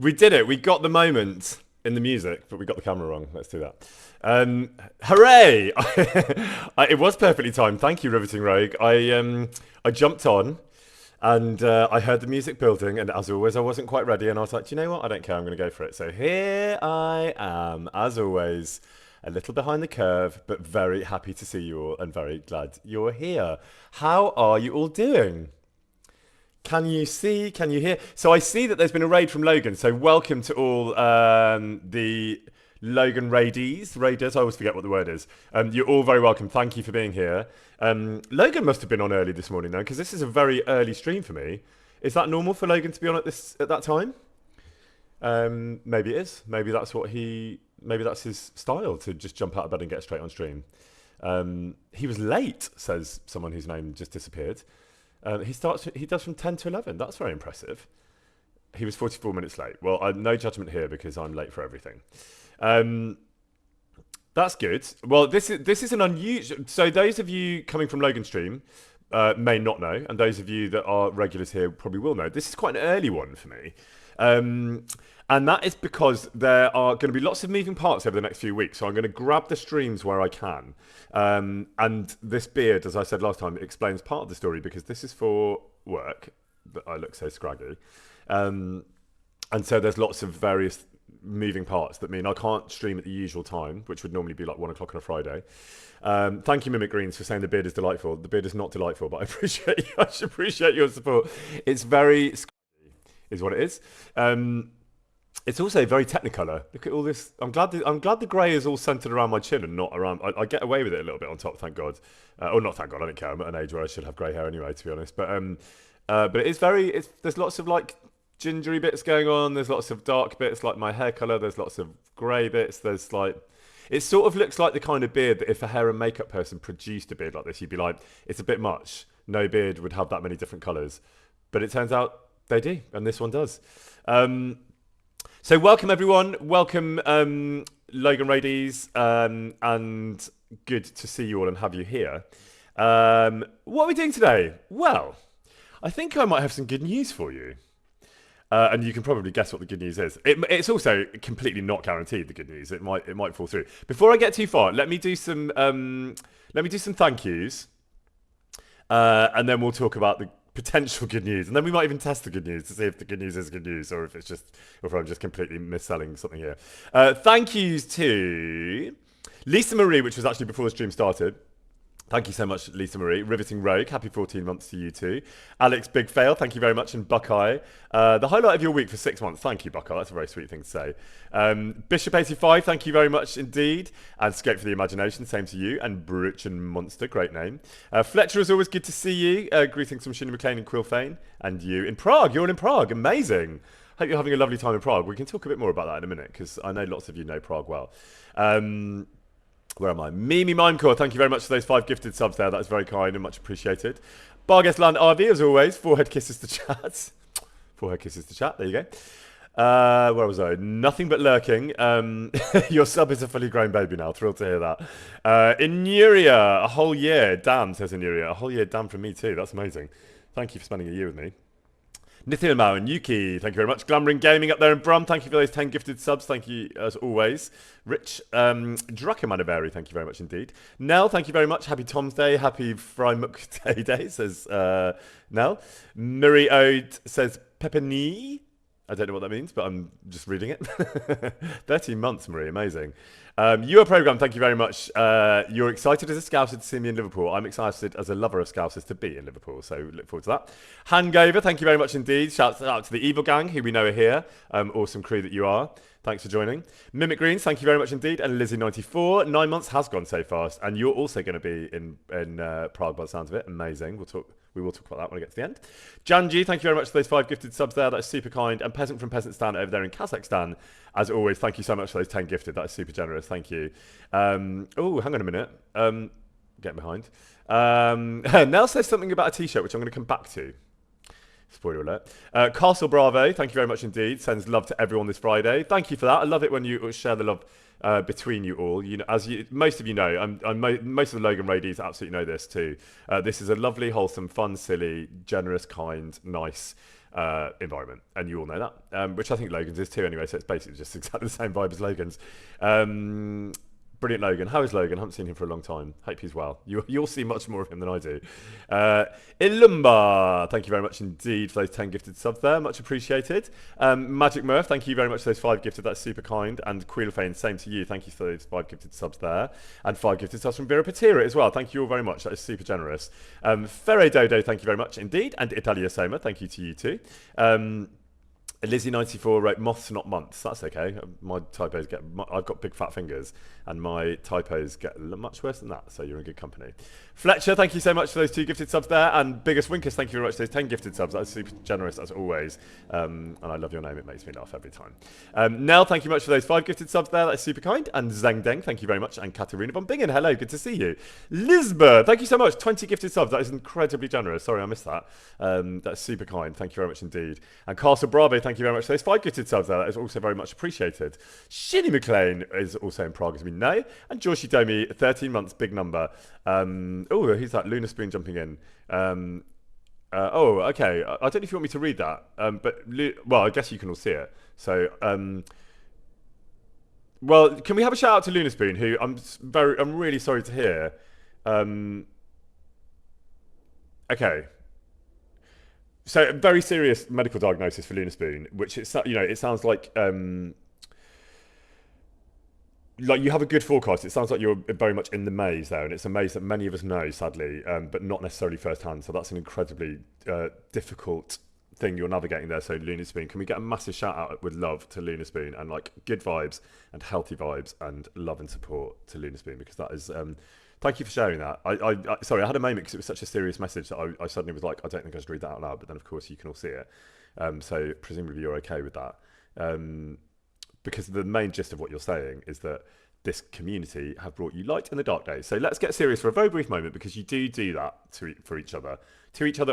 We did it. We got the moment in the music, but we got the camera wrong. Let's do that. Hooray! It was perfectly timed. Thank you, Riveting Rogue. I jumped on and I heard the music building, and as always, I wasn't quite ready. And I was like, do you know what? I don't care. I'm going to go for it. So here I am, as always, a little behind the curve, but very happy to see you all and very glad you're here. How are you all doing? Can you see? Can you hear? So I see that there's been a raid from Logan. So welcome to all the Logan raiders. I always forget what the word is. You're all very welcome. Thank you for being here. Logan must have been on early this morning though, because this is a very early stream for me. Is that normal for Logan to be on at that time? Maybe it is. Maybe that's maybe that's his style, to just jump out of bed and get straight on stream. He was late, says someone whose name just disappeared. He does from 10 to 11. That's very impressive. He was 44 minutes late. Well, no judgment here because I'm late for everything. That's good. Well, this is an unusual. So those of you coming from Logan Stream may not know, and those of you that are regulars here probably will know. This is quite an early one for me. And that is because there are going to be lots of moving parts over the next few weeks. So I'm going to grab the streams where I can. And this beard, as I said last time, explains part of the story because this is for work, that I look so scraggy. And so there's lots of various moving parts that mean I can't stream at the usual time, which would normally be like 1 o'clock on a Friday. Thank you, Mimic Greens, for saying the beard is delightful. The beard is not delightful, but I appreciate your support. It's very scraggy, is what it is. It's also very Technicolor. Look at all this. I'm glad the grey is all centered around my chin and not around. I get away with it a little bit on top, thank God. Or not, thank God. I don't care. I'm at an age where I should have grey hair anyway, to be honest. But it is very. There's lots of like gingery bits going on. There's lots of dark bits like my hair color. There's lots of grey bits. There's like. It sort of looks like the kind of beard that if a hair and makeup person produced a beard like this, you'd be like, it's a bit much. No beard would have that many different colours. But it turns out they do, and this one does. So welcome everyone, welcome Logan Radies, and good to see you all and have you here. What are we doing today? Well, I think I might have some good news for you. And you can probably guess what the good news is. It's also completely not guaranteed, the good news. It might fall through. Before I get too far, let me do some thank yous. And then we'll talk about the potential good news, and then we might even test the good news to see if the good news is good news or if I'm just completely mis-selling something here. Thank yous to Lisa Marie, which was actually before the stream started. Thank you so much, Lisa Marie. Riveting Rogue, happy 14 months to you too. Alex Big Fail, thank you very much. And Buckeye, the highlight of your week for 6 months. Thank you, Buckeye. That's a very sweet thing to say. Bishop85, thank you very much indeed. And Scope for the Imagination, same to you. And Brutch and Monster, great name. Fletcher, is always good to see you. Greetings from Shinny McLean and Quilfane. And you in Prague. You're all in Prague. Amazing. Hope you're having a lovely time in Prague. We can talk a bit more about that in a minute because I know lots of you know Prague well. Where am I? Mimi Mimecore, thank you very much for those 5 gifted subs there. That's very kind and much appreciated. Barguest RV, as always. Forehead kisses to chat. Forehead kisses to chat. There you go. Where was I? Nothing but lurking. Your sub is a fully grown baby now. Thrilled to hear that. Inuria, a whole year. Damn, says Inuria. A whole year damn from me too. That's amazing. Thank you for spending a year with me. Nithil Mao and Yuki, thank you very much. Glamoring Gaming up there in Brum, thank you for those 10 gifted subs, thank you as always. Rich, Dracomanaveri, thank you very much indeed. Nell, thank you very much. Happy Tom's Day, happy Frymuk Day, says Nell. Murray Ode says Pepini. I don't know what that means, but I'm just reading it. 13 months, Marie, amazing. You are programmed, thank you very much. You're excited as a Scouser to see me in Liverpool. I'm excited as a lover of Scousers to be in Liverpool, so look forward to that. Hangover, thank you very much indeed. Shout out to the Evil Gang, who we know are here. Awesome crew that you are. Thanks for joining. Mimic Greens, thank you very much indeed. And Lizzie94, 9 months has gone so fast. And you're also going to be in Prague by the sounds of it. Amazing. We will talk about that when I get to the end. Janji, thank you very much for those 5 gifted subs there. That's super kind. And Peasant from Peasantstan over there in Kazakhstan, as always, thank you so much for those 10 gifted. That is super generous. Thank you. Oh, hang on a minute. Getting behind. Nell says something about a t-shirt, which I'm going to come back to. Spoiler alert. Castle Bravo, thank you very much indeed. Sends love to everyone this Friday. Thank you for that. I love it when you share the love between you all. You know, most of you know, most of the Logan Radies absolutely know this too. This is a lovely, wholesome, fun, silly, generous, kind, nice environment, and you all know that, which I think Logan's is too anyway, so it's basically just exactly the same vibe as Logan's. Brilliant Logan. How is Logan? I haven't seen him for a long time. Hope he's well. You'll see much more of him than I do. Ilumba, thank you very much indeed for those 10 gifted subs there. Much appreciated. Magic Murph, thank you very much for those 5 gifted. That's super kind. And Queelfane, same to you. Thank you for those 5 gifted subs there. And 5 gifted subs from Vera Patira as well. Thank you all very much. That is super generous. Ferre Dodo, thank you very much indeed. And Italia Soma, thank you to you too. Lizzie94 wrote moths, not months. That's okay. My typos I've got big fat fingers, and my typos get much worse than that. So you're in good company. Fletcher, thank you so much for those 2 gifted subs there, and Biggest Winkers, thank you very much for those 10 gifted subs. That's super generous as always, and I love your name. It makes me laugh every time. Nell, thank you much for those 5 gifted subs there. That's super kind. And Zhang Deng, thank you very much. And Katerina von Bingen, hello, good to see you. Lisbeth, thank you so much. 20 gifted subs. That is incredibly generous. Sorry, I missed that. That's super kind. Thank you very much indeed. And Castle Bravo, thank you very much for those 5 gifted subs there. That is also very much appreciated. Shinny McLean is also in Prague, as we know. And Joshi Domi, 13 months, big number. Oh, who's that? Lunar Spoon jumping in. Oh, okay. I don't know if you want me to read that, well, I guess you can all see it. So, well, can we have a shout out to Lunar Spoon, who I'm really sorry to hear. Okay. So, very serious medical diagnosis for Lunar Spoon, which it sounds like you have a good forecast. It sounds like you're very much in the maze there, and it's a maze that many of us know, sadly, but not necessarily firsthand. So that's an incredibly difficult thing you're navigating there. So Lunar Spoon, can we get a massive shout out with love to Lunar Spoon, and like good vibes and healthy vibes and love and support to Lunar Spoon, because that is. Thank you for sharing that. Sorry, I had a moment because it was such a serious message that I suddenly was like, I don't think I should read that out loud. But then, of course, you can all see it. So presumably you're okay with that. Because the main gist of what you're saying is that this community have brought you light in the dark days. So let's get serious for a very brief moment, because you do that for each other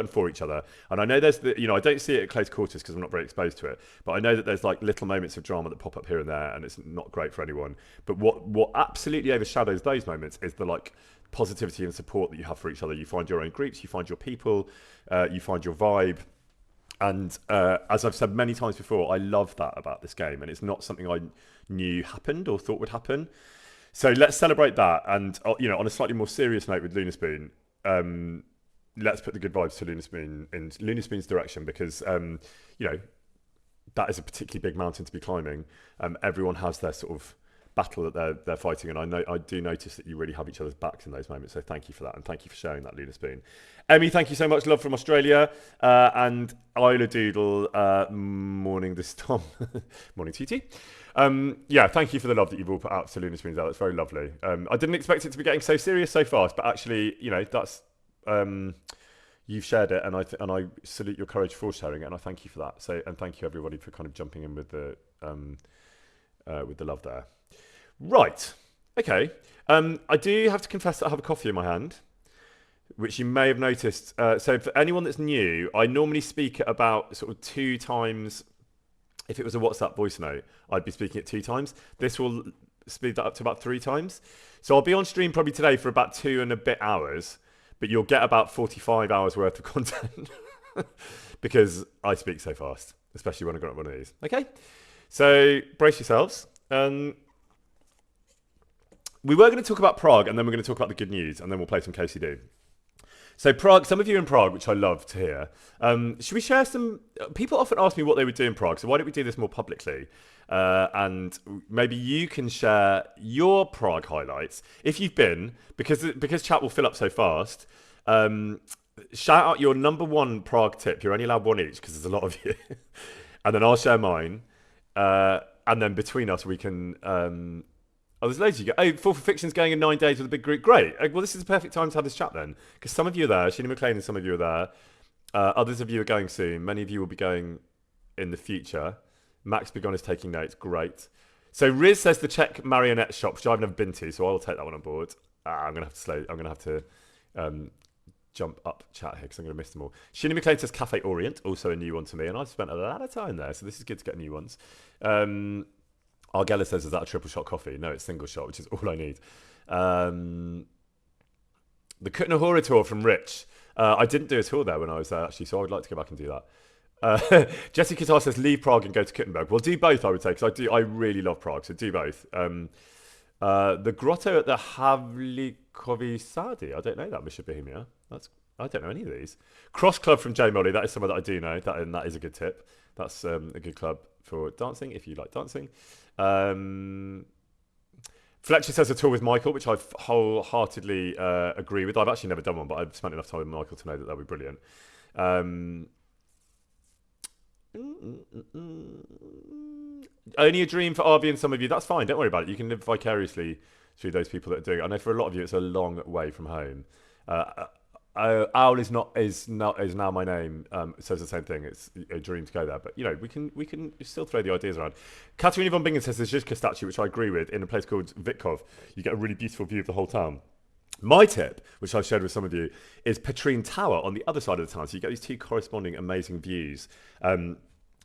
and for each other. And I know there's I don't see it at close quarters because I'm not very exposed to it, but I know that there's like little moments of drama that pop up here and there, and it's not great for anyone. But what absolutely overshadows those moments is the like positivity and support that you have for each other. You find your own groups, you find your people, you find your vibe. And as I've said many times before, I love that about this game, and it's not something I knew happened or thought would happen. So let's celebrate that. And on a slightly more serious note with Lunar Spoon, let's put the good vibes to Lunar Spoon in Lunar Spoon's direction, because that is a particularly big mountain to be climbing. Everyone has their sort of battle that they're fighting, and I do notice that you really have each other's backs in those moments. So thank you for that, and thank you for sharing that, Lunar Spoon. Emmy, thank you so much. Love from Australia. And Isla Doodle, morning this Tom. Morning TT. Thank you for the love that you've all put out to Lunar Spoons out. That's very lovely. I didn't expect it to be getting so serious so fast, but actually, that's you've shared it, and I salute your courage for sharing it, and I thank you for that. So, and thank you everybody for kind of jumping in with the love there. Right. Okay. I do have to confess that I have a coffee in my hand, which you may have noticed. So for anyone that's new, I normally speak at about sort of 2 times. If it was a WhatsApp voice note, I'd be speaking at 2 times. This will speed that up to about 3 times. So I'll be on stream probably today for about 2 and a bit hours, but you'll get about 45 hours worth of content because I speak so fast, especially when I've got one of these. Okay. So brace yourselves. We were going to talk about Prague, and then we're going to talk about the good news, and then we'll play some KCD. So Prague, some of you in Prague, which I love to hear. Should we share some... People often ask me what they would do in Prague, so why don't we do this more publicly? And maybe you can share your Prague highlights. If you've been, because chat will fill up so fast, shout out your number 1 Prague tip. You're only allowed 1 each, because there's a lot of you. And then I'll share mine. And then between us, we can... there's loads of you go. Oh, Fall for Fiction's going in 9 days with a big group. Great. Well, this is the perfect time to have this chat then, because some of you are there. Shinny McLean and some of you are there. Others of you are going soon. Many of you will be going in the future. Max Begon is taking notes. Great. So Riz says the Czech marionette shop, which I've never been to, so I will take that one on board. I'm going to have to jump up chat here because I'm going to miss them all. Shinny McLean says Cafe Orient, also a new one to me, and I've spent a lot of time there, so this is good to get new ones. Argella says, is that a triple shot coffee? No, it's single shot, which is all I need. The Kutnahora tour from Rich. I didn't do a tour there when I was there, actually, so I would like to go back and do that. Jesse Qatar says leave Prague and go to Kuttenberg. Well, do both, I would say, because I really love Prague, so do both. The grotto at the Havlikovi Sadi. I don't know that, Misha Bohemia. I don't know any of these. Cross Club from Jay Molly. That is someone that I do know. That is a good tip. That's a good club for dancing if you like dancing. Fletcher says a tour with Michael, which I wholeheartedly agree with. I've actually never done one, but I've spent enough time with Michael to know that that'd be brilliant. Only a dream for RV and some of you. That's fine. Don't worry about it. You can live vicariously through those people that are doing it. I know for a lot of you, it's a long way from home. Owl is now my name. Says the same thing. It's a dream to go there, but we can still throw the ideas around. Katerina von Bingen says there's Zizka statue, which I agree with, in a place called Vitkov. You get a really beautiful view of the whole town. My tip, which I've shared with some of you, is Petrine Tower on the other side of the town. So you get these two corresponding amazing views.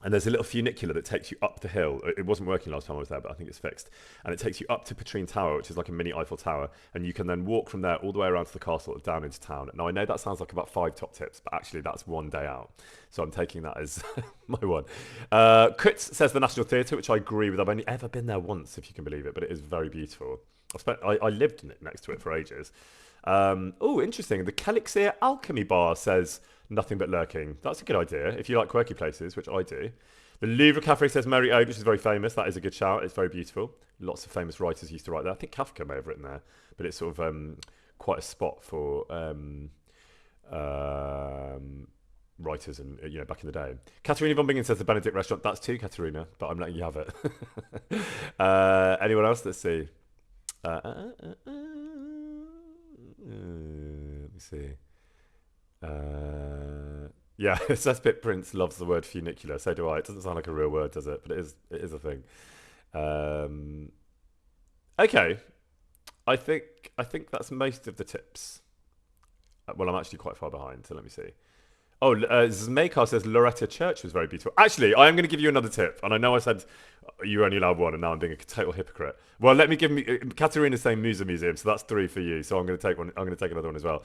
And there's a little funicular that takes you up the hill. It wasn't working last time I was there, but I think it's fixed. And it takes you up to Petrine Tower, which is like a mini Eiffel Tower. And you can then walk from there all the way around to the castle down into town. Now, I know that sounds like about 5 top tips, but actually that's one day out. So I'm taking that as my one. Kutz says the National Theatre, which I agree with. I've only ever been there once, if you can believe it, but it is very beautiful. I lived next to it for ages. Interesting. The Kelixir Alchemy Bar says nothing but lurking. That's a good idea if you like quirky places, which I do. The Louvre Cafe says Mary Ode, which is very famous. That is a good shout. It's very beautiful. Lots of famous writers used to write there. I think Kafka may have written there, but it's sort of quite a spot for writers and back in the day. Katerina von Bingen says the Benedict restaurant. That's two, Katerina, but I'm letting you have it. Anyone else? Let's see. Let me see. Yeah, Cesspit Prince loves the word funicular. So do I. It doesn't sound like a real word, does it? But it is a thing. Okay, I think that's most of the tips. Well, I'm actually quite far behind, so let me see. Oh, Zmeikar says Loretta Church was very beautiful. Actually, I am going to give you another tip. And I know I said you only allowed one, and now I'm being a total hypocrite. Well, let me give me Katerina's saying Musa Museum, so that's 3 for you. So I'm going to take one. I'm going to take another one as well.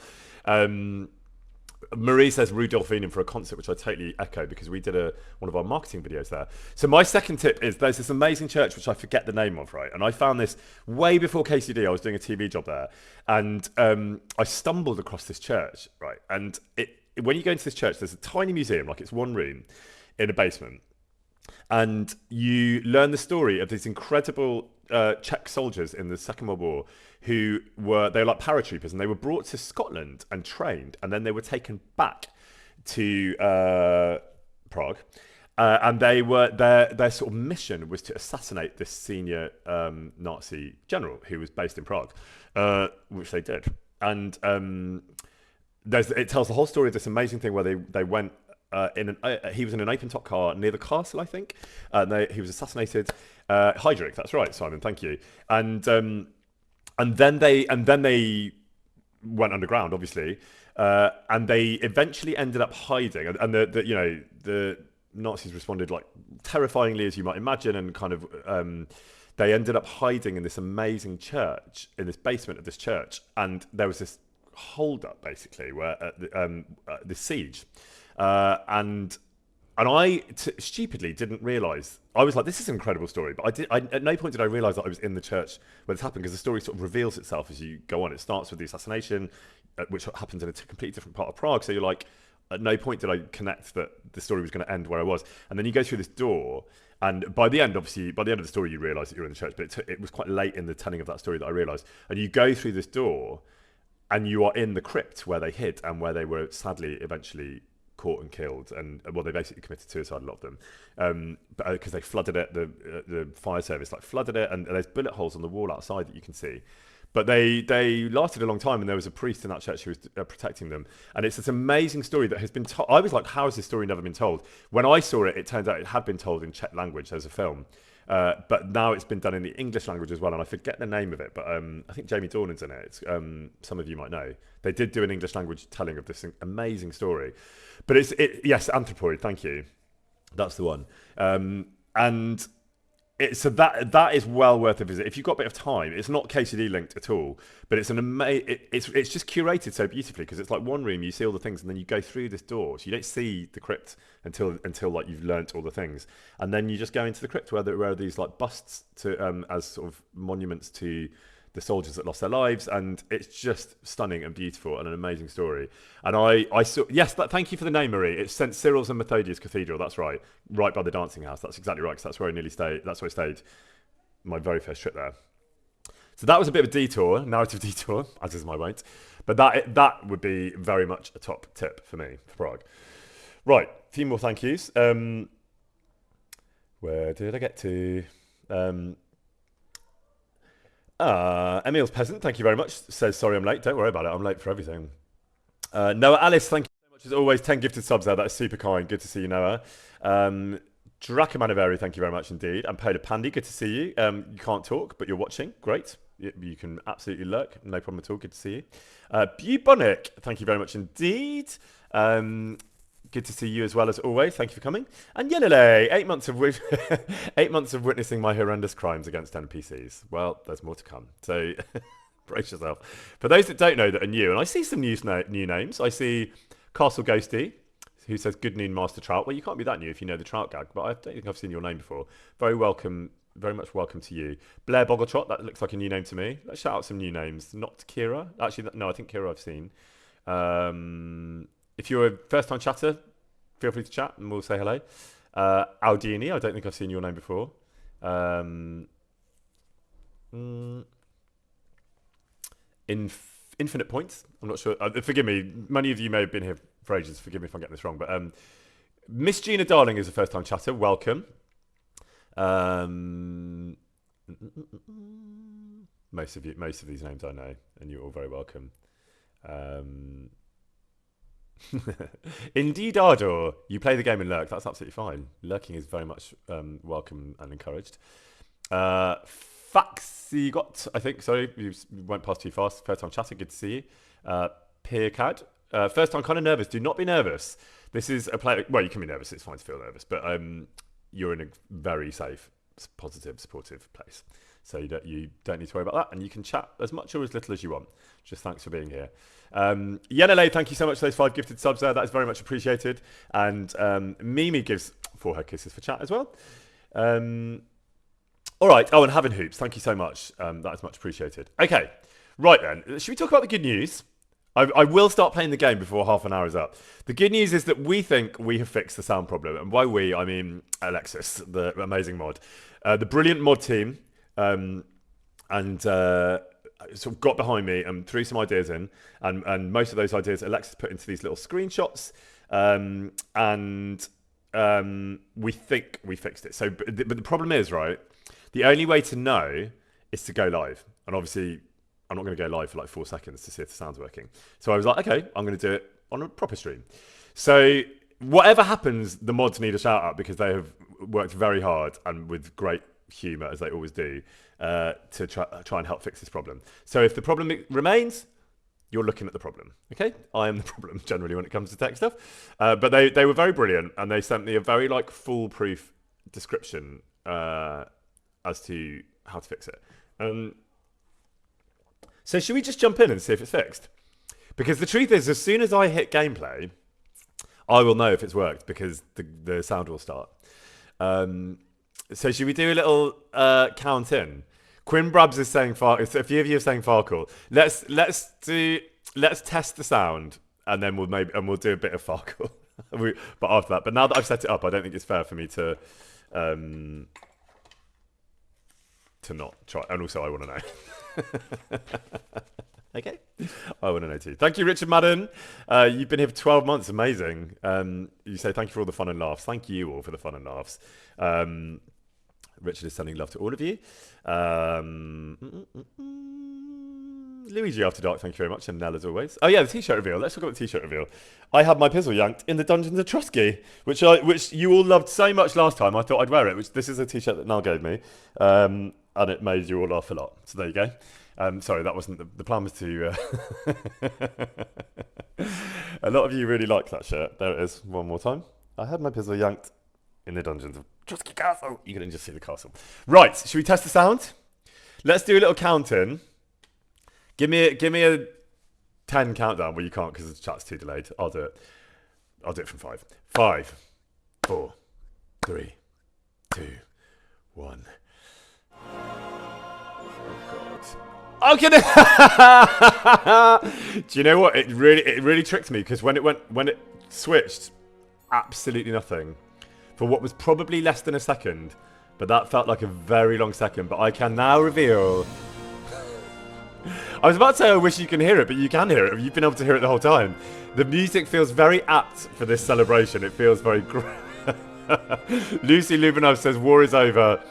Marie says Rudolphinium for a concert, which I totally echo because we did one of our marketing videos there. So my second tip is there's this amazing church, which I forget the name of, right? And I found this way before KCD. I was doing a TV job there, and I stumbled across this church, right? And when you go into this church, there's a tiny museum, like it's one room in a basement. And you learn the story of these incredible Czech soldiers in the Second World War who were like paratroopers, and they were brought to Scotland and trained, and then they were taken back to Prague. And they were their sort of mission was to assassinate this senior Nazi general who was based in Prague, which they did. And it tells the whole story of this amazing thing where they went he was in an open top car near the castle, I think. He was assassinated. Heydrich, that's right, Simon. Thank you. And then they went underground, obviously, and they eventually ended up hiding. And the Nazis responded like terrifyingly, as you might imagine, and kind of they ended up hiding in this amazing church, in this basement of this church, and there was this hold up basically where the siege. And I stupidly didn't realise. I was like, this is an incredible story. But at no point did I realise that I was in the church when this happened, because the story sort of reveals itself as you go on. It starts with the assassination, which happens in a completely different part of Prague. So you're like, at no point did I connect that the story was going to end where I was. And then you go through this door. And by the end of the story, you realise that you're in the church. But it was quite late in the telling of that story that I realised. And you go through this door, and you are in the crypt where they hid and where they were sadly eventually caught and killed, and well, they basically committed suicide, a lot of them, because they flooded it. The fire service flooded it, and there's bullet holes on the wall outside that you can see. But they lasted a long time, and there was a priest in that church who was protecting them. And it's this amazing story that has been told. I was like, how has this story never been told? When I saw it, it turns out it had been told in Czech language. There's a film. But now it's been done in the English language as well, and I forget the name of it, but I think Jamie Dornan's in it. It's, some of you might know. They did do an English language telling of this amazing story. But yes, Anthropoid, thank you. That's the one. And So that is well worth a visit if you've got a bit of time. It's not KCD linked at all, but it's it's just curated so beautifully because it's like one room, you see all the things, and then you go through this door, so you don't see the crypt until like you've learnt all the things, and then you just go into the crypt where there are these like busts to as sort of monuments to the soldiers that lost their lives, and it's just stunning and beautiful and an amazing story. And I saw, yes, thank you for the name, Marie. It's St Cyril's and Methodius Cathedral. That's right by the dancing house. That's exactly right, because that's where I nearly stayed. That's where I stayed my very first trip there. So that was a bit of a detour, narrative detour, as is my weight. But that would be very much a top tip for me for Prague. Right, a few more thank yous. Where did I get to? Emil's Peasant, thank you very much. Says, sorry I'm late. Don't worry about it. I'm late for everything. Noah Alice, thank you so much as always. 10 gifted subs there. That is super kind. Good to see you, Noah. Dracomaniveri, thank you very much indeed. And Polar Pandy, good to see you. You can't talk, but you're watching. Great. You can absolutely lurk. No problem at all. Good to see you. Bubonic, thank you very much indeed. Good to see you as well as always. Thank you for coming. And Yelele, 8 months of 8 months of witnessing my horrendous crimes against NPCs. Well, there's more to come. So brace yourself. For those that don't know that are new, and I see some new names. I see Castle Ghosty, who says good noon, Master Trout. Well, you can't be that new if you know the Trout gag, but I don't think I've seen your name before. Very welcome. Very much welcome to you. Blair Boggletrot, that looks like a new name to me. Let's shout out some new names. Not Kira. Actually, no, I think Kira I've seen. If you're a first-time chatter, feel free to chat and we'll say hello. Aldini, I don't think I've seen your name before. Infinite Points, I'm not sure. Forgive me, many of you may have been here for ages. Forgive me if I'm getting this wrong. But Miss Gina Darling is a first-time chatter. Welcome. Most of these names I know, and you're all very welcome. Indeed, Ardor, you play the game and lurk. That's absolutely fine. Lurking is very much welcome and encouraged. Faxi got, I think, sorry, you went past too fast. First time chatting, good to see you. Peercad, first time kind of nervous. Do not be nervous. This is a play. Well, you can be nervous. It's fine to feel nervous, but you're in a very safe, positive, supportive place. So you don't need to worry about that, and you can chat as much or as little as you want. Just thanks for being here. Yenele, thank you so much for those 5 gifted subs there. That is very much appreciated. And Mimi gives 4 her kisses for chat as well. All right. Oh, and Having Hoops, thank you so much. That is much appreciated. Okay, right then. Should we talk about the good news? I will start playing the game before half an hour is up. The good news is that we think we have fixed the sound problem. And by we, I mean Alexis, the amazing mod. The brilliant mod team. Sort of got behind me and threw some ideas in, and most of those ideas Alexis put into these little screenshots, we think we fixed it. So, but the problem is, right, the only way to know is to go live, and obviously I'm not going to go live for like 4 seconds to see if the sound's working. So I was like, okay, I'm going to do it on a proper stream. So whatever happens, the mods need a shout out because they have worked very hard and with great humour, as they always do, to try and help fix this problem. So if the problem remains, you're looking at the problem. Okay, I am the problem generally when it comes to tech stuff. But they were very brilliant, and they sent me a very like foolproof description as to how to fix it. So should we just jump in and see if it's fixed? Because the truth is, as soon as I hit gameplay, I will know if it's worked because the sound will start. So should we do a little count in? Quinn Brabs is saying a few of you are saying Farkle. Let's test the sound and then we'll do a bit of Farkle. But after that, now that I've set it up, I don't think it's fair for me to not try. And also, I want to know. Okay, I want to know too. Thank you, Richard Madden. You've been here for 12 months. Amazing. You say thank you for all the fun and laughs. Thank you all for the fun and laughs. Richard is sending love to all of you. Luigi After Dark, thank you very much. And Nell, as always. Oh yeah, the t-shirt reveal. Let's talk about the t-shirt reveal. I had my pizzle yanked in the Dungeons of Trusky, which you all loved so much last time. I thought I'd wear it. This is a t-shirt that Nell gave me, and it made you all laugh a lot. So there you go. Sorry, that wasn't the plan. Was to. A lot of you really like that shirt. There it is. One more time. I had my pizzle yanked in the Dungeons of Trusky Castle. You can just see the castle. Right, should we test the sound? Let's do a little count-in. Give me a 10 countdown. Well, you can't because the chat's too delayed. I'll do it. I'll do it from 5. 5, 4, 3, 2, 1. I'm gonna. Do you know what? It really tricked me because when it switched, absolutely nothing for what was probably less than a second, but that felt like a very long second. But I can now reveal. I was about to say I wish you can hear it, but you can hear it. You've been able to hear it the whole time. The music feels very apt for this celebration. It feels very. Lucy Lubinov says war is over,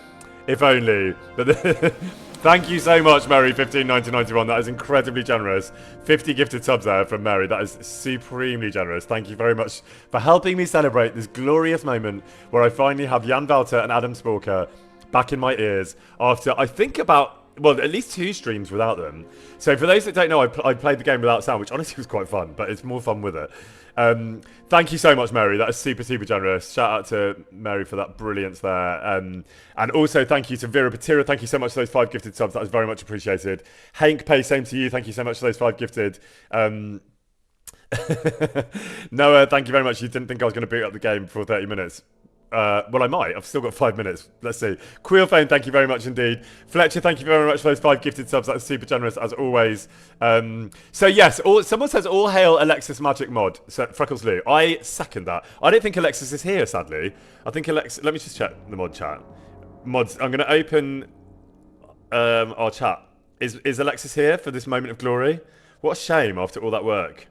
if only. But. Thank you so much, Mary151991. That is incredibly generous. 50 gifted subs there from Mary. That is supremely generous. Thank you very much for helping me celebrate this glorious moment where I finally have Jan Valter and Adam Sporker back in my ears after, I think, about, well, at least 2 streams without them. So for those that don't know, I played the game without sound, which honestly was quite fun, but it's more fun with it. Thank you so much, Mary. That is super generous. Shout out to Mary for that brilliance there. And also thank you to Vera Patira. Thank you so much for those 5 gifted subs. That was very much appreciated. Hank Pay, same to you. Thank you so much for those 5 gifted. Noah, thank you very much. You didn't think I was going to boot up the game for 30 minutes. Well, I might. I've still got 5 minutes. Let's see. Queel Fame, thank you very much indeed. Fletcher, thank you very much for those 5 gifted subs. That's super generous as always. So yes, someone says all hail Alexis Magic Mod. So Freckles Lou, I second that. I don't think Alexis is here, sadly. I think Alexis. Let me just check the mod chat. Mods. I'm going to open our chat. Is Alexis here for this moment of glory? What a shame after all that work.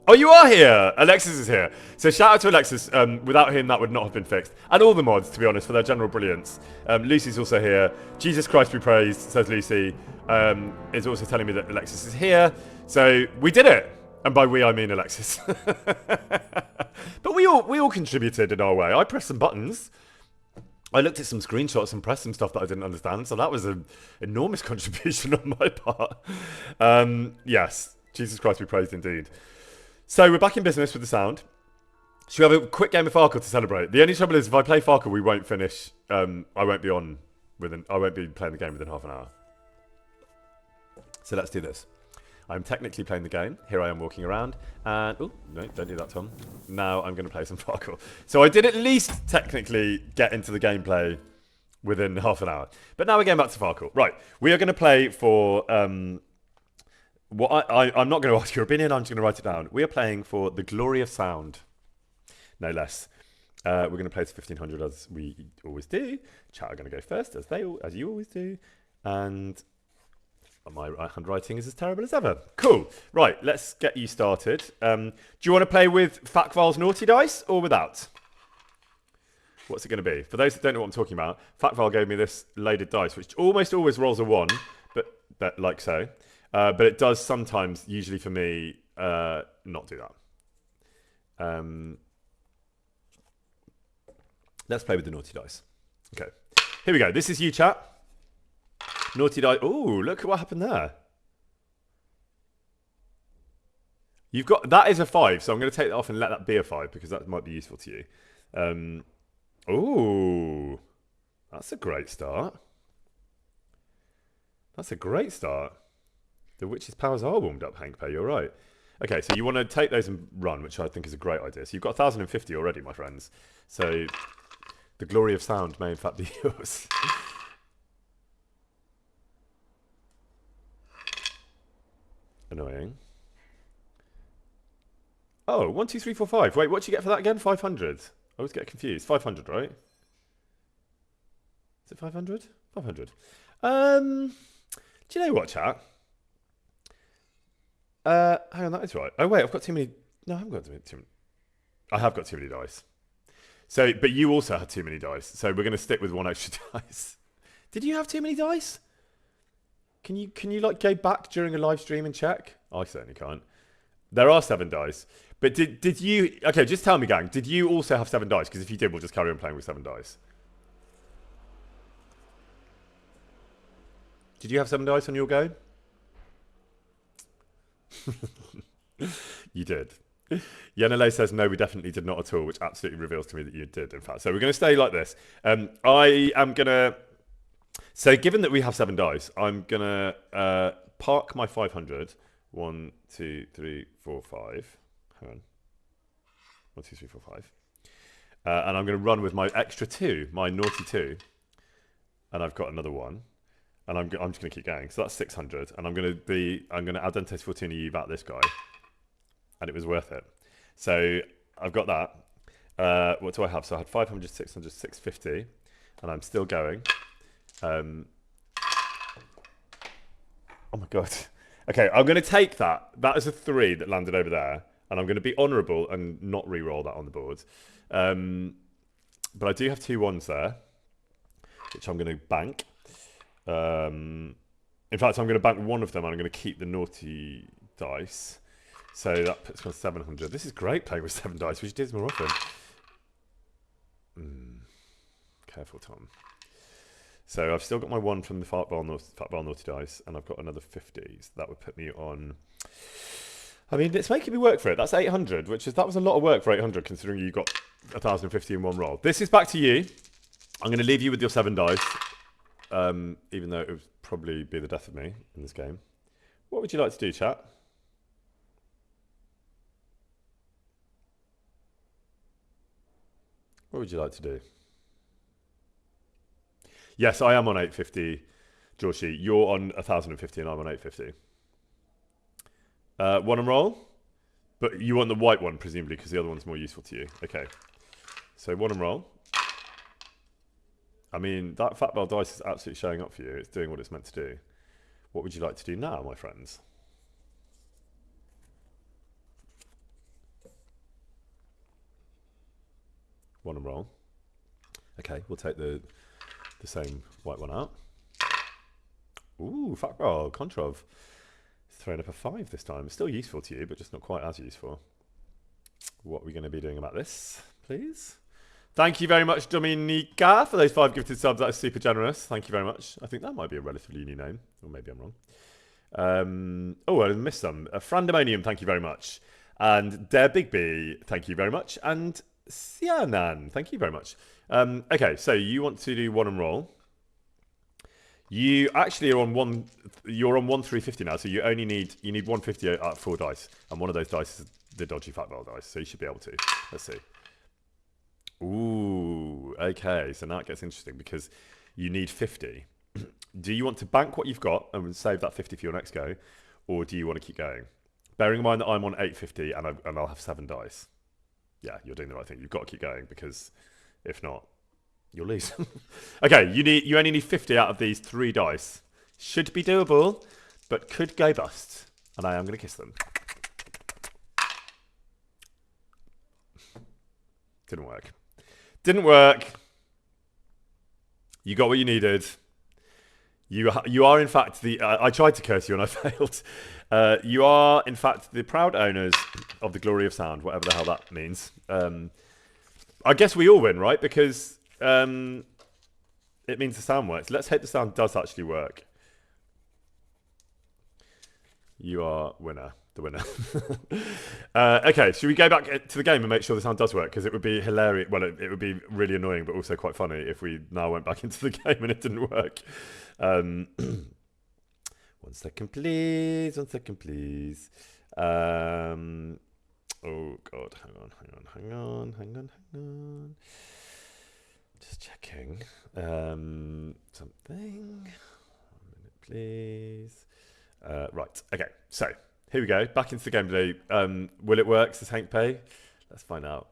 Oh, you are here! Alexis is here. So shout out to Alexis. Without him, that would not have been fixed. And all the mods, to be honest, for their general brilliance. Lucy's also here. Jesus Christ be praised, says Lucy. Is also telling me that Alexis is here. So we did it. And by we, I mean Alexis. But we all contributed in our way. I pressed some buttons. I looked at some screenshots and pressed some stuff that I didn't understand. So that was an enormous contribution on my part. Yes, Jesus Christ be praised indeed. So we're back in business with the sound. Should we have a quick game of Farkle to celebrate? The only trouble is if I play Farkle, we won't finish. I won't be playing the game within half an hour. So let's do this. I'm technically playing the game. Here I am walking around. And oh no, don't do that, Tom. Now I'm going to play some Farkle. So I did at least technically get into the gameplay within half an hour. But now we're going back to Farkle. Right, we are going to play for. I'm not going to ask your opinion, I'm just going to write it down. We are playing for the glory of sound, no less. We're going to play to 1500 as we always do. Chat are going to go first, as you always do. And my handwriting is as terrible as ever. Cool. Right, let's get you started. Do you want to play with Fakval's Naughty Dice or without? What's it going to be? For those that don't know what I'm talking about, Fakval gave me this loaded dice, which almost always rolls a 1, but like so. But it does sometimes, usually for me, not do that. Let's play with the naughty dice. Okay, here we go. This is you, chat. Naughty dice. Oh, look at what happened there. You've got, that is a 5, so I'm going to take that off and let that be a 5 because that might be useful to you. Oh, that's a great start. That's a great start. The witch's powers are warmed up, Hank Pay, you're right. Okay, so you want to take those and run, which I think is a great idea. So you've got 1,050 already, my friends. So the glory of sound may in fact be yours. Annoying. Oh, 1, 2, 3, 4, 5. Wait, what do you get for that again? 500. I always get confused. 500, right? Is it 500? 500. Do you know what, chat? Hang on, that is right. Oh wait, I've got too many. No, I haven't got too many. I have got too many dice. So, but you also had too many dice. So we're going to stick with 1 extra dice. Did you have too many dice? Can you like go back during a live stream and check? I certainly can't. There are 7 dice. But did you? Okay, just tell me, gang. Did you also have 7 dice? Because if you did, we'll just carry on playing with 7 dice. Did you have 7 dice on your go? You did. Yenele says, no, we definitely did not at all, which absolutely reveals to me that you did, in fact. So we're going to stay like this. I am going to... So given that we have 7 dice, I'm going to park my 500. 1, 2, 3, 4, 5. Hang on. 1, 2, 3, 4, 5. And I'm going to run with my extra 2, my naughty 2. And I've got another 1. And I'm just going to keep going. So that's 600. And I'm going to add Dentes Fortuna you at this guy. And it was worth it. So I've got that. What do I have? So I had 500, 600, 650. And I'm still going. Oh my God. Okay, I'm going to take that. That is a 3 that landed over there. And I'm going to be honourable and not re-roll that on the board. But I do have 2 1s there, which I'm going to bank. In fact, I'm going to bank one of them and I'm going to keep the naughty dice. So that puts me on 700. This is great playing with 7 dice. We should do this more often. Careful, Tom. So I've still got my 1 from the Fat Bar Naughty Dice, and I've got another 50. So that would put me on... I mean, it's making me work for it. That's 800, that was a lot of work for 800, considering you got 1,050 in one roll. This is back to you. I'm going to leave you with your 7 dice, even though it would probably be the death of me in this game. What would you like to do, chat? What would you like to do? Yes, I am on 850, Joshi. You're on 1,050 and I'm on 850. 1 and roll? But you want the white one, presumably, because the other one's more useful to you. Okay. So 1 and roll. I mean, that Fat Bell dice is absolutely showing up for you. It's doing what it's meant to do. What would you like to do now, my friends? One and roll. Okay, we'll take the same white one out. Ooh, Fat Bell, Controv. Throwing up a 5 this time. Still useful to you, but just not quite as useful. What are we going to be doing about this, please? Thank you very much, Dominica, for those 5 gifted subs. That is super generous. Thank you very much. I think that might be a relatively new name, or maybe I'm wrong. Oh, I missed some. Frandemonium, thank you very much. And Dare Bigby, thank you very much. And Sianan, thank you very much. Okay, so you want to do 1 and roll. You actually are on 1. You're on 1 350 now, so you need 150 out of 4 dice, and one of those dice is the dodgy Fat Bell dice, so you should be able to. Let's see. Ooh, okay, so now it gets interesting because you need 50. Do you want to bank what you've got and save that 50 for your next go, or do you want to keep going? Bearing in mind that I'm on 850 and I'll have 7 dice. Yeah, you're doing the right thing. You've got to keep going because if not, you'll lose. Okay, you only need 50 out of these 3 dice. Should be doable, but could go bust. And I am going to kiss them. Didn't work. Didn't work. You got what you needed. You are in fact the... I tried to curse you and I failed. You are in fact the proud owners of the glory of sound, whatever the hell that means. I guess we all win, right? Because... it means the sound works. Let's hope the sound does actually work. You are winner. The winner. Okay, should we go back to the game and make sure the sound does work? Because it would be hilarious. Well, it would be really annoying, but also quite funny if we now went back into the game and it didn't work. 1 second, please. 1 second, please. Oh, God. Hang on. Just checking. Something. 1 minute, please. Right. Okay. So here we go. Back into the game today. Will it work? Says Hank Pay. Let's find out.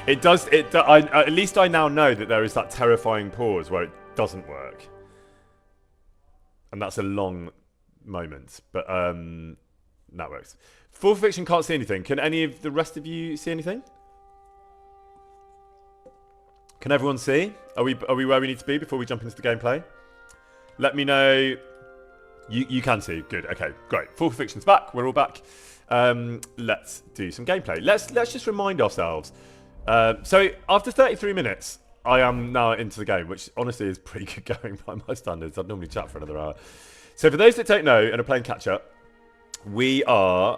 It does. At least I now know that there is that terrifying pause where it doesn't work, and that's a long moment. But that works. Full Fiction can't see anything. Can any of the rest of you see anything? Can everyone see? Are we where we need to be before we jump into the gameplay? Let me know. You can see. Good. Okay. Great. Full Fiction's back. We're all back. Let's do some gameplay. Let's just remind ourselves. So after 33 minutes, I am now into the game, which honestly is pretty good going by my standards. I'd normally chat for another hour. So for those that don't know and are playing catch up, We are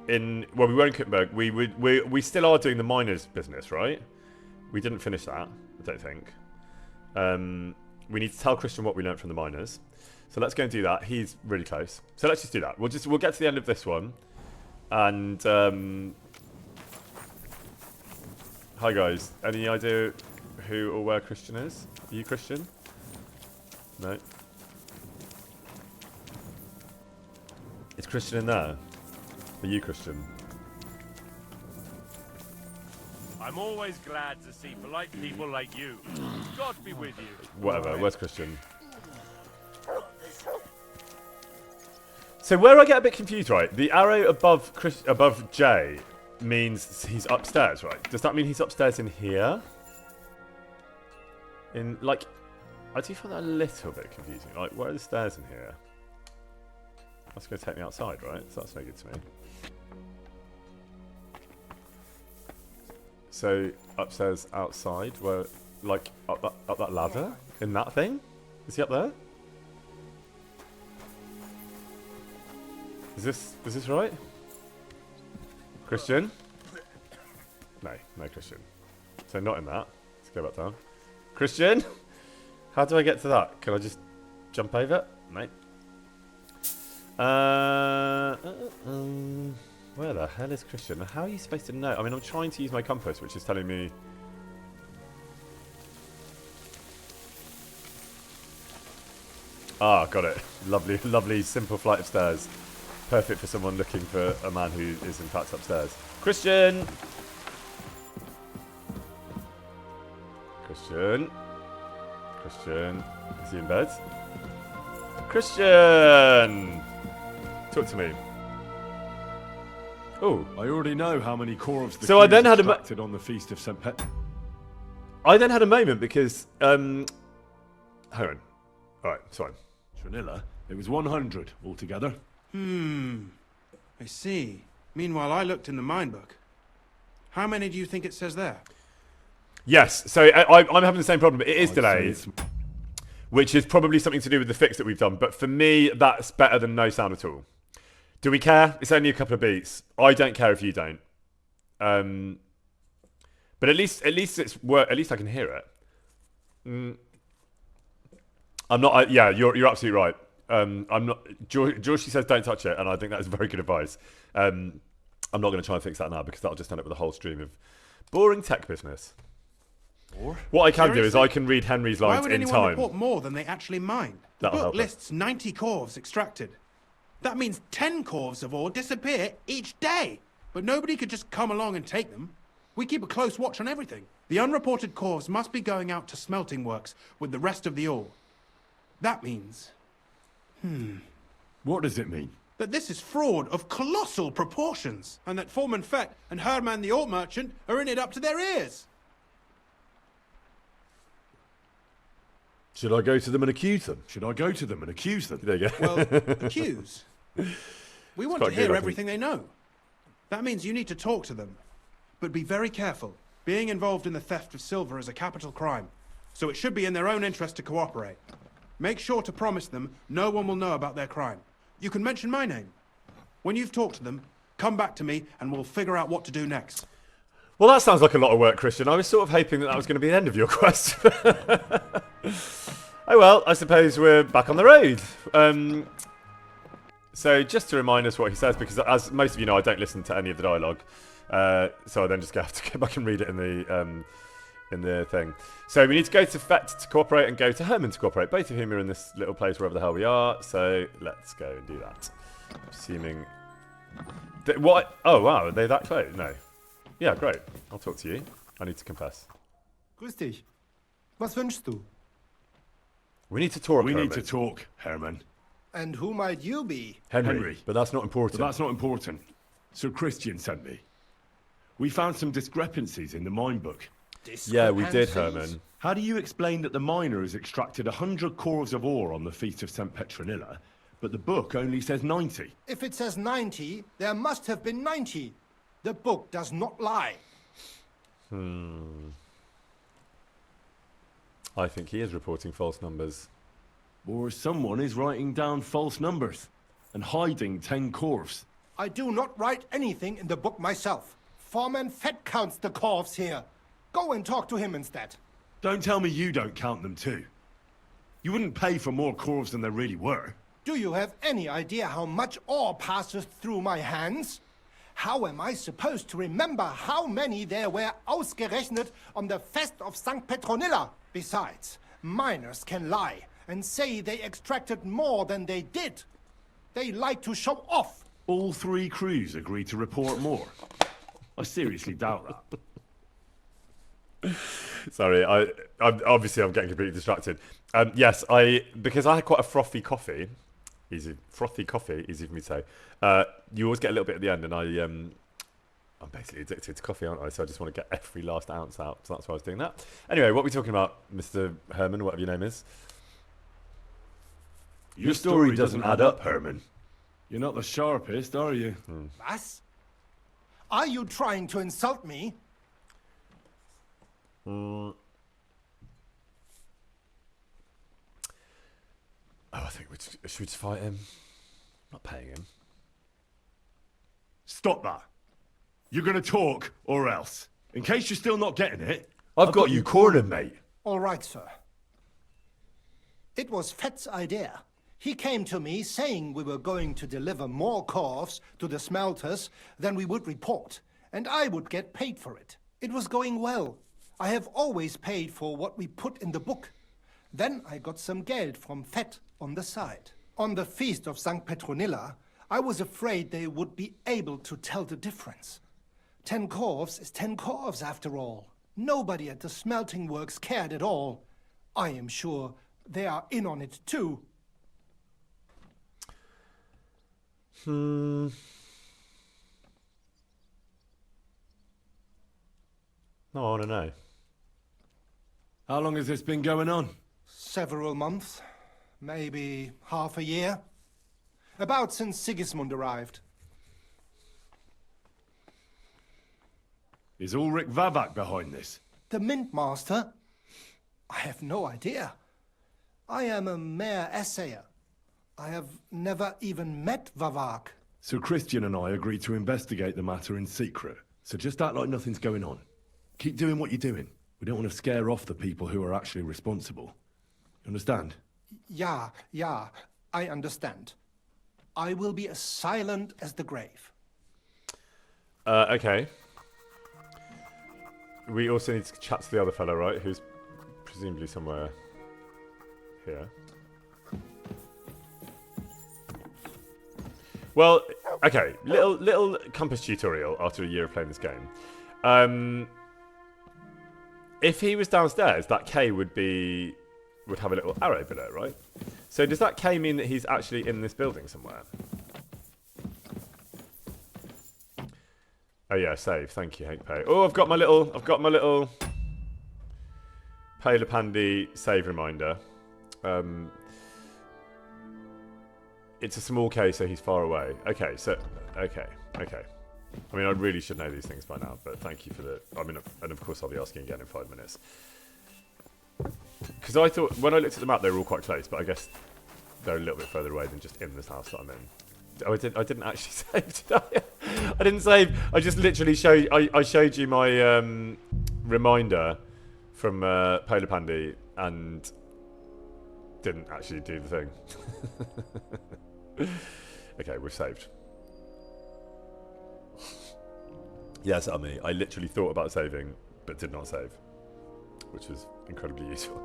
in. Well, we were in Kuttenberg. We still are doing the miners' business, right? We didn't finish that. I don't think. We need to tell Christian what we learned from the miners. So let's go and do that. He's really close. So let's just do that. We'll get to the end of this one. And hi guys. Any idea who or where Christian is? Are you Christian? No. Is Christian in there? Are you Christian? I'm always glad to see polite people like you. God be with you. Whatever. Where's Christian? So where I get a bit confused, right? The arrow above J means he's upstairs, right? Does that mean he's upstairs in here? In like, I do find that a little bit confusing. Like, where are the stairs in here? That's going to take me outside, right? So that's no good to me. So upstairs, outside, where, like, up that ladder in that thing? Is he up there? Is this right? Christian? No Christian. So not in that. Let's go back down. Christian? How do I get to that? Can I just jump over? No. Where the hell is Christian? How are you supposed to know? I mean, I'm trying to use my compass, which is telling me... Ah, got it. Lovely, lovely, simple flight of stairs. Perfect for someone looking for a man who is in fact upstairs. Christian! Christian? Christian? Is he in bed? Christian! Talk to me. Oh. I already know how many corvs the so I then had extracted on the Feast of St. Pet. I then had a moment because... hang on. Alright, sorry. Trinilla, it was 100 altogether. I see. Meanwhile, I looked in the mine book. How many do you think it says there? Yes, so I'm having the same problem. It is I'd delayed, say which is probably something to do with the fix that we've done. But for me, that's better than no sound at all. Do we care? It's only a couple of beats. I don't care if you don't. But at least it's work. At least I can hear it. I'm not. Yeah, you're absolutely right. I'm not. Georgie says don't touch it, and I think that is very good advice. I'm not going to try and fix that now because that'll just end up with a whole stream of boring tech business. Or? What I can do is Seriously? I can read Henry's Why lines would in anyone time. report more than they actually mine? The That'll book help us. lists 90 corvs extracted. That means 10 corvs of ore disappear each day. But nobody could just come along and take them. We keep a close watch on everything. The unreported corvs must be going out to smelting works with the rest of the ore. That means What does it mean? that this is fraud of colossal proportions, and that Foreman Fett and Herman the ore merchant are in it up to their ears. Should I go to them and accuse them? Should I go to them and accuse them? There you go. Well, accuse. We want to quite good, I hear think. everything they know. That means you need to talk to them. But be very careful. Being involved in the theft of silver is a capital crime, so it should be in their own interest to cooperate. Make sure to promise them no one will know about their crime. You can mention my name. When you've talked to them, come back to me and we'll figure out what to do next. Well, that sounds like a lot of work, Christian. I was sort of hoping that was going to be the end of your quest. Oh well, I suppose we're back on the road. So just to remind us what he says, because as most of you know, I don't listen to any of the dialogue. So I then just have to go back and read it in the thing. So we need to go to Fett to cooperate and go to Herman to cooperate, both of whom are in this little place wherever the hell we are. So let's go and do that. Assuming... What? Oh wow, are they that close? No. Yeah, great. I'll talk to you. I need to confess. Grüß dich. Was wünschst du? We need to talk. We Herman. need to talk, Herman. And who might you be? Henry. But that's not important. But that's not important. Sir Christian sent me. We found some discrepancies in the mine book. Yeah, we did, Discrepancies? Herman. How do you explain that the miner has extracted 100 corvs of ore on the Feast of St. Petronilla, but the book only says 90? If it says 90, there must have been 90. The book does not lie. I think he is reporting false numbers. Or someone is writing down false numbers. and hiding 10 corvs. I do not write anything in the book myself. Foreman Fett counts the corvs here. Go and talk to him instead. Don't tell me you don't count them too. You wouldn't pay for more corvs than there really were. Do you have any idea how much ore passes through my hands? How am I supposed to remember how many there were ausgerechnet on the Fest of St. Petronilla? Besides, miners can lie and say they extracted more than they did. They like to show off. All 3 crews agreed to report more. I seriously doubt that. Sorry, I'm getting completely distracted. Yes, because I had quite a frothy coffee. Easy for me to say. You always get a little bit at the end, and I'm basically addicted to coffee, aren't I? So I just want to get every last ounce out. So that's why I was doing that. Anyway, what are we talking about, Mr. Herman, whatever your name is? Your story doesn't add up, Herman. You're not the sharpest, are you? Was? Are you trying to insult me? Oh, I think should we just fight him? I'm not paying him. Stop that. You're going to talk, or else. In case you're still not getting it, I've got you cornered, mate. All right, sir. It was Fett's idea. He came to me saying we were going to deliver more corvs to the smelters than we would report, and I would get paid for it. It was going well. I have always paid for what we put in the book. Then I got some geld from Fett on the side. On the feast of St. Petronilla, I was afraid they would be able to tell the difference. 10 corvs is 10 corvs after all. Nobody at the smelting works cared at all. I am sure they are in on it too. No, I want to know. how long has this been going on? Several months, maybe half a year. About since Sigismund arrived. Is Ulrich Vavak behind this? The Mint Master? I have no idea. I am a mere assayer. I have never even met Vavak. So Christian and I agreed to investigate the matter in secret. So just act like nothing's going on. Keep doing what you're doing. We don't want to scare off the people who are actually responsible. You understand? Yeah, I understand. I will be as silent as the grave. Okay. We also need to chat to the other fellow, right? Who's presumably somewhere here. Well, okay. Little compass tutorial after a year of playing this game. If he was downstairs, that K would have a little arrow below, right? So does that K mean that he's actually in this building somewhere? Oh yeah, save. Thank you, Hank Pay. Oh, I've got my little Paler Pandy save reminder. It's a small K, so he's far away. Okay, so okay. I mean, I really should know these things by now, but thank you for the. I mean, and of course, I'll be asking again in 5 minutes. Because I thought when I looked at the map, they were all quite close, but I guess they're a little bit further away than just in this house that I'm in. Oh, I didn't actually save, did I? I didn't save. I just literally showed. I showed you my reminder from Polar Pandy and didn't actually do the thing. Okay, we're saved. Yes, me. I literally thought about saving, but did not save, which was incredibly useful.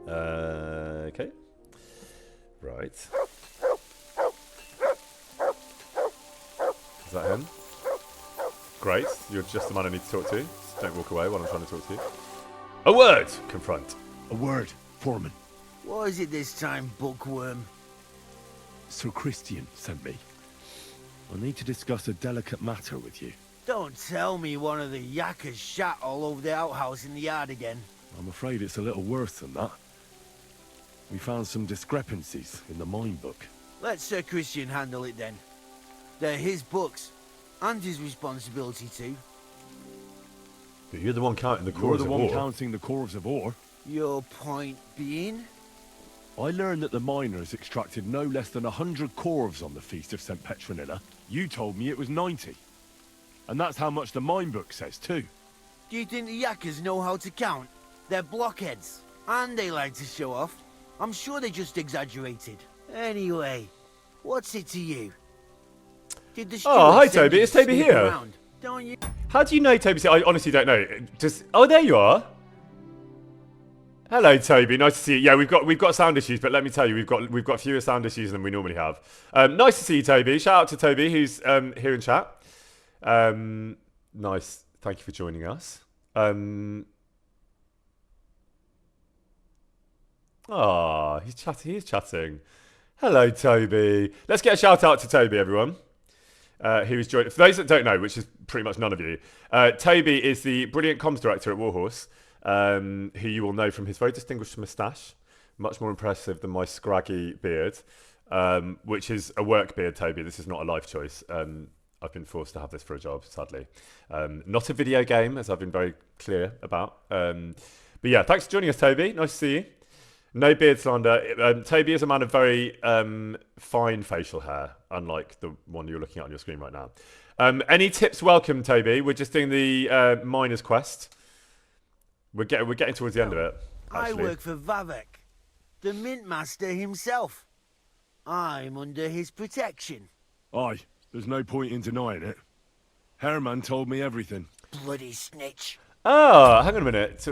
Okay. Right. Is that him? Great. You're just the man I need to talk to. Just don't walk away while I'm trying to talk to you. A word! Confront. A word, Foreman. What is it this time, bookworm? Sir Christian sent me. I need to discuss a delicate matter with you. Don't tell me one of the yakkers shat all over the outhouse in the yard again. I'm afraid it's a little worse than that. We found some discrepancies in the mine book. Let Sir Christian handle it then. They're his books, and his responsibility too. But you're the one counting the You're corvs the of one ore. counting the corvs of ore. Your point being? I learned that the miners extracted no less than 100 corves on the Feast of St. Petronilla. You told me it was 90. And that's how much the mine book says, too. Do you think the yakkers know how to count? They're blockheads, and they like to show off. I'm sure they just exaggerated. Anyway, what's it to you? Did the Oh, hi, steward send Toby. you It's to Toby snoop here. around? Don't you? How do you know Toby? I honestly don't know. Just oh, there you are. Hello, Toby. Nice to see you. Yeah, we've got sound issues, but let me tell you, we've got fewer sound issues than we normally have. Nice to see you, Toby. Shout out to Toby, who's here in chat. Nice. Thank you for joining us. He's chatting. He is chatting. Hello, Toby. Let's get a shout out to Toby, everyone. Who is joining. For those that don't know, which is pretty much none of you, Toby is the brilliant comms director at Warhorse, who you will know from his very distinguished moustache, much more impressive than my scraggy beard, which is a work beard, Toby. This is not a life choice. I've been forced to have this for a job, sadly. Not a video game, as I've been very clear about. But yeah, thanks for joining us, Toby. Nice to see you. No beard slander. Toby is a man of very fine facial hair, unlike the one you're looking at on your screen right now. Any tips welcome, Toby? We're just doing the Miner's Quest. We're getting towards the end of it, actually. I work for Vavek, the Mint Master himself. I'm under his protection. Aye, there's no point in denying it. Herman told me everything. Bloody snitch. Oh, hang on a minute.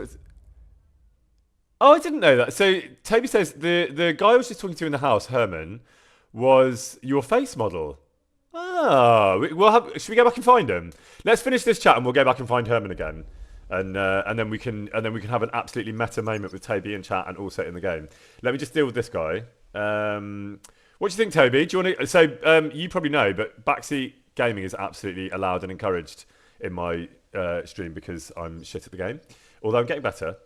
Oh, I didn't know that. So Toby says the guy I was just talking to in the house, Herman, was your face model. Oh, should we go back and find him? Let's finish this chat and we'll go back and find Herman again, and then we can have an absolutely meta moment with Toby in chat and also in the game. Let me just deal with this guy. What do you think, Toby? Do you want to? So you probably know, but backseat gaming is absolutely allowed and encouraged in my stream because I'm shit at the game. Although I'm getting better.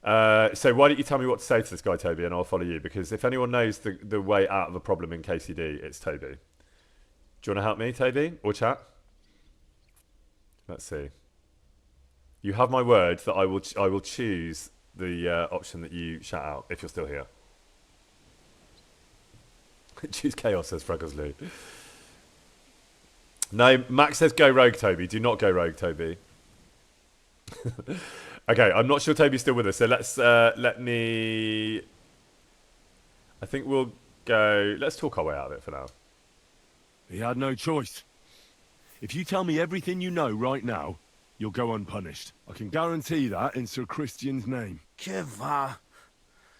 So why don't you tell me what to say to this guy, Toby, and I'll follow you, because if anyone knows the way out of a problem in KCD, it's Toby. Do you want to help me, Toby, or chat? Let's see. You have my word that I will choose the option that you shout out if you're still here. Choose chaos, says Frecklesley. No, Max says go rogue, Toby. Do not go rogue, Toby. Okay, I'm not sure Toby's still with us, so let me... I think we'll go... Let's talk our way out of it for now. He had no choice. If you tell me everything you know right now, you'll go unpunished. I can guarantee that in Sir Christian's name. Kevlar,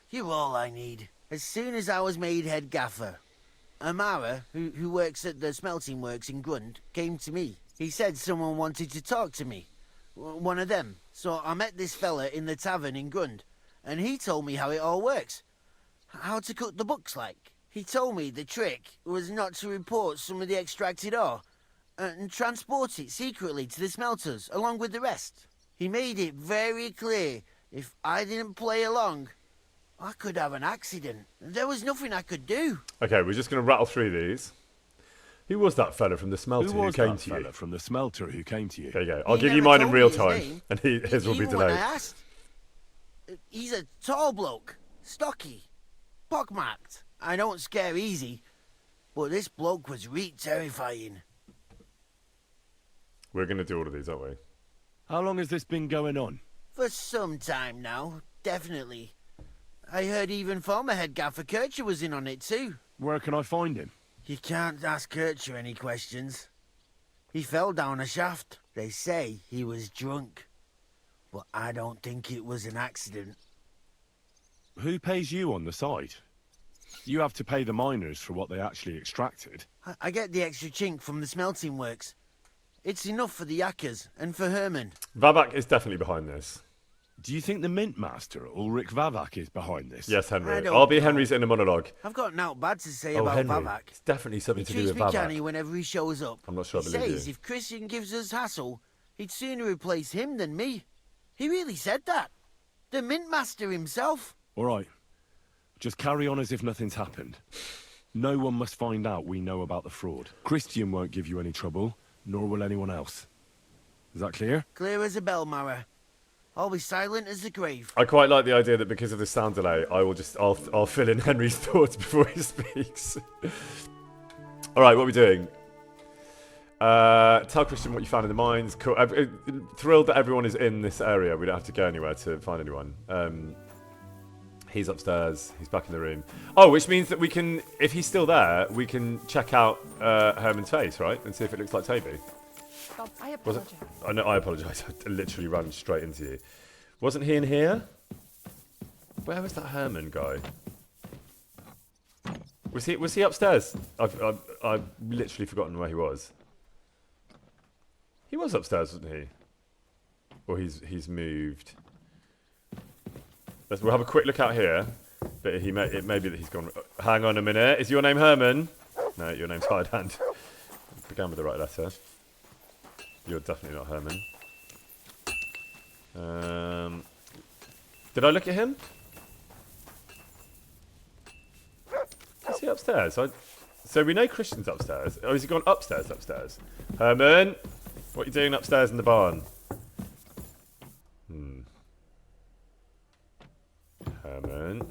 you're all I need. As soon as I was made head gaffer, Amara, who works at the smelting works in Grund, came to me. He said someone wanted to talk to me. One of them. So I met this fella in the tavern in Grund, and he told me how it all works. How to cook the books, like. He told me the trick was not to report some of the extracted ore, and transport it secretly to the smelters, along with the rest. He made it very clear, if I didn't play along, I could have an accident. There was nothing I could do. Okay, we're just going to rattle through these. Who was that fella from the smelter who came to you? From the smelter who came to you? There you go. I'll give you mine in real time, and his will be Even when I delayed. asked, he's a tall bloke, stocky, pockmarked. I don't scare easy, but this bloke was reet terrifying. We're going to do all of these, aren't we? How long has this been going on? For some time now, definitely. I heard even former head gaffer Kircher was in on it too. Where can I find him? You can't ask Kircher any questions. He fell down a shaft. They say he was drunk, but I don't think it was an accident. Who pays you on the side? You have to pay the miners for what they actually extracted. I get the extra chink from the smelting works. It's enough for the yakkers and for Herman. Vavak is definitely behind this. Do you think the Mint Master, Ulrich Vavak, is behind this? Yes, Henry. I don't I'll be know. Henry's inner monologue. I've got naught bad to say Oh, about Henry. Vavak. It's definitely something He to do treats with me Vavak. canny whenever he shows up. I'm not sure I He believe says you. if Christian gives us hassle, he'd sooner replace him than me. He really said that. The Mint Master himself. All right. Just carry on as if nothing's happened. No one must find out we know about the fraud. Christian won't give you any trouble, nor will anyone else. Is that clear? Clear as a bell, Mara. I'll be silent as the grave. I quite like the idea that because of the sound delay, I'll fill in Henry's thoughts before he speaks. All right, what are we doing? Tell Christian what you found in the mines. Cool. Thrilled that everyone is in this area. We don't have to go anywhere to find anyone. He's upstairs. He's back in the room. Oh, which means that we can, if he's still there, we can check out Herman's face, right? And see if it looks like Toby. Oh, I apologize. I know, I apologise. I literally ran straight into you. Wasn't he in here? Where was that Herman guy? Was he upstairs? I've literally forgotten where he was. He was upstairs, wasn't he? Or he's moved. We'll have a quick look out here. But it may be that he's gone. Hang on a minute. Is your name Herman? No, your name's Hired Hand. Began with the right letter. You're definitely not Herman. Did I look at him? Is he upstairs? So we know Christian's upstairs. Oh, has he gone upstairs? Herman, what are you doing upstairs in the barn? Herman.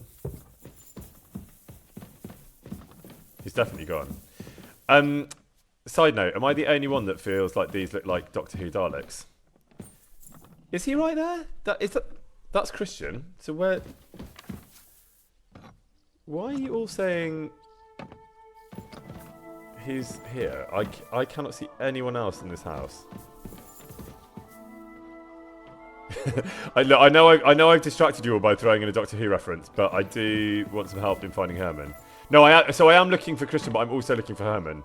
He's definitely gone. Side note, am I the only one that feels like these look like Doctor Who Daleks? Is he right there? That's Christian. So where... Why are you all saying he's here? I cannot see anyone else in this house. I know I've distracted you all by throwing in a Doctor Who reference, but I do want some help in finding Herman. No, I am looking for Christian, but I'm also looking for Herman.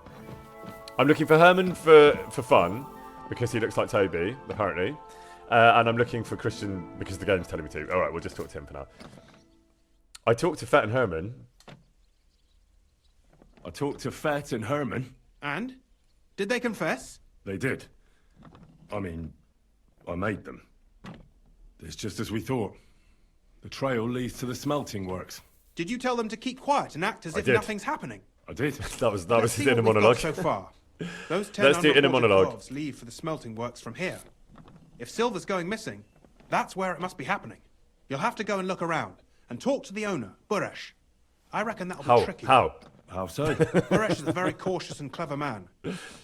I'm looking for Herman for fun, because he looks like Toby, apparently. And I'm looking for Christian because the game's telling me to. Alright, we'll just talk to him for now. I talked to Fett and Herman. I talked to Fett and Herman. And? Did they confess? They did. I mean, I made them. It's just as we thought. The trail leads to the smelting works. Did you tell them to keep quiet and act as if did. nothing's happening? I did. That was Let's his see inner what we've got monologue. so far. Those 10 Let's do inner unreported monologue. dwarves leave for the smelting works from here. If Silver's going missing, that's where it must be happening. You'll have to go and look around and talk to the owner, Buresh. I reckon that'll be tricky. How? How so? Buresh is a very cautious and clever man.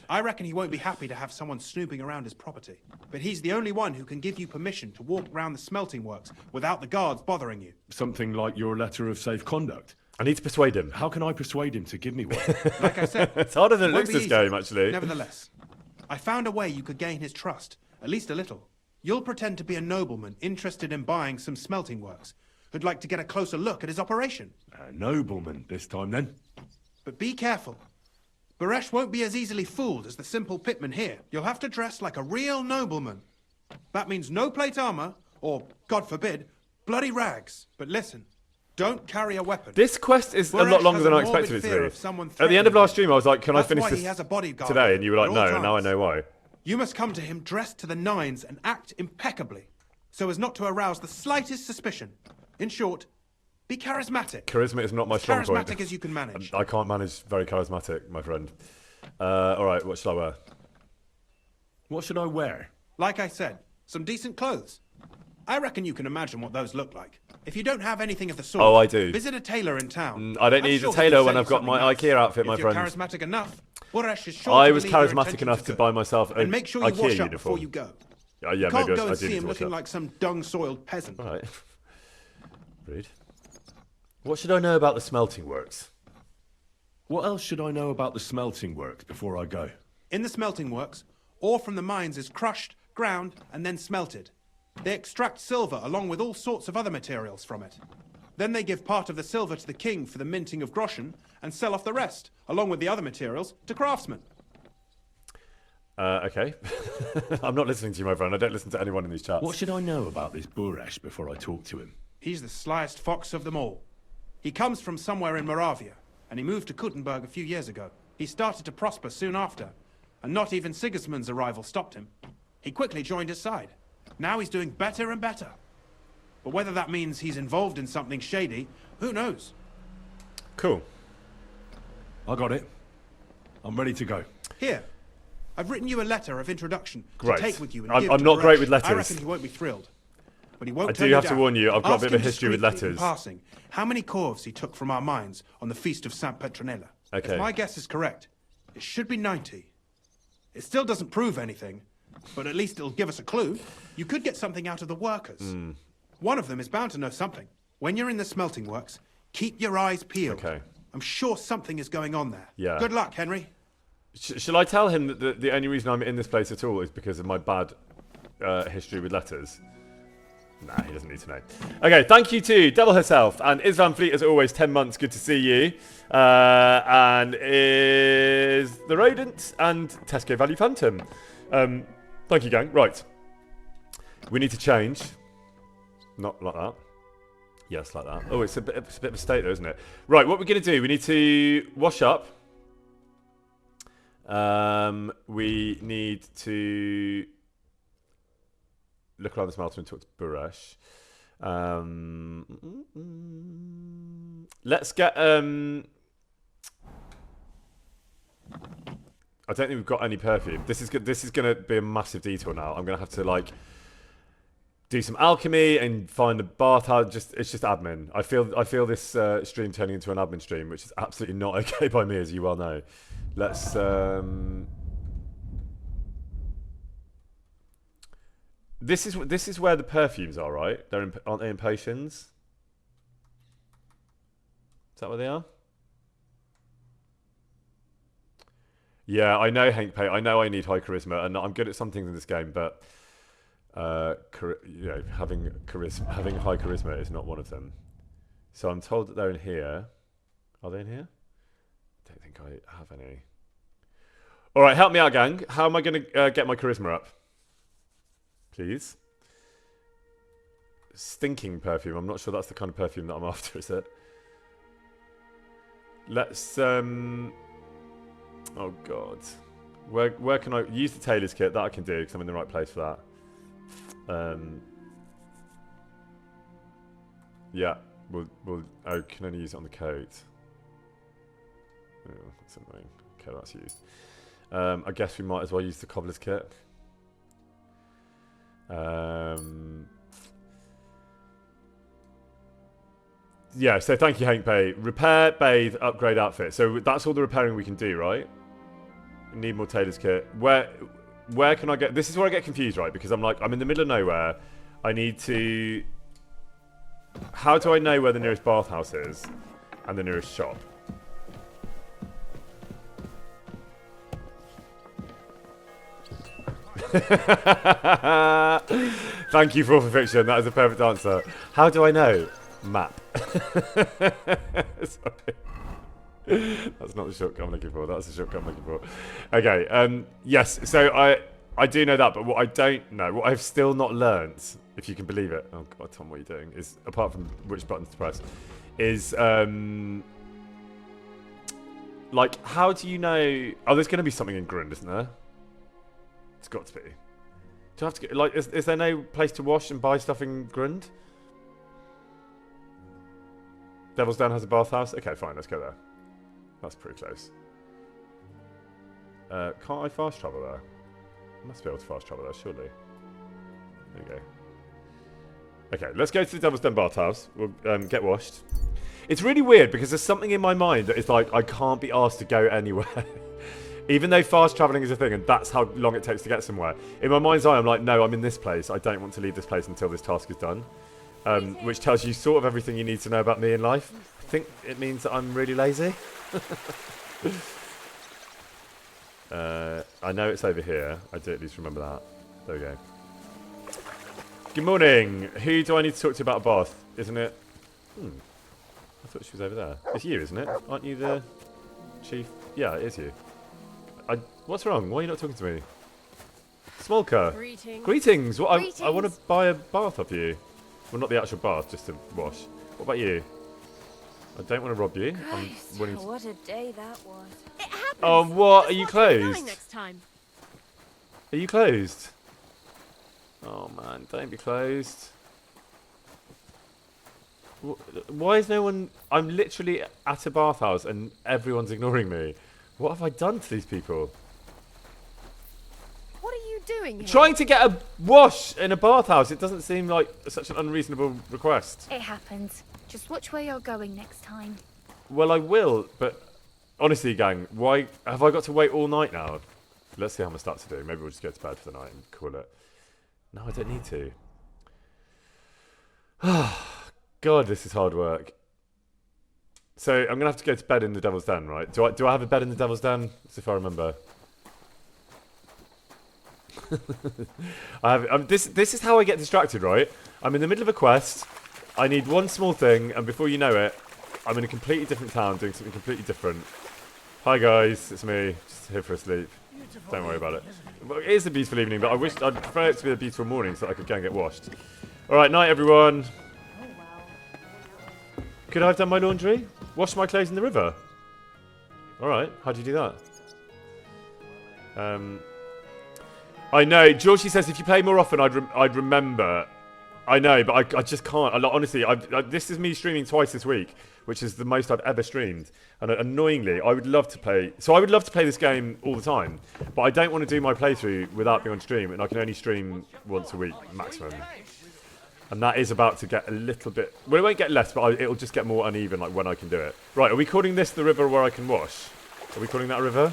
I reckon he won't be happy to have someone snooping around his property. But he's the only one who can give you permission to walk around the smelting works without the guards bothering you. Something like your letter of safe conduct. I need to persuade him. How can I persuade him to give me one? Like I said, It's harder than it won't looks, be this easy. game, actually. Nevertheless, I found a way you could gain his trust, at least a little. You'll pretend to be a nobleman interested in buying some smelting works, who'd like to get a closer look at his operation. A nobleman this time, then. But be careful. Buresh won't be as easily fooled as the simple pitman here. You'll have to dress like a real nobleman. That means no plate armor, or, God forbid, bloody rags. But listen, don't carry a weapon. This quest is a Buresh lot longer has than a I expected morbid it fear to of someone be. At the end of threatening last stream, I was like, can I That's finish why this he has a bodyguard today? And you were like, at no, all and now I times. know why. You must come to him dressed to the nines and act impeccably, so as not to arouse the slightest suspicion. In short, be charismatic. Charisma is not my strong point. Charismatic as you can manage. I can't manage very charismatic, my friend. Alright, what should I wear? What should I wear? Like I said, some decent clothes. I reckon you can imagine what those look like. If you don't have anything of the sort, Oh, I do. visit a tailor in town. I don't I'm need sure a he tailor can when sell I've you got my something IKEA nice. outfit, my If you're friend. charismatic enough, Buresh is sure I to was believe your charismatic intentions enough are to good. buy myself an And make sure you IKEA wash up uniform. before you go. Yeah, You maybe can't go I and do see need him to wash looking up. like some dung-soiled peasant. Alright. Rude. What should I know about the smelting works? What else should I know about the smelting works before I go? In the smelting works, ore from the mines is crushed, ground, and then smelted. They extract silver along with all sorts of other materials from it. Then they give part of the silver to the king for the minting of groschen and sell off the rest, along with the other materials, to craftsmen. Okay. I'm not listening to you, my friend. I don't listen to anyone in these chats. What should I know about this Buresh before I talk to him? He's the slyest fox of them all. He comes from somewhere in Moravia, and he moved to Kuttenberg a few years ago. He started to prosper soon after, and not even Sigismund's arrival stopped him. He quickly joined his side. Now he's doing better and better. But whether that means he's involved in something shady, who knows? Cool. I got it. I'm ready to go. Here, I've written you a letter of introduction Great. to take with you and I'm give to not great Buresh. with letters. I reckon he won't be thrilled. but he won't I turn do you have to down. warn you, I've got a Ask bit of him a history with discreetly in letters. passing how many corves he took from our mines on the Feast of Saint Petronella. Okay. If my guess is correct, it should be 90. It still doesn't prove anything, but at least it'll give us a clue. You could get something out of the workers. One of them is bound to know something. When you're in the smelting works, keep your eyes peeled. Okay. I'm sure something is going on there. Yeah. Good luck, Henry. Shall I tell him that the only reason I'm in this place at all is because of my bad history with letters? Nah, he doesn't need to know. Okay, thank you to Devil herself and Is Van Fleet as always. 10 months, good to see you. And is the Rodent and Tesco Value Phantom. Thank you, gang. Right, we need to change. Not like that. Yes, like that. Oh, it's a bit of a state though, isn't it? Right, what we're going to do, we need to wash up. We need to look around the smelter and talk to Buresh. Let's get... I don't think we've got any perfume. This is going to be a massive detour now. I'm going to have to, like... do some alchemy and find a bathhouse. It's just admin. I feel this stream turning into an admin stream, which is absolutely not okay by me, as you well know. Let's. This is where the perfumes are, right? Aren't they in potions? Is that where they are? Yeah, I know, Hank Pay. I know I need high charisma, and I'm good at some things in this game, but. You know, having high charisma is not one of them. So I'm told that they're in here. Are they in here? I don't think I have any. All right, help me out, gang. How am I going to get my charisma up? Please. Stinking perfume. I'm not sure that's the kind of perfume that I'm after, is it? Let's. Oh God. Where can I use the tailor's kit? That I can do because I'm in the right place for that. Yeah, I can only use it on the coat. Oh, that's annoying. Okay, that's used. I guess we might as well use the cobbler's kit. Yeah, so thank you, Hank Pay. Repair, bathe, upgrade outfit. So that's all the repairing we can do, right? We need more tailor's kit. Where can I get... This is where I get confused, right? Because I'm in the middle of nowhere. I need to... How do I know where the nearest bathhouse is? And the nearest shop? Thank you for fiction. That is a perfect answer. How do I know? Map. Sorry. That's not the shortcut I'm looking for. That's the shortcut I'm looking for. Okay. Yes. So I do know that, but what I don't know, what I've still not learned, if you can believe it. Oh God, Tom, what are you doing? Is apart from which buttons to press, is like how do you know? Oh, there's going to be something in Grund, isn't there? It's got to be. Do I have to get like? Is there no place to wash and buy stuff in Grund? Devil's Den has a bathhouse. Okay, fine. Let's go there. That's pretty close. Can't I fast travel there? I must be able to fast travel there, surely. There you go. Okay, let's go to the Devil's Den bathhouse. We'll get washed. It's really weird because there's something in my mind that is like, I can't be asked to go anywhere. Even though fast travelling is a thing and that's how long it takes to get somewhere. In my mind's eye, I'm like, no, I'm in this place. I don't want to leave this place until this task is done. Which tells you sort of everything you need to know about me in life. I think it means that I'm really lazy. I know it's over here. I do at least remember that. There we go. Good morning. Who do I need to talk to about a bath? Isn't it? I thought she was over there. It's you, isn't it? Aren't you the chief? Yeah, it is you. What's wrong? Why are you not talking to me? Smolka. Greetings. Greetings. Well, Greetings. I want to buy a bath off you. Well, not the actual bath, just to wash. What about you? I don't want to rob you. I'm willing to... What a day that was. It happens. Oh, what? Are Just you watch the closed? line next time. Are you closed? Oh, man. Don't be closed. Why is no one... I'm literally at a bathhouse and everyone's ignoring me. What have I done to these people? What are you doing here? Trying to get a wash in a bathhouse. It doesn't seem like such an unreasonable request. It happens. Just watch where you're going next time. Well, I will, but honestly, gang, why have I got to wait all night now? Let's see how much that's to do. Maybe we'll just go to bed for the night and call it. No, I don't need to. God, this is hard work. So I'm gonna have to go to bed in the Devil's Den, right? Do I have a bed in the Devil's Den? As if I remember. This is how I get distracted, right? I'm in the middle of a quest. I need one small thing, and before you know it, I'm in a completely different town doing something completely different. Hi guys, it's me, just here for a sleep. Don't worry about it. Well, it is a beautiful evening, but I'd prefer it to be a beautiful morning so that I could go and get washed. Alright, night everyone. Could I have done my laundry? Wash my clothes in the river? Alright, how do you do that? I know, Georgie says if you play more often I'd remember. I know, but I just can't. Honestly, this is me streaming twice this week, which is the most I've ever streamed. And annoyingly, I would love to play... So I would love to play this game all the time, but I don't want to do my playthrough without being on stream, and I can only stream once a week, maximum. And that is about to get a little bit... Well, it won't get less, but it'll just get more uneven, like when I can do it. Right, are we calling this the river where I can wash? Are we calling that a river?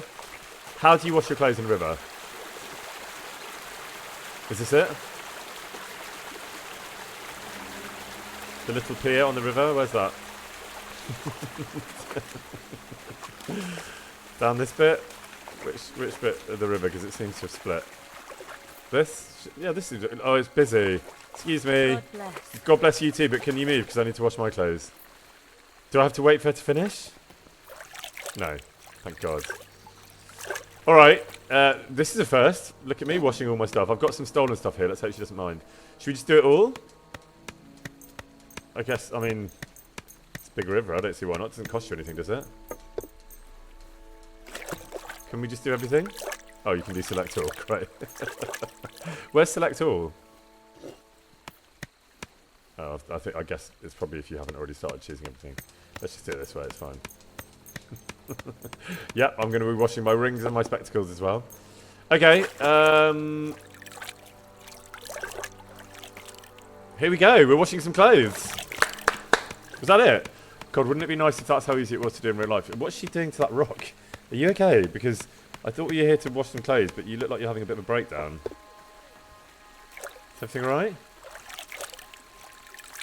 How do you wash your clothes in a river? Is this it? The little pier on the river? Where's that? Down this bit? Which bit of the river? Because it seems to have split. This? Yeah, this is... Oh, it's busy. Excuse me. God bless. God bless you too, but can you move? Because I need to wash my clothes. Do I have to wait for her to finish? No. Thank God. Alright. This is a first. Look at me washing all my stuff. I've got some stolen stuff here. Let's hope she doesn't mind. Should we just do it all? I guess, I mean... It's a big river. I don't see why not. It doesn't cost you anything, does it? Can we just do everything? Oh, you can do select all. Great. Where's select all? Oh, I guess it's probably if you haven't already started choosing everything. Let's just do it this way, it's fine. Yep, I'm going to be washing my rings and my spectacles as well. Okay, here we go, we're washing some clothes. Was that it? God, wouldn't it be nice if that's how easy it was to do in real life? What's she doing to that rock? Are you okay? Because I thought we were here to wash some clothes, but you look like you're having a bit of a breakdown. Is everything alright?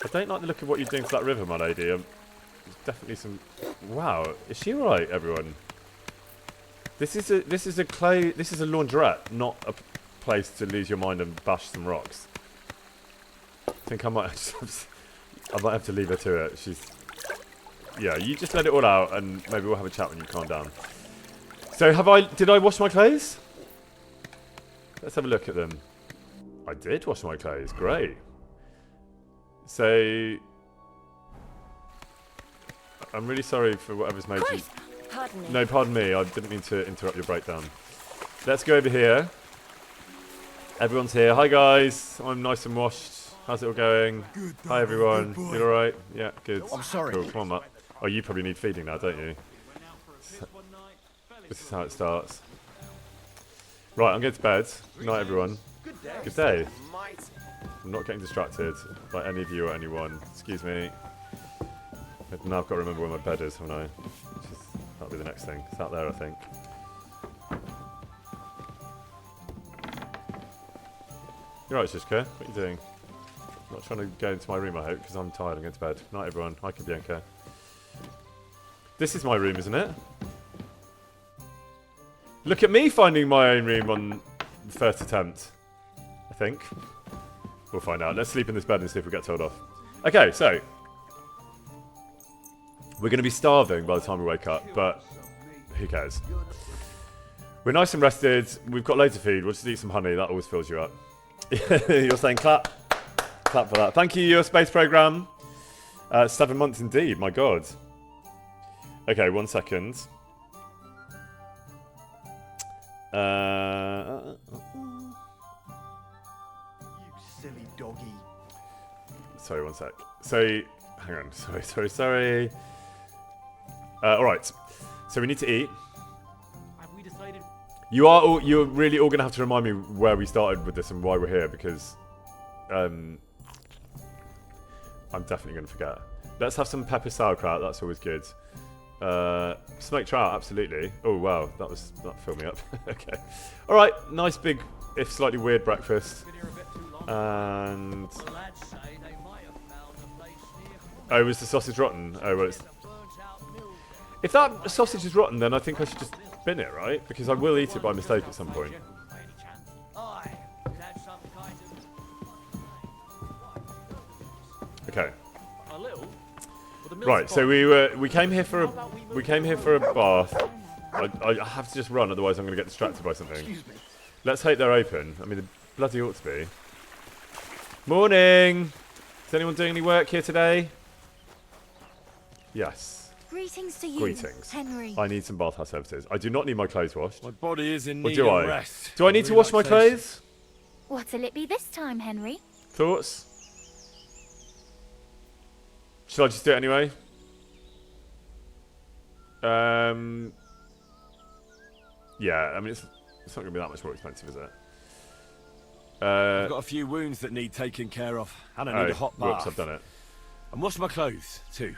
I don't like the look of what you're doing to that river, my lady. There's definitely some... Wow, is she alright, everyone? This is a laundrette, not a place to lose your mind and bash some rocks. I think I might have to leave her to it. She's... Yeah, you just let it all out, and maybe we'll have a chat when you calm down. So did I wash my clothes? Let's have a look at them. I did wash my clothes, great. So, I'm really sorry for whatever's made you... Pardon me. No, pardon me, I didn't mean to interrupt your breakdown. Let's go over here. Everyone's here. Hi guys, I'm nice and washed. How's it all going? Good, Hi everyone, you alright? Yeah, good. I'm sorry. Cool, come on, Matt. Oh, you probably need feeding now, don't you? This is how it starts. Right, I'm going to bed. Good night everyone. Good day. I'm not getting distracted by any of you or anyone. Excuse me. Now I've got to remember where my bed is, haven't I? That'll be the next thing. It's out there, I think. You're right, Shishka. What are you doing? I'm not trying to go into my room, I hope, because I'm tired. I'm going to bed. Good night, everyone. Hi, Bianca. This is my room, isn't it? Look at me finding my own room on the first attempt. I think. We'll find out. Let's sleep in this bed and see if we get told off. Okay, so. We're going to be starving by the time we wake up, but who cares? We're nice and rested. We've got loads of food. We'll just eat some honey. That always fills you up. You're saying clap? Clap for that. Thank you, your space program. 7 months indeed. My God. Okay, 1 second. You silly doggy. Sorry, 1 sec. So, hang on. Sorry. Alright. So we need to eat. Have we decided? You're really all gonna have to remind me where we started with this and why we're here, because I'm definitely gonna forget. Let's have some pepper sauerkraut. That's always good. Smoked trout, absolutely. Oh wow, that filled me up. Okay. All right, nice big, if slightly weird breakfast. And oh, was the sausage rotten? Oh well, if that sausage is rotten, then I think I should just bin it, right? Because I will eat it by mistake at some point. Okay. Right, so we came here for a bath. I have to just run, otherwise I'm going to get distracted by something. Let's hope they're open. I mean, they bloody ought to be. Morning. Is anyone doing any work here today? Yes. Greetings to you, Greetings. Henry. I need some bathhouse services. I do not need my clothes washed. My body is in Or need do of I? rest. Do I need to wash my clothes? What'll it be this time, Henry? Thoughts? Should I just do it anyway? Yeah, I mean, it's not going to be that much more expensive, is it? I've got a few wounds that need taking care of, and I need a hot bath. Whoops, I've done it. And wash my clothes, too,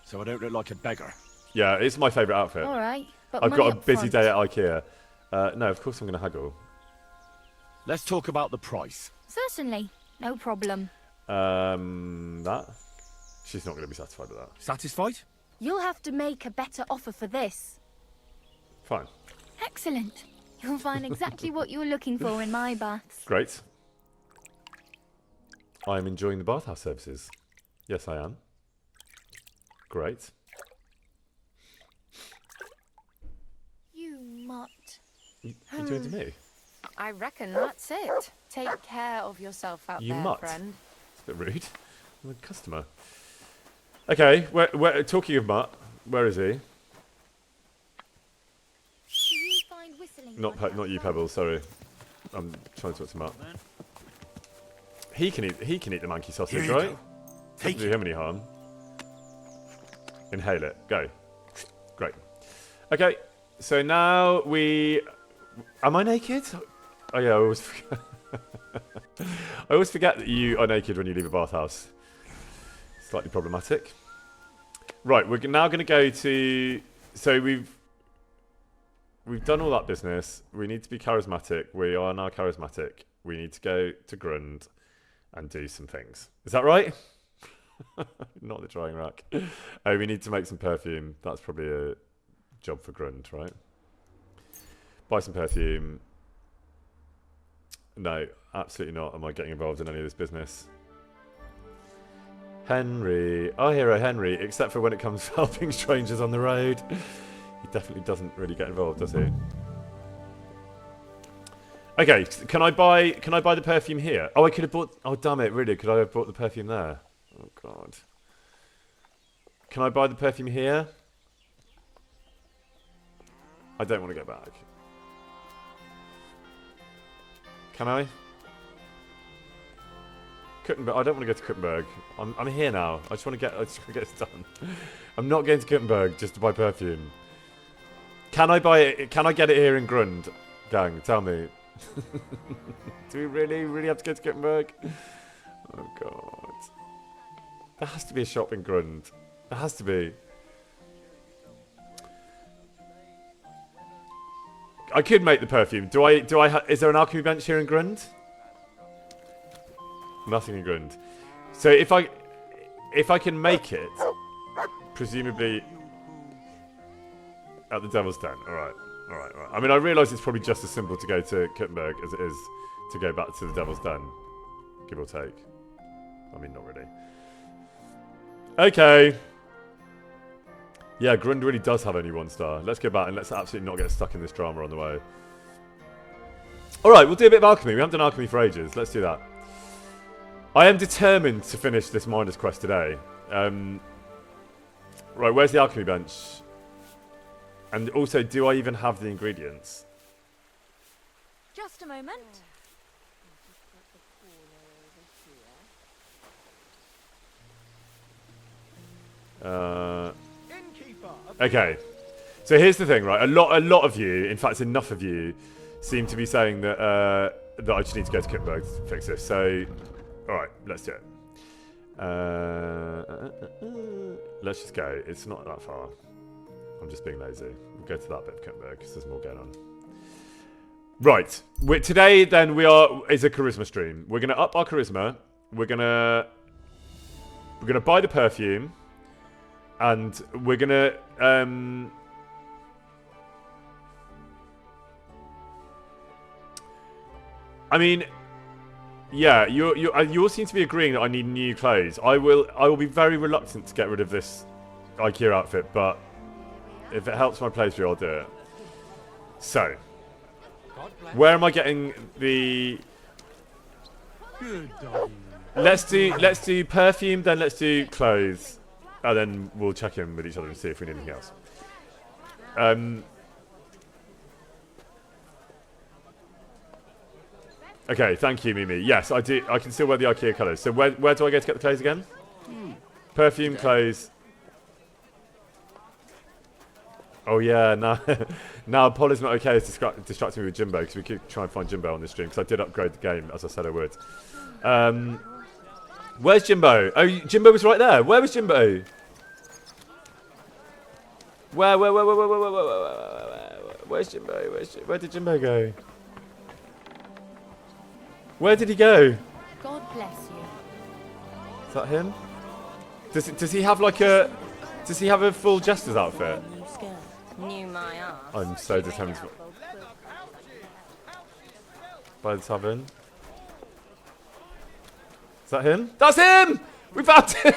so I don't look like a beggar. Yeah, it's my favourite outfit. All right, but I've money got a up busy front. day at IKEA. No, of course I'm going to haggle. Let's talk about the price. Certainly, no problem. That? She's not going to be satisfied with that. Satisfied? You'll have to make a better offer for this. Fine. Excellent. You'll find exactly what you're looking for in my baths. Great. I am enjoying the bathhouse services. Yes, I am. Great. You mutt. You doing to me? I reckon that's it. Take care of yourself out You there, mutt. friend. It's a bit rude. I'm a customer. Okay, talking of Mutt, where is he? Do you find whistling Not you, Pebbles. Sorry, I'm trying to talk to Mutt. He can eat the monkey sausage, you right? go. Doesn't do him any harm. Inhale it. Go. Great. Okay, so now am I naked? Oh yeah, I always forget. I always forget that you are naked when you leave a bathhouse. Slightly problematic. Right, we're now going to go to... So we've done all that business. We need to be charismatic. We are now charismatic. We need to go to Grund and do some things. Is that right? Not the drying rack. Oh, we need to make some perfume. That's probably a job for Grund, right? Buy some perfume. No, absolutely not. Am I getting involved in any of this business? Henry. Our hero Henry, except for when it comes to helping strangers on the road. He definitely doesn't really get involved, does he? Okay, can I buy the perfume here? Oh, I could have bought... Oh, damn it, really? Could I have bought the perfume there? Oh, God. Can I buy the perfume here? I don't want to go back. Can I? Kuttenberg. I don't want to go to Kuttenberg. I'm here now. I just want to get this done. I'm not going to Kuttenberg just to buy perfume. Can I buy it? Can I get it here in Grund? Gang, tell me. Do we really have to go to Kuttenberg? Oh God. There has to be a shop in Grund. There has to be. I could make the perfume. Is there an alchemy bench here in Grund? Nothing in Grund. So if I can make it, presumably at the Devil's Den. All right. I mean, I realise it's probably just as simple to go to Kuttenberg as it is to go back to the Devil's Den, give or take. I mean, not really. Okay. Yeah, Grund really does have only 1 star. Let's go back and let's absolutely not get stuck in this drama on the way. Alright, we'll do a bit of alchemy. We haven't done alchemy for ages. Let's do that. I am determined to finish this Minder's Quest today. Right, where's the alchemy bench? And also, do I even have the ingredients? Just a moment. Okay. So here's the thing, right? A lot of you, in fact enough of you, seem to be saying that that I just need to go to Kippenberg to fix this. So, all right, let's do it. Let's just go. It's not that far. I'm just being lazy. We'll go to that bit of Kippenberg because there's more going on. Right. Today, then, is a charisma stream. We're gonna up our charisma. We're gonna buy the perfume, and we're gonna I mean, yeah, you all seem to be agreeing that I need new clothes. I will be very reluctant to get rid of this IKEA outfit, but if it helps my playthrough, I'll do it. So, where am I getting the? Let's do perfume, then let's do clothes, and then we'll check in with each other and see if we need anything else. Okay, thank you, Mimi. Yes, I do. I can still wear the IKEA colours. So where do I go to get the clothes again? Perfume, clothes. Oh yeah, now Paul is not okay. It's distracting me with Jimbo because we could try and find Jimbo on this stream because I did upgrade the game as I said I would. Where's Jimbo? Oh, Jimbo was right there. Where was Jimbo? Where's Jimbo? Where did Jimbo go? Where did he go? God bless you. Is that him? Does he have like a? Does he have a full jester's outfit? Knew my ass. I'm so determined. By the tavern. Is that him? That's him! We found him!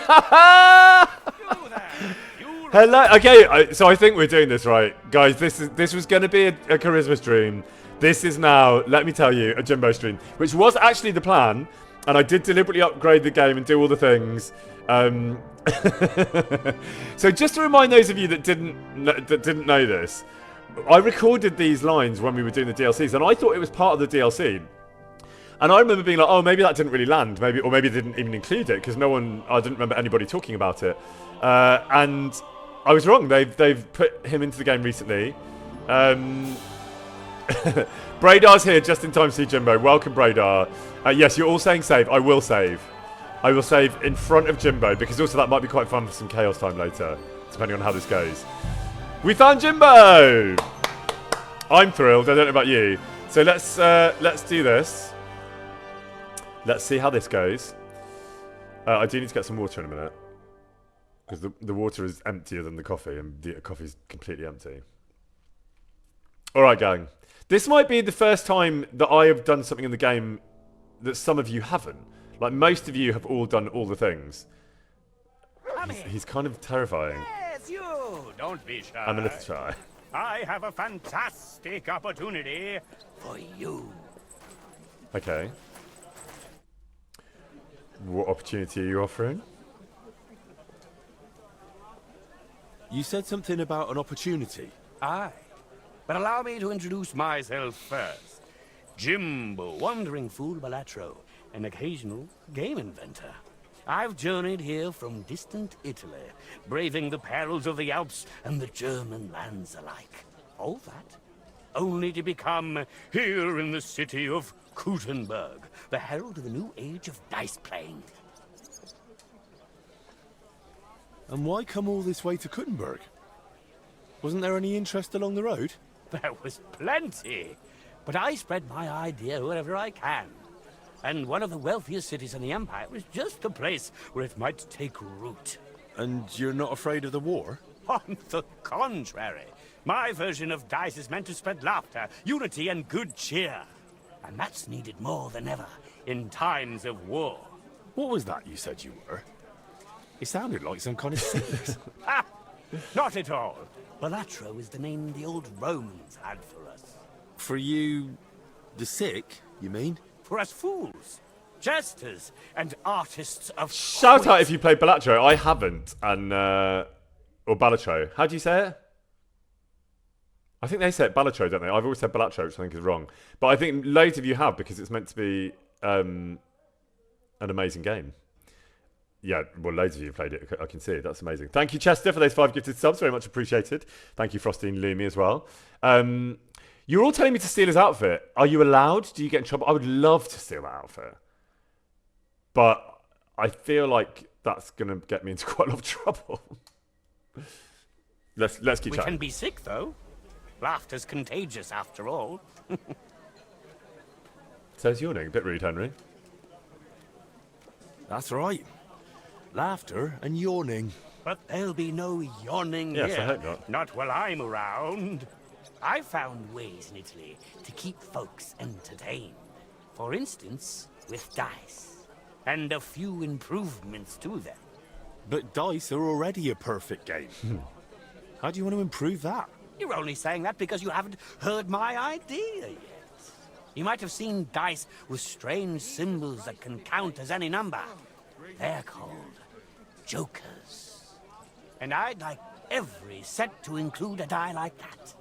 Hello. Okay, so I think we're doing this right, guys. This was going to be a charisma stream. This is now, let me tell you, a Jimbo stream, which was actually the plan, and I did deliberately upgrade the game and do all the things. So just to remind those of you that didn't know this, I recorded these lines when we were doing the DLCs, and I thought it was part of the DLC. And I remember being like, oh, maybe that didn't really land, maybe they didn't even include it because I didn't remember anybody talking about it. And I was wrong. They've put him into the game recently. Bradar's here just in time to see Jimbo. Welcome, Bradar. Yes, you're all saying save. I will save. I will save in front of Jimbo because also that might be quite fun for some chaos time later, depending on how this goes. We found Jimbo! I'm thrilled. I don't know about you. So let's do this. Let's see how this goes. I do need to get some water in a minute because the water is emptier than the coffee, and the coffee is completely empty. All right, gang. This might be the first time that I have done something in the game that some of you haven't. Like, most of you have all done all the things. He's kind of terrifying. Yes, you. Don't be shy. I'm a little shy. I have a fantastic opportunity for you. Okay. What opportunity are you offering? You said something about an opportunity. Aye. But allow me to introduce myself first. Jimbo, wandering fool Balatro, an occasional game inventor. I've journeyed here from distant Italy, braving the perils of the Alps and the German lands alike. All that, only to become here in the city of Gutenberg, the herald of a new age of dice playing. And why come all this way to Gutenberg? Wasn't there any interest along the road? There was plenty, but I spread my idea wherever I can. And one of the wealthiest cities in the Empire was just the place where it might take root. And you're not afraid of the war? On the contrary, my version of dice is meant to spread laughter, unity, and good cheer. And that's needed more than ever in times of war. What was that you said you were? It sounded like some kind of saint. Not at all. Balatro is the name the old Romans had for us. For you... the sick, you mean? For us fools, jesters, and artists of Shout out if you played Balatro. I haven't. And, or Balatro. How do you say it? I think they say it Balatro, don't they? I've always said Balatro, which I think is wrong. But I think loads of you have because it's meant to be an amazing game. Yeah, well, loads of you have played it. I can see it. That's amazing. Thank you, Chester, for those 5 gifted subs. Very much appreciated. Thank you, Frosty and Lumi, as well. You're all telling me to steal his outfit. Are you allowed? Do you get in trouble? I would love to steal that outfit. But I feel like that's going to get me into quite a lot of trouble. Let's keep We chatting. can be sick, though. Laughter's contagious, after all. Says yawning. A bit rude, Henry. That's right. Laughter and yawning. But there'll be no yawning Yes, here. I hope not. Not while I'm around. I found ways in Italy to keep folks entertained. For instance, with dice. And a few improvements to them. But dice are already a perfect game. How do you want to improve that? You're only saying that because you haven't heard my idea yet. You might have seen dice with strange symbols that can count as any number. They're called jokers. And I'd like every set to include a die like that.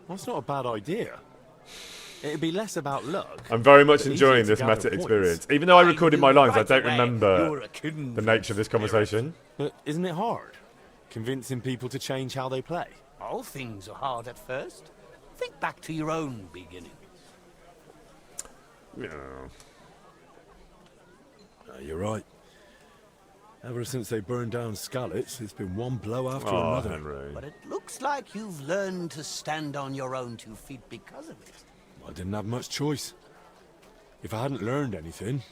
That's not a bad idea. It'd be less about luck. I'm very much but enjoying easier this to gather meta points. experience. Even though I recorded my lines, I Right don't away, remember you're a kitten the nature of this conversation. But isn't it hard? Convincing people to change how they play? All things are hard at first. Think back to your own beginning. Yeah. You're right. Ever since they burned down Skalitz, it's been one blow after Oh, another. Henry. But it looks like you've learned to stand on your own 2 feet because of it. I didn't have much choice. If I hadn't learned anything,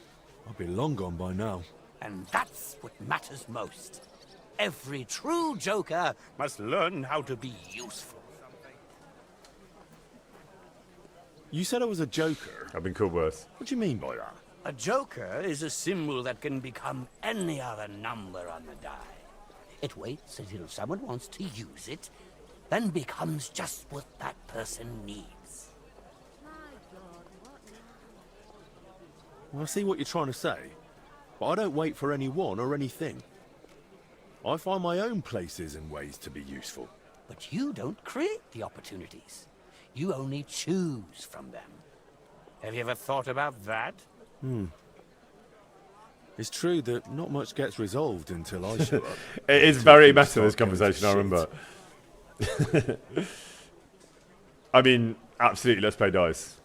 I'd be long gone by now. And that's what matters most. Every true Joker must learn how to be useful. You said I was a joker. I've been called worse. What do you mean by that? A joker is a symbol that can become any other number on the die. It waits until someone wants to use it, then becomes just what that person needs. Well, I see what you're trying to say, but I don't wait for anyone or anything. I find my own places and ways to be useful. But you don't create the opportunities. You only choose from them. Have you ever thought about that? It's true that not much gets resolved until I show up. It is very meta, this conversation, I remember. I mean, absolutely, let's play dice.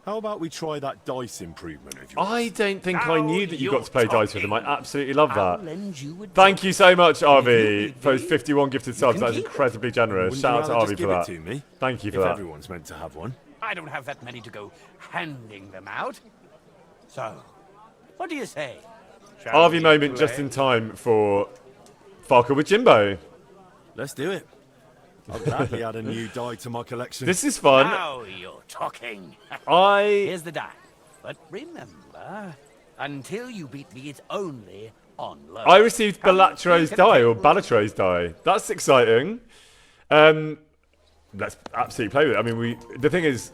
How about we try that dice improvement of yours? I don't think I Now knew that you got you're to play dice with them. I absolutely love I'll that. lend you a Thank you so much, you Arvi, need for those me, 51 gifted subs. can That's keep it. incredibly generous. Wouldn't Shout you out to rather Arvi just for give that. it to me? Thank you for If that. everyone's meant to have one. I don't have that many to go handing them out. So, what do you say? Shall Arvi we moment play? just in time for Farker with Jimbo. Let's do it. I'll gladly add a new die to my collection. This is fun. Now you're talking. I Here's the die. But remember, until you beat me, it's only on low. received Balatro's die or Balatro's die. That's exciting. Let's absolutely play with it. I mean, the thing is,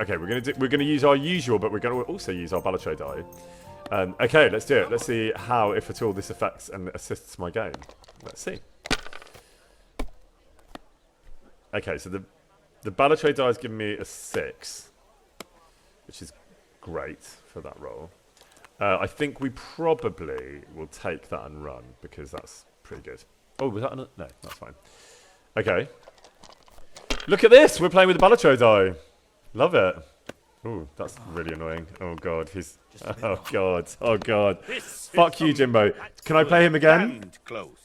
okay, we're gonna use our usual, but we're gonna also use our Balatro die. Okay, let's do it. Let's see how, if at all, this affects and assists my game. Let's see. Okay, so the Balatro die has given me a 6, which is great for that roll. I think we probably will take that and run because that's pretty good. Oh, was that no? That's fine. Okay. Look at this. We're playing with the Balatro die. Love it. Ooh, that's really annoying. Oh god, he's. Oh god. Oh god. Fuck you, Jimbo. Can I play him again? Close.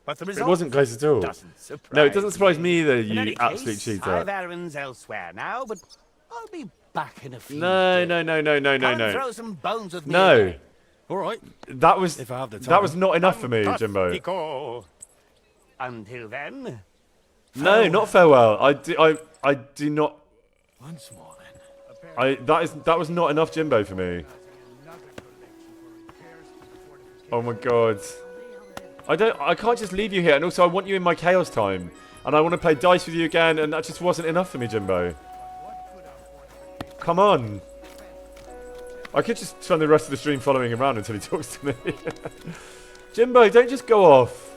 But the It result wasn't close at all. doesn't surprise No, it doesn't surprise me. me either, In any you absolute case, cheater. I've errands elsewhere now, but I'll be back in a few No, days. no, no, no, no, no, Come and no. throw some bones with me No. today. All right. That was If I have the that time. was not enough for me, Jimbo. Fantastico. Until then, No, not farewell. I do not. once more then. That was not enough, Jimbo, for me. Oh my god. I can't just leave you here, and also I want you in my chaos time, and I want to play dice with you again, and that just wasn't enough for me, Jimbo. Come on. I could just spend the rest of the stream following him around until he talks to me. Jimbo, don't just go off.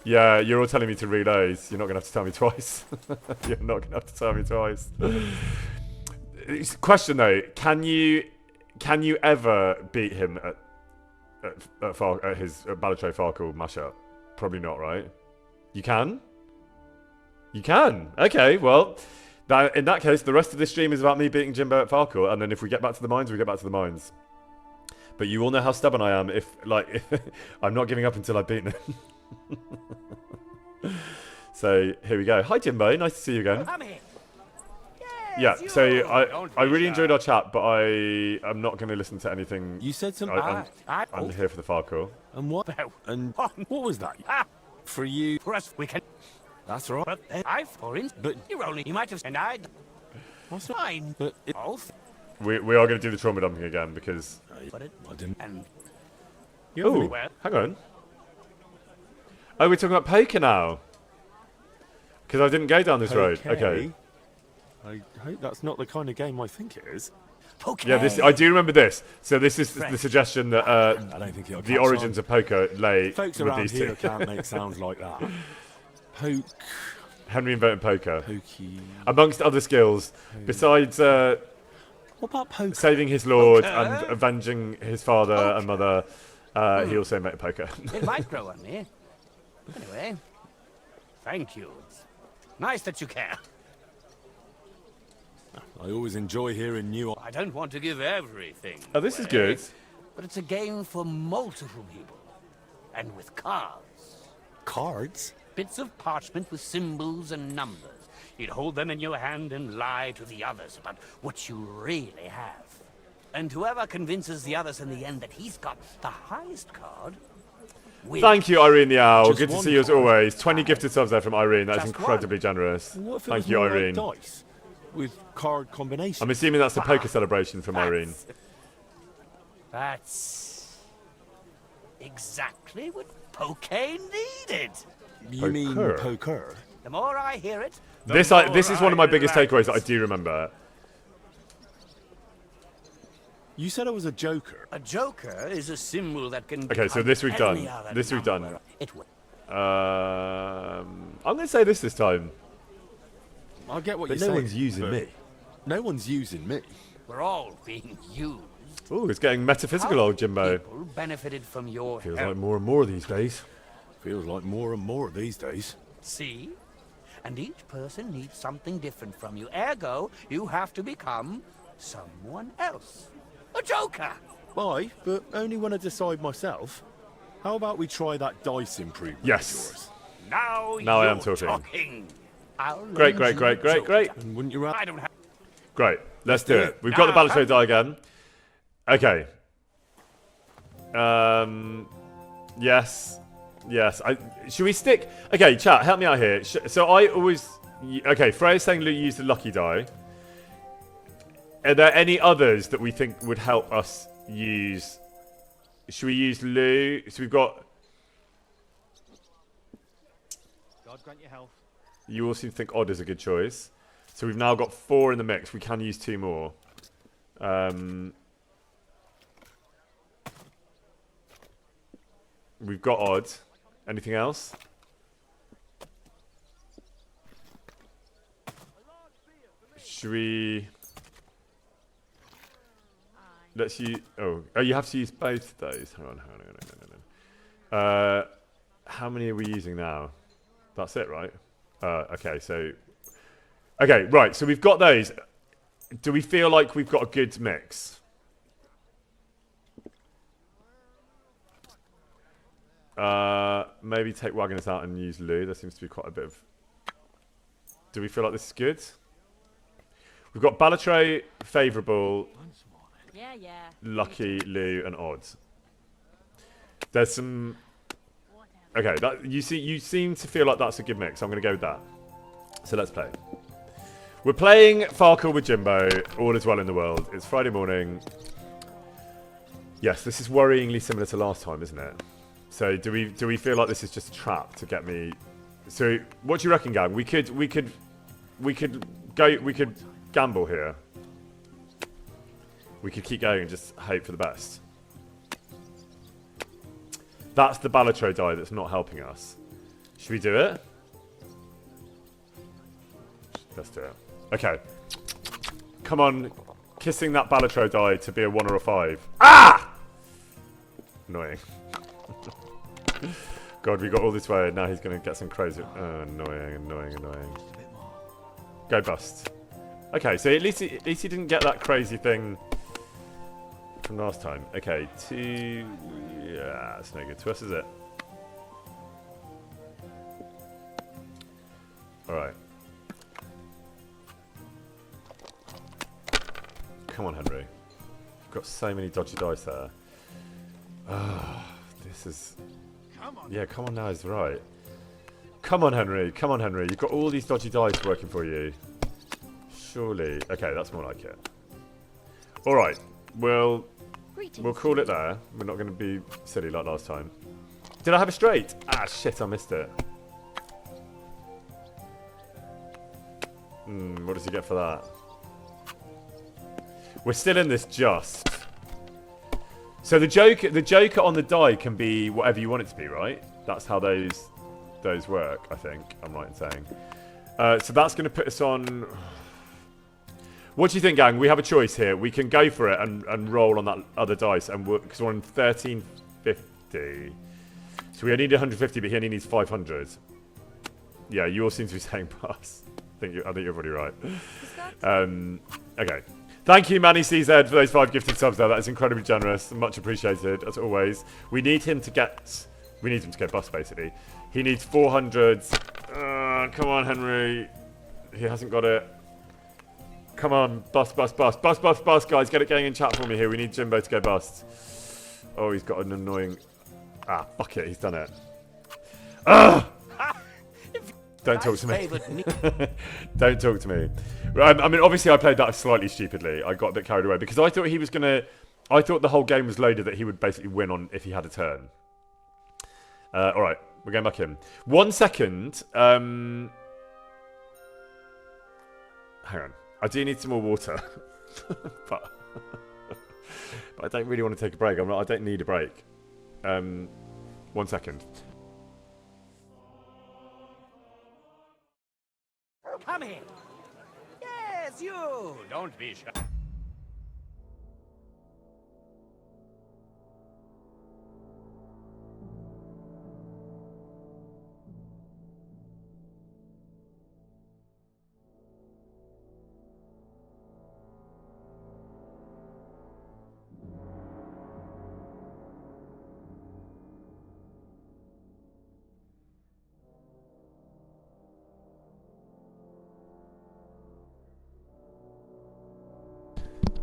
Yeah, you're all telling me to reload. You're not going to have to tell me twice. You're not going to have to tell me twice. Question though, can you ever beat him at his Balatro Farkle mashup? Probably not, right? You can? You can. Okay, well, in that case, the rest of this stream is about me beating Jimbo at Farkle, and then if we get back to the mines, we get back to the mines. But you all know how stubborn I am. If I'm not giving up until I've beaten him. So here we go. Hi Jimbo, nice to see you again. Come here. Yeah, Yes, so you. I really enjoyed our chat, but I'm not going to listen to anything. You said something. I'm here for the Farkle. And what? And what was that? For you? For us, we can. That's right. But for instance, But you're only. You might have. And I. what's that? Fine. But it, Both. We are going to do the trauma dumping again because. But it. I didn't. And Oh, well. hang on. Oh, we're talking about poker now. Because I didn't go down this road. Okay. I hope that's not the kind of game I think it is. poker. Yeah, I do remember this. So this is the suggestion that I don't think it'll the catch origins on. of poker lay Folks with around these here two. can't make sounds like that. Poke, Henry invented poker. pokey. Amongst other skills, besides What about poke? saving his lord Poker? and avenging his father and mother, he also invented poker. It might grow on me. Anyway, thank you. It's nice that you care. I always enjoy hearing new. I don't want to give everything. Oh, this is away, good. But it's a game for multiple people. And with cards. Cards? Bits of parchment with symbols and numbers. You'd hold them in your hand and lie to the others about what you really have. And whoever convinces the others in the end that he's got the highest card wins. Thank you, Irene the Owl. Just Good to one see you as card. always. 20 gifted subs there from Irene. That is Just incredibly generous. What if it Thank was you, more Irene. like dice with card combinations? I'm assuming that's the poker celebration from Irene. That's exactly what poker needed. You mean Poker? poker? The more I hear it, the This more is one of my biggest like takeaways that I it. do remember. You said I was a joker. A joker is a symbol that can. Okay, so become this we've done. any other This we've done. number. It will. I'm going to say this time. I get what But you're no saying. one's using but me. No one's using me. We're all being used. Oh, it's getting metaphysical, How old Jimbo. People benefited from your Feels help. like more and more these days. Feels like more and more these days. See? And each person needs something different from you. Ergo, you have to become someone else. A joker. Aye, but only when I decide myself. How about we try that dice improvement Yes. of yours? Now I am you're talking. I'll Great, lend great, you great, a great, great. joker. And wouldn't you rather? I don't have. Great. Let's do do it. it. We've got the Now, Balustrade die again. Okay. Yes. Yes. Should we stick... Okay, chat, help me out here. So I always... Okay, Freya's saying use the lucky die. Are there any others that we think would help us use... Should we use Lou? So we've got... God grant you health. You all seem to think Odd is a good choice. So we've now got 4 in the mix. We can use 2 more. We've got Odd. Anything else? Should we... Let's use... Oh, you have to use both of those. Hang on. How many are we using now? That's it, right? Okay, so... Okay, right, so we've got those. Do we feel like we've got a good mix? Maybe take Wagoners out and use Lou. There seems to be quite a bit of... Do we feel like this is good? We've got Balustrade, Favourable, Lucky, Lou, and Odd. There's some... Okay, you seem to feel like that's a good mix. I'm going to go with that. So let's play. We're playing Farkle with Jimbo. All is well in the world. It's Friday morning. Yes, this is worryingly similar to last time, isn't it? So do we feel like this is just a trap to get me? So what do you reckon, gang? We could gamble here. We could keep going and just hope for the best. That's the Balustrade die that's not helping us. Should we do it? Let's do it. Okay. Come on. Kissing that Balustrade die to be a 1 or a 5. Ah! Annoying. God, we got all this way. Now he's going to get some crazy. Oh, annoying. Go bust. Okay, so at least he didn't get that crazy thing from last time. Okay, 2. Yeah, that's no good to us, is it? All right. Come on, Henry. You've got so many dodgy dice there. This is... Yeah, come on now is right. Come on, Henry. Come on, Henry. You've got all these dodgy dice working for you. Surely. Okay, that's more like it. All right. We'll call it there. We're not going to be silly like last time. Did I have a straight? Ah, shit, I missed it. What does he get for that? We're still in this just. So the joker on the die can be whatever you want it to be, right? That's how those work, I think. I'm right in saying. So that's going to put us on... What do you think, gang? We have a choice here. We can go for it and roll on that other dice, and because we're on 1350. So we only need 150, but he only needs 500. Yeah, you all seem to be saying pass. I think you're probably right. Okay. Thank you, Manny CZ, for those 5 gifted subs there. That is incredibly generous. Much appreciated, as always. We need him to get... We need him to get bust, basically. He needs 400. Come on, Henry. He hasn't got it. Come on. Bust, guys. Get it going in chat for me here. We need Jimbo to go bust. Oh, he's got an annoying... Ah, fuck it. He's done it. Don't talk to me. Don't talk to me. I mean, obviously, I played that slightly stupidly. I got a bit carried away because I thought he was gonna. I thought the whole game was loaded that he would basically win on if he had a turn. All right, we're going back in. 1 second. Hang on. I do need some more water, but I don't really want to take a break. I don't need a break. 1 second. Come in. Yes, you. Don't be shy.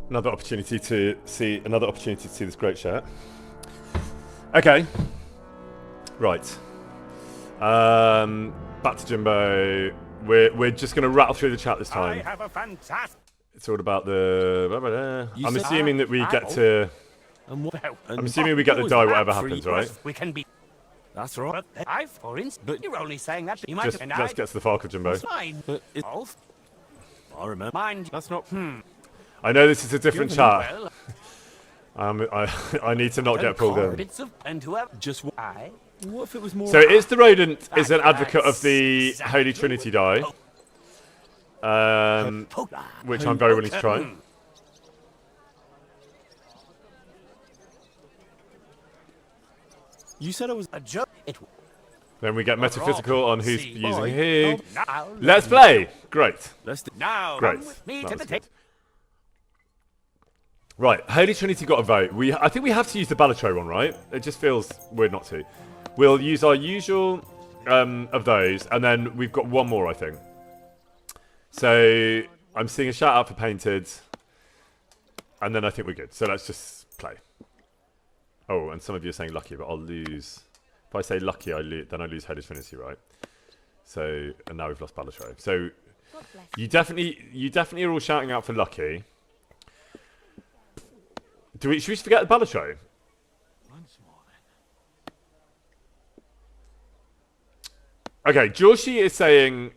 Another opportunity to see this great shirt. Okay. Right. Back to Jimbo. We're just going to rattle through the chat this time. I have a fantastic... It's all about the... I'm assuming that we get to... I'm assuming we get to die whatever happens, right? We can be... That's right. But for instance, but you're only saying that you might... Just let's get to the Falcon, Jimbo. Fine. I remember. Mind. That's not... I know this is a different chat. I need to not get pulled in. Just what if it was more... So It's the Rodent is an advocate of the Holy Trinity die. Which I'm very willing to try. You said it was a joke. Then we get metaphysical on who's using who. Let's play! Great. Now, great. Me to the table. Right, Holy Trinity got a vote. I think we have to use the Balatro one, right? It just feels weird not to. We'll use our usual of those, and then we've got one more, I think. So I'm seeing a shout out for Painted, and then I think we're good. So let's just play. Oh, and some of you are saying lucky, but I'll lose. If I say lucky, then I lose Holy Trinity, right? So, and now we've lost Balatro. So you definitely are all shouting out for lucky. Should we forget the Balatro? Okay, Joshi is saying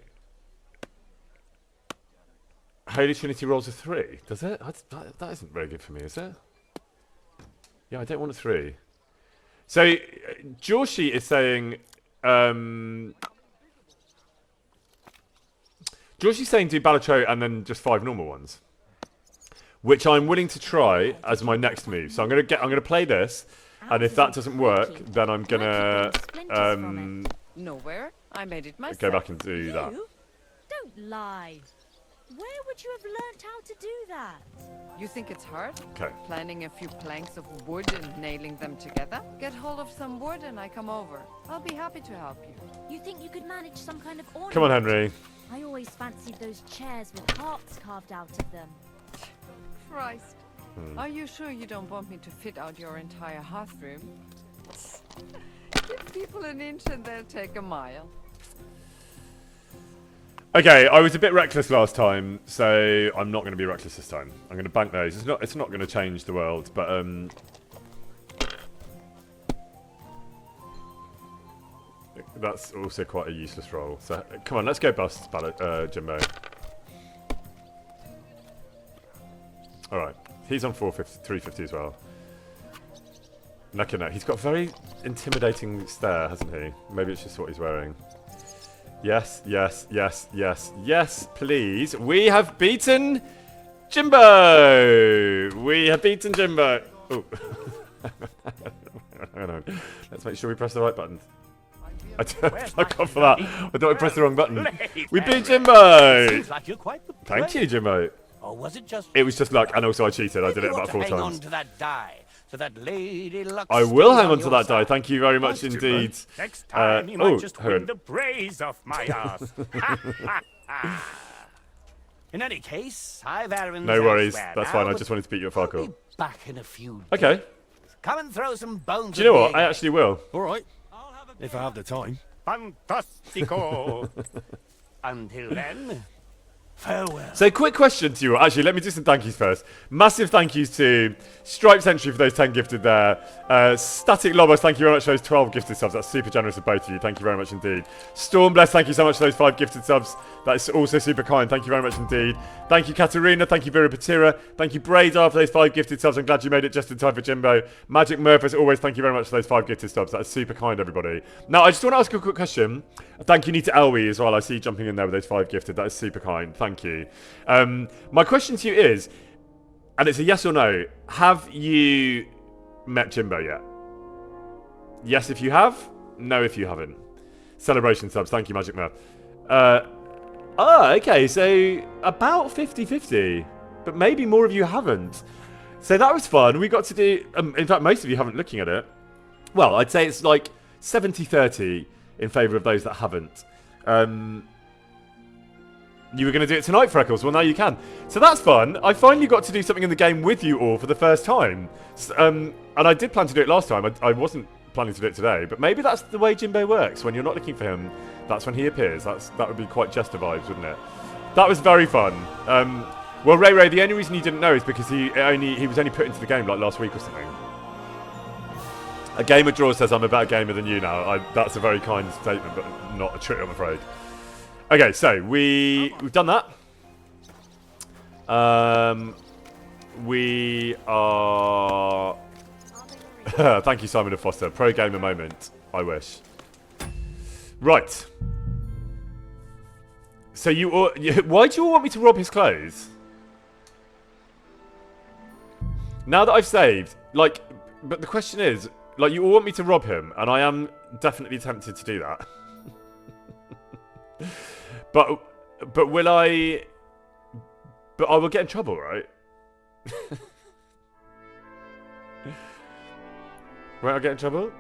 Holy Trinity rolls a 3. Does it? That isn't very good for me, is it? Yeah, I don't want a 3. So Joshi is saying Joshi's saying do Balatro and then just 5 normal ones, which I'm willing to try as my next move. So I'm gonna play this, And if that doesn't work, then I'm gonna Nowhere. I made it myself. go back and do that. Don't lie. Where would you have learnt how to do that? You think it's hard? Okay. Planning a few planks of wood and nailing them together? Get hold of some wood and I come over. I'll be happy to help you. You think you could manage some kind of ornament? Come on, Henry. I always fancied those chairs with hearts carved out of them. Christ. Are you sure you don't want me to fit out your entire hearthroom? Give people an inch and they'll take a mile. Okay, I was a bit reckless last time, so I'm not going to be reckless this time. I'm going to bank those. It's not going to change the world, but that's also quite a useless roll. So come on, let's go bust, Jimbo. All right, he's on 350 as well. Neck and neck. He's got a very intimidating stare, hasn't he? Maybe it's just what he's wearing. Yes, yes, yes, yes, yes, please. We have beaten Jimbo! We have beaten Jimbo! Oh. Hang on. Let's make sure we press the right button. I got for that. I thought I pressed the wrong button. We beat Jimbo! Seems like you're quite the Thank you, Jimbo. Or was it just... It was just luck, and also I cheated. I did it about 4 hang on times. to that die. So that Lady Luck I will hang stays on to that die. your Thank you very much indeed. Next time you might just hang on. win the praise off my ass. In any case, I've errands No worries. elsewhere That's now, fine. I but just wanted to beat you at I'll Farkle. be back in a few Okay. days. Come and throw some bones. Do you know with what? me. I actually will. All right. If I have the time. Fantastico. Until then, farewell. So, quick question to you. Actually, let me do some thank yous first. Massive thank yous to Stripes Entry for those 10 gifted there. Static Lobos, thank you very much for those 12 gifted subs. That's super generous of both of you. Thank you very much indeed. Stormbless, thank you so much for those 5 gifted subs. That's also super kind. Thank you very much indeed. Thank you, Katerina. Thank you, Vera Patira. Thank you, Bradar, for those 5 gifted subs. I'm glad you made it just in time for Jimbo. Magic Murph, as always, thank you very much for those 5 gifted subs. That's super kind, everybody. Now, I just want to ask you a quick question. Thank you, Nita Elwie, as well. I see you jumping in there with those 5 gifted. That is super kind. Thank you. My question to you is, and it's a yes or no, have you met Jimbo yet? Yes if you have, no if you haven't. Celebration subs. Thank you, Magic Murph. Okay, so about 50-50, but maybe more of you haven't. So that was fun. We got to do, in fact, most of you haven't looking at it. Well, I'd say it's like 70-30 in favour of those that haven't. You were going to do it tonight, Freckles. Well, now you can. So that's fun. I finally got to do something in the game with you all for the first time. And I did plan to do it last time. I wasn't planning to do it today, but maybe that's the way Jimbo works. When you're not looking for him, that's when he appears. That would be quite just vibes, wouldn't it? That was very fun. Well, Ray, the only reason you didn't know is because he was only put into the game like last week or something. A gamer draw says I'm a better gamer than you now. That's a very kind statement, but not true, I'm afraid. Okay, so we've done that. We are. Thank you, Simon and Foster. Pro gamer moment. I wish. Right. So why do you all want me to rob his clothes? Now that I've saved, but the question is, you all want me to rob him, and I am definitely tempted to do that. But will I? But I will get in trouble, right? Won't I get in trouble?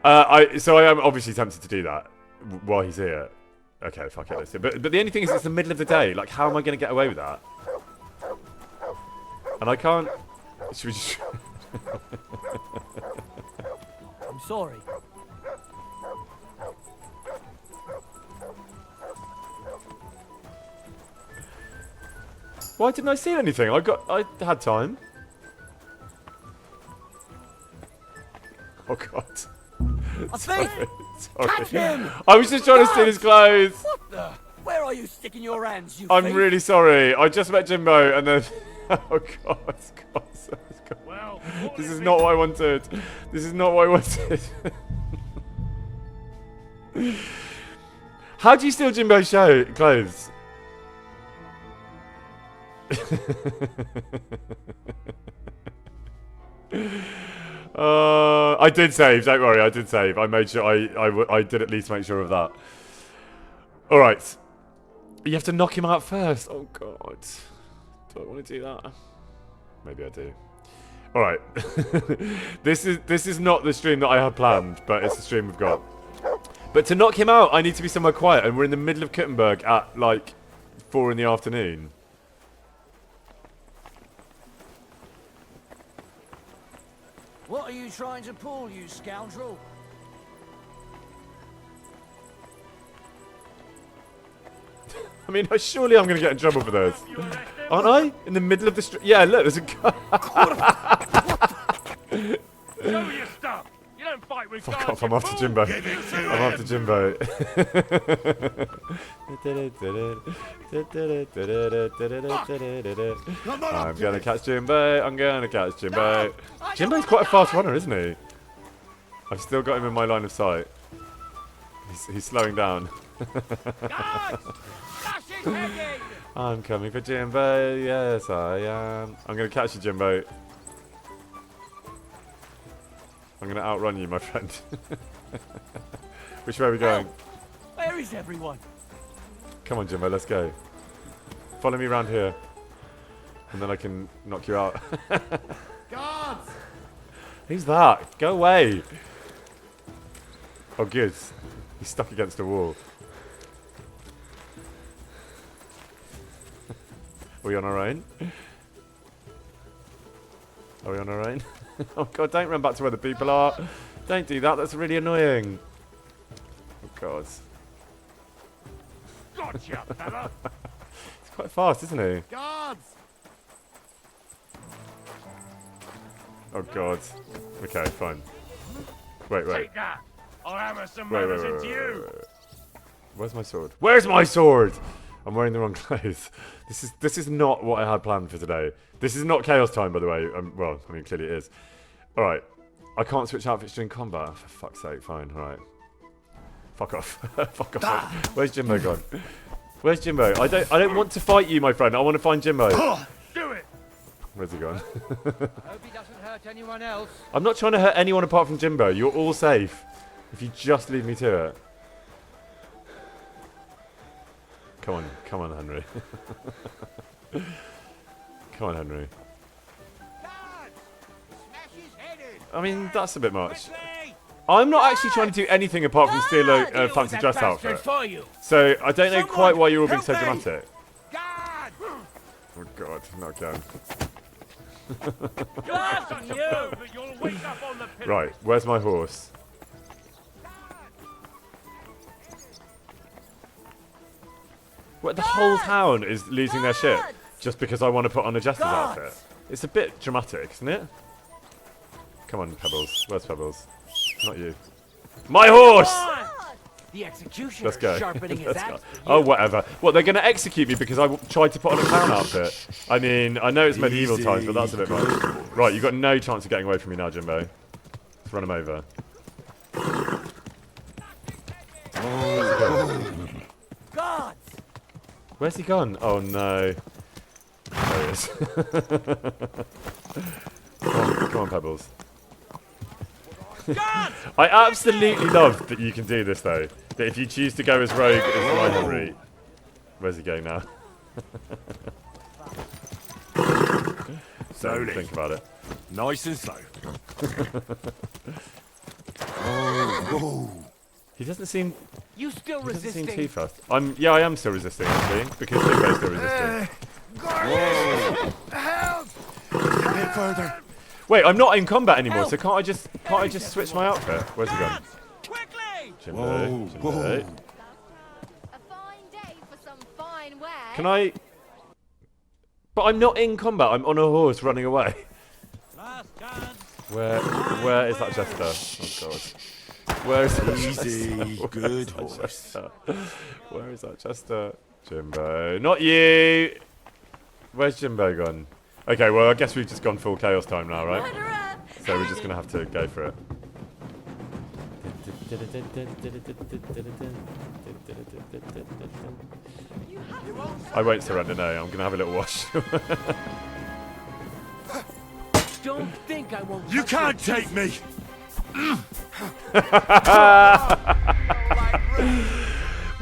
So I am obviously tempted to do that while he's here. Okay, fuck it, let's do it. But the only thing is, it's the middle of the day. Like, how am I going to get away with that? And I can't. Should we just? I'm sorry. Why didn't I see anything? I had time. Oh god. A Sorry. thief! Sorry. Catch him! I was just trying to steal his clothes. What the? Where are you sticking your hands, you I'm thief? really sorry. I just met Jimbo and then. Oh god. Well, this is not what I wanted. This is not what I wanted. How do you steal Jimbo's clothes? I did save. Don't worry, I did save. I made sure I did at least make sure of that. All right. You have to knock him out first. Oh God. Do I want to do that? Maybe I do. All right. This is not the stream that I had planned, but it's the stream we've got. But to knock him out, I need to be somewhere quiet, and we're in the middle of Kuttenberg at like 4 in the afternoon. What are you trying to pull, you scoundrel? I mean, surely I'm going to get in trouble for this. Aren't I? In the middle of the street? Yeah, look, there's a guy. Show your stuff. You don't fight with Fuck guards, off, I'm you after fool. Jimbo. I'm after Jimbo. I'm going to catch Jimbo. I'm going to catch Jimbo. Jimbo's quite a fast runner, isn't he? I've still got him in my line of sight. He's slowing down. I'm coming for Jimbo. Yes, I am. I'm going to catch you, Jimbo. I'm going to outrun you, my friend. Which way are we going? Where is everyone? Come on, Jimbo, let's go. Follow me around here. And then I can knock you out. Guards! Who's that? Go away. Oh, good. He's stuck against a wall. Are we on our own? Are we on our own? Oh God, don't run back to where the people are. Don't do that, that's really annoying. Oh God. Gotcha, fella. He's quite fast, isn't he? Guards! Oh God. Okay, fine. Wait. Take that. I'll hammer some manners into you. Where's my sword? Where's my sword? I'm wearing the wrong clothes. This is not what I had planned for today. This is not chaos time, by the way. Well, I mean, clearly it is. All right. I can't switch outfits during combat. For fuck's sake, fine. All right. Fuck off. Fuck off. Where's Jimbo gone? Where's Jimbo? I don't want to fight you, my friend. I want to find Jimbo. Do it. Where's he gone? Hope he doesn't hurt anyone else. I'm not trying to hurt anyone apart from Jimbo. You're all safe. If you just leave me to it. Come on, Henry. Come on, Henry. I mean, that's a bit much. I'm not actually trying to do anything apart from steal a fancy dress outfit. So I don't know quite why you're all being so dramatic. Oh God, not again. Right, where's my horse? What, the whole town is losing their shit just because I want to put on a jester's outfit. It's a bit dramatic, isn't it? Come on, Pebbles. Where's Pebbles? Not you. My horse! The executioner Let's go. sharpening his axe. Oh, whatever. What, they're going to execute me because I tried to put on a clown outfit? I mean, I know it's medieval times, but that's a bit much. Right, you've got no chance of getting away from me now, Jimbo. Let's run him over. Gods! Where's he gone? Oh, no. There he is. Come on, Pebbles. I absolutely love that you can do this, though. That if you choose to go as rogue as my Henry... Where's he going now? Slowly. Think about it. Nice and slow. He doesn't seem... You still He doesn't seem resisting? too fast. Yeah, I am still resisting, actually. Because Jimbo's still resisting. Help! A bit further. Wait, I'm not in combat anymore, so can't I just switch my outfit? Where's he gone? Quickly! Jimbo, Jimbo. A fine day for some fine wear. Can I... But I'm not in combat, I'm on a horse running away. Where is that jester? Oh God. Where is that Easy, jester? good horse. Where is that jester? Jimbo. Not you! Where's Jimbo gone? Okay, well, I guess we've just gone full chaos time now, right? So we're just going to have to go for it. I won't surrender, no. I'm going to have a little wash. Don't think I won't. You can't take me!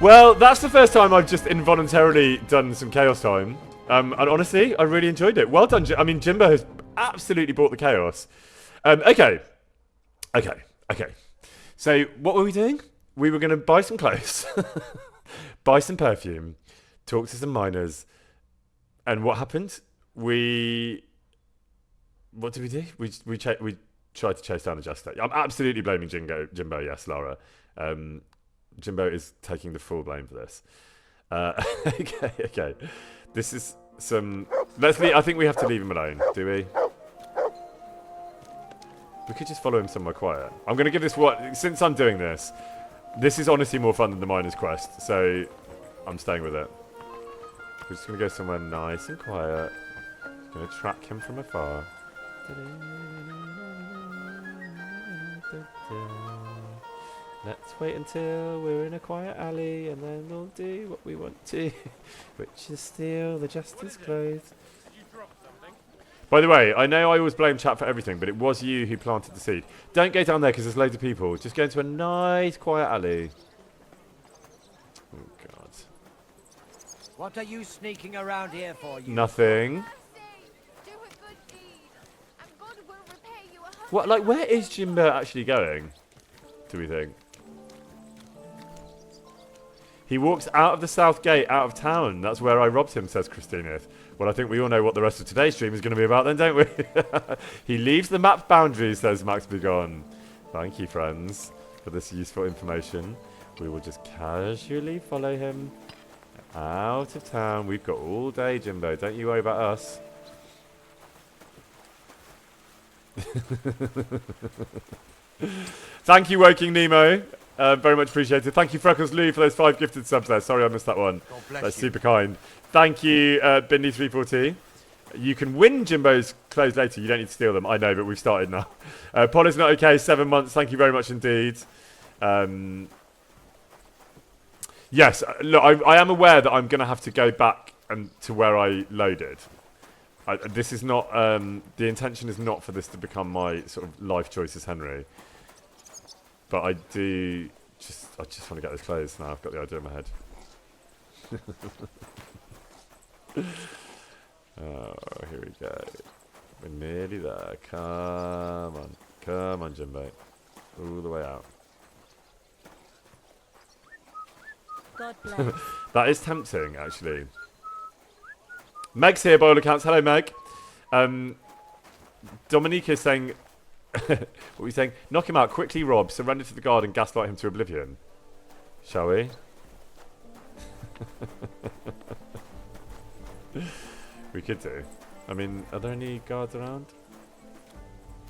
Well, that's the first time I've just involuntarily done some chaos time. And honestly, I really enjoyed it. Well done. I mean, Jimbo has absolutely brought the chaos. Okay. So, what were we doing? We were going to buy some clothes, buy some perfume, talk to some miners. And what happened? What did we do? We tried to chase down a Jester. I'm absolutely blaming Jimbo, yes, Lara. Jimbo is taking the full blame for this. Okay. This is some... I think we have to leave him alone, do we? We could just follow him somewhere quiet. I'm going to give this since I'm doing this, this is honestly more fun than the Miner's Quest, so I'm staying with it. We're just going to go somewhere nice and quiet. Going to track him from afar. Let's wait until we're in a quiet alley and then we'll do what we want to, which is steal the Jester's clothes. By the way, I know I always blame chat for everything, but it was you who planted the seed. Don't go down there because there's loads of people. Just go into a nice quiet alley. Oh, God. What are you sneaking around here for? Nothing. What? Like, where is Jimbo actually going? Do we think? He walks out of the south gate, out of town. That's where I robbed him, says Christina. Well, I think we all know what the rest of today's stream is going to be about then, don't we? He leaves the map's boundaries, says Max Begone. Thank you, friends, for this useful information. We will just casually follow him out of town. We've got all day, Jimbo. Don't you worry about us. Thank you, Woking Nemo. Very much appreciated. Thank you, Freckles Lou, for those 5 gifted subs there. Sorry I missed that one. That's super kind. Thank you, Bindi340. You can win Jimbo's clothes later. You don't need to steal them. I know, but we've started now. Paul is not okay. 7 months. Thank you very much indeed. Yes, look, I am aware that I'm going to have to go back to where I loaded. This is not... the intention is not for this to become my sort of life choice as Henry. But I just want to get those clothes now. I've got the idea in my head. Oh, here we go. We're nearly there. Come on, Jimbo. All the way out. God bless. That is tempting, actually. Meg's here by all accounts. Hello, Meg. Dominique is saying... what are we saying? Knock him out, quickly rob, surrender to the guard and gaslight him to oblivion. Shall we? We could do. I mean, are there any guards around?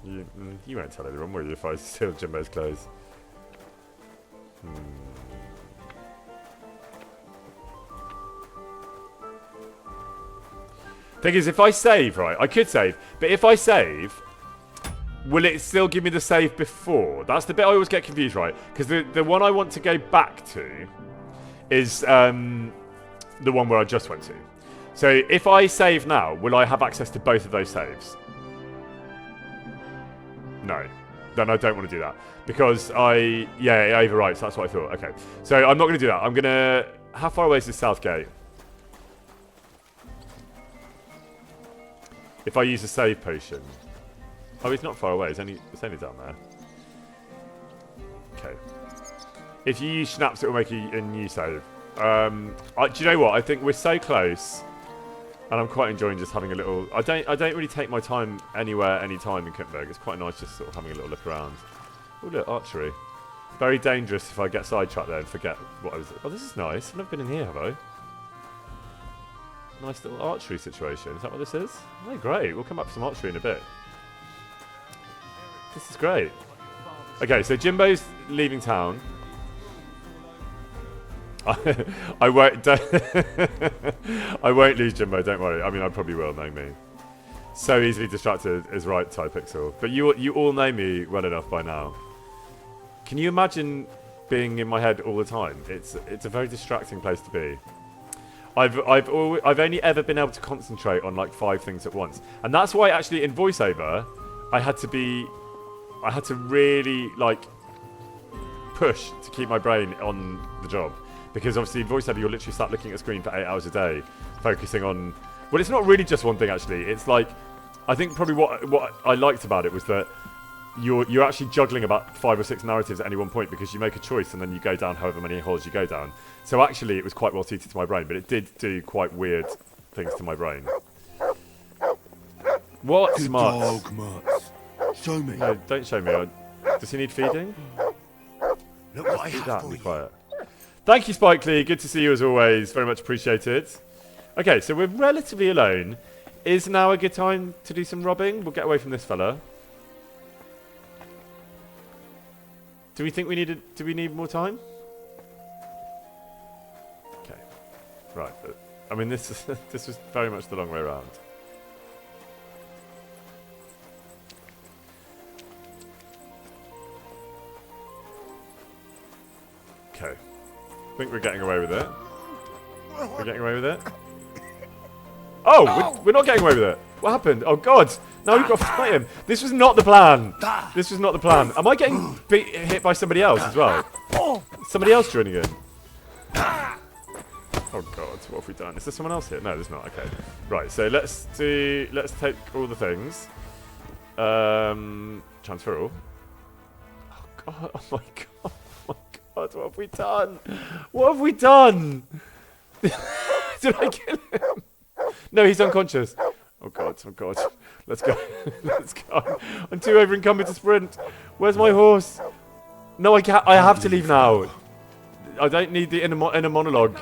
You won't tell anyone, will you, if I steal Jimbo's clothes? Thing is, if I save, right, I could save, but if I save... will it still give me the save before? That's the bit I always get confused, right? Because the one I want to go back to is the one where I just went to. So if I save now, will I have access to both of those saves? No. Then I don't want to do that. Because it overwrites. That's what I thought. Okay. So I'm not going to do that. I'm going to... How far away is this south gate? If I use a save potion... Oh, it's not far away. It's only down there. Okay. If you use Schnapps, it will make a new save. Do you know what? I think we're so close, and I'm quite enjoying just having a little... I don't really take my time anywhere, anytime in Kippenberg. It's quite nice just sort of having a little look around. Oh, look, archery. Very dangerous if I get sidetracked there and forget what I was... Oh, this is nice. I've never been in here, have I? Nice little archery situation. Is that what this is? Oh, great. We'll come back for some archery in a bit. This is great. Okay, so Jimbo's leaving town. I won't. I won't lose Jimbo. Don't worry. I mean, I probably will, knowing me. So easily distracted is right, Typixel. But you all know me well enough by now. Can you imagine being in my head all the time? It's a very distracting place to be. I've only ever been able to concentrate on like 5 things at once, and that's why actually in voiceover, I had to really like push to keep my brain on the job, because obviously in voiceover you're literally sat looking at a screen for 8 hours a day, focusing on. Well, it's not really just one thing actually. It's like, I think probably what I liked about it was that you're actually juggling about 5 or 6 narratives at any one point, because you make a choice and then you go down however many holes you go down. So actually it was quite well suited to my brain, but it did do quite weird things to my brain. What? Good Smart. dog, Mutz. Show me. No, don't show me. Does he need feeding? Look what I Do have that for and be you. quiet. Thank you, Spike Lee. Good to see you as always. Very much appreciated. Okay, so we're relatively alone. Is now a good time to do some robbing? We'll get away from this fella. Do we think do we need more time? Okay. Right. I mean, this was very much the long way around. Okay. I think we're getting away with it. We're getting away with it. Oh, we're not getting away with it. What happened? Oh, God. Now we've got to fight him. This was not the plan. This was not the plan. Am I getting hit by somebody else as well? Somebody else joining in? Oh, God. What have we done? Is there someone else here? No, there's not. Okay. Right, so let's take all the things. Transfer all. Oh, God. Oh, my God. Oh, my God. What have we done? What have we done? Did I kill him? No, he's unconscious. Oh God, oh God. Let's go. Let's go. I'm too over encumbered to sprint. Where's my horse? No, I can't. I have to leave now. I don't need the inner monologue.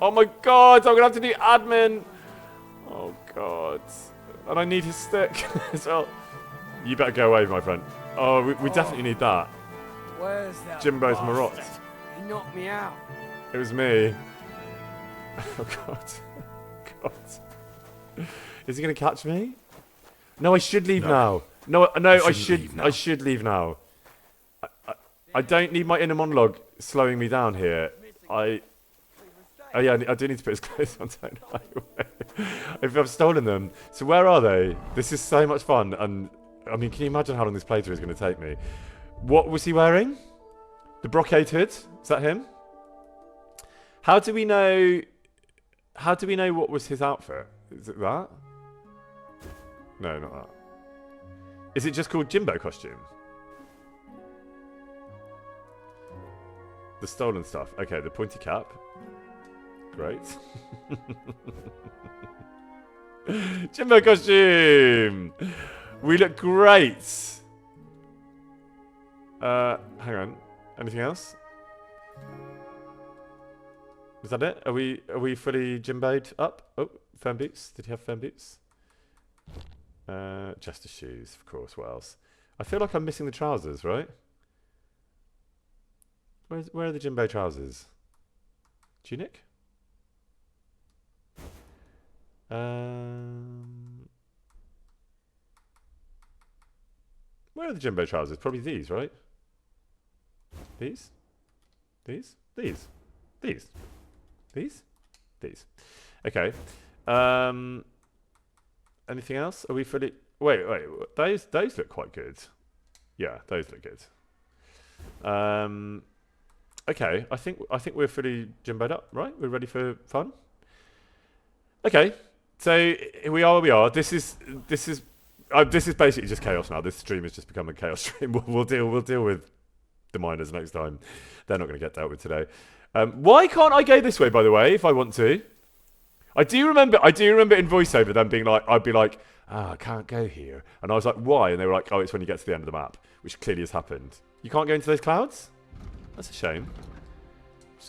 Oh my God, I'm going to have to do admin. Oh God. And I need his stick as well. You better go away, my friend. Oh, we definitely need that. Where's that Jimbo's bastard? Marot. He knocked me out. It was me. Oh God. God. Is he going to catch me? No, I should leave now. No, I should leave now. I don't need my inner monologue slowing me down here. Oh yeah, I do need to put his clothes on, don't I? If I've stolen them. So where are they? This is so much fun, and I mean, can you imagine how long this playthrough is going to take me? What was he wearing? The brocade hood? Is that him? How do we know what was his outfit? Is it that? No, not that. Is it just called Jimbo costume? The stolen stuff. Okay, the pointy cap. Great. Jimbo costume! We look great! Hang on. Anything else? Is that it? Are we fully Jimbo'd up? Oh, firm boots. Did he have firm boots? Just the shoes, of course. What else? I feel like I'm missing the trousers, right? Where are the Jimbo trousers? Tunic? Where are the Jimbo trousers? Probably these, right? These? These? These? These? These? These. Okay. Anything else? Are we fully... Wait. Those look quite good. Yeah, those look good. Okay, I think we're fully Jimbo'd up, right? We're ready for fun? Okay. So here we are where we are. This is basically just chaos now. This stream has just become a chaos stream. We'll deal with the miners next time. They're not going to get dealt with today. Why can't I go this way, by the way, if I want to? I do remember in voiceover them being like, I'd be like, I can't go here. And I was like, why? And they were like, oh, it's when you get to the end of the map, which clearly has happened. You can't go into those clouds? That's a shame.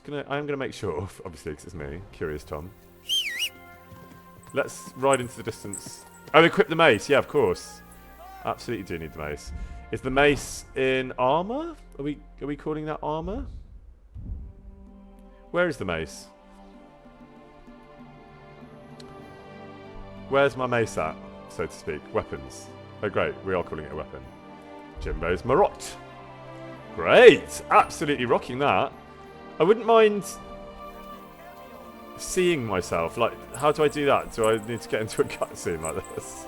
I'm gonna make sure, obviously, because it's me, Curious Tom. Let's ride into the distance. Oh, equip the mace. Yeah, of course. Absolutely do need the mace. Is the mace in armor? Are we calling that armor? Where is the mace? Where's my mace at, so to speak? Weapons. Oh, great. We are calling it a weapon. Jimbo's Marot. Great. Absolutely rocking that. I wouldn't mind... seeing myself. Like, how do I do that? Do I need to get into a cutscene like this?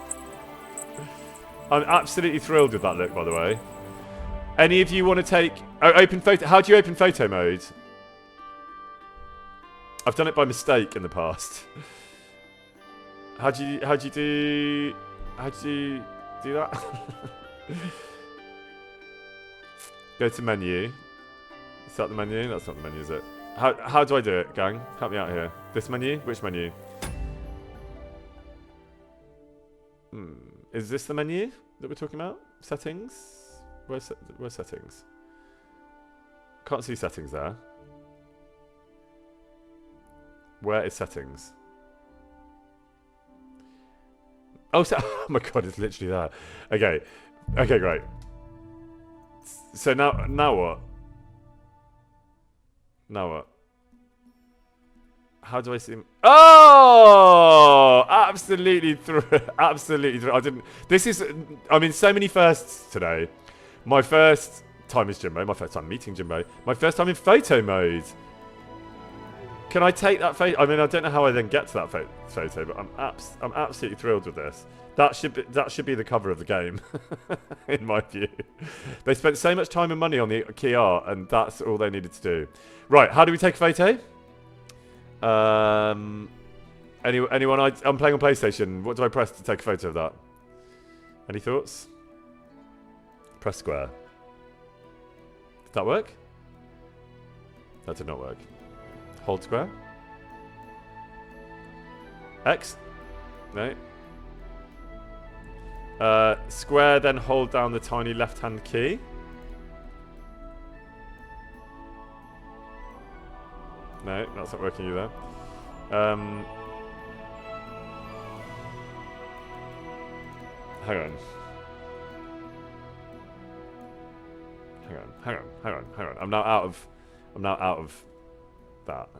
I'm absolutely thrilled with that look, by the way. Any of you want to take... Oh, open photo... How do you open photo mode? I've done it by mistake in the past. How do you do that? Go to menu. Is that the menu? That's not the menu, is it? How do I do it, gang? Help me out here. This menu? Which menu? Is this the menu that we're talking about? Settings? Where's settings? Can't see settings there. Where is settings? Oh, oh my god, it's literally there. Okay. Okay, great. So now what? Now what? How do I see him? Oh! Absolutely through. Absolutely through. I didn't. This is. I mean, so many firsts today. My first time is Jimbo. My first time meeting Jimbo. My first time in photo mode. Can I take that photo? I mean, I don't know how I then get to that photo, but I'm absolutely thrilled with this. That should be the cover of the game, in my view. They spent so much time and money on the key art, and that's all they needed to do. Right, how do we take a photo? Anyone? I'm playing on PlayStation. What do I press to take a photo of that? Any thoughts? Press square. Did that work? That did not work. Hold square. X? No. Square, then hold down the tiny left-hand key. No, that's not working either. Hang on. Hang on. I'm now out of that.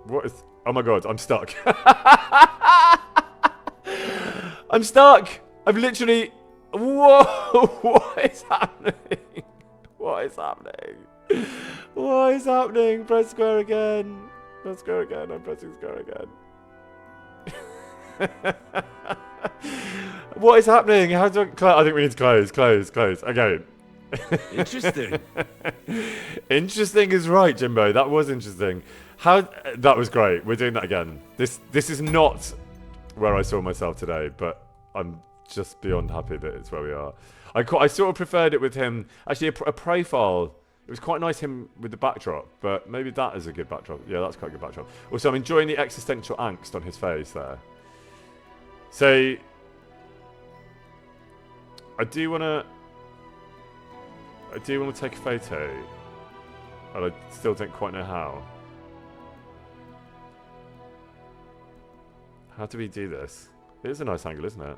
What is... Oh my god, I'm stuck. I'm stuck! I've literally... Whoa! What is happening? What is happening? What is happening? Press square again. Press square again. I'm pressing square again. What is happening? How do I... I think we need to close. Okay. Interesting. Interesting is right, Jimbo. That was interesting. That was great. We're doing that again. This is not where I saw myself today, but I'm just beyond happy that it's where we are. I sort of preferred it with him. Actually, a profile. It was quite nice him with the backdrop, but maybe that is a good backdrop. Yeah, that's quite a good backdrop. Also, I'm enjoying the existential angst on his face there. So, I do want to take a photo, but I still don't quite know how. How do we do this? It is a nice angle, isn't it?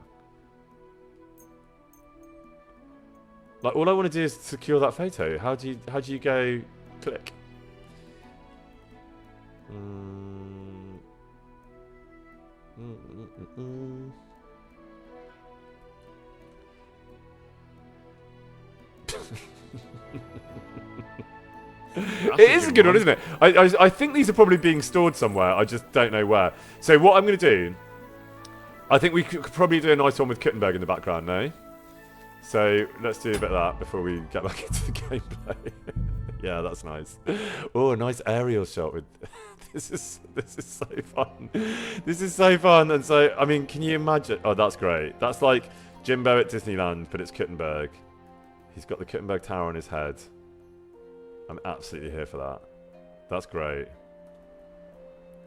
Like, all I want to do is secure that photo. How do you go click? It is a good one, isn't it? I think these are probably being stored somewhere. I just don't know where. So what I'm going to do, I think we could probably do a nice one with Kuttenberg in the background, no? So let's do a bit of that before we get back into the gameplay. Yeah, that's nice. Oh, a nice aerial shot with... This is so fun. This is so fun. And so, I mean, can you imagine? Oh, that's great. That's like Jimbo at Disneyland, but it's Kuttenberg. He's got the Kuttenberg Tower on his head. I'm absolutely here for that. That's great.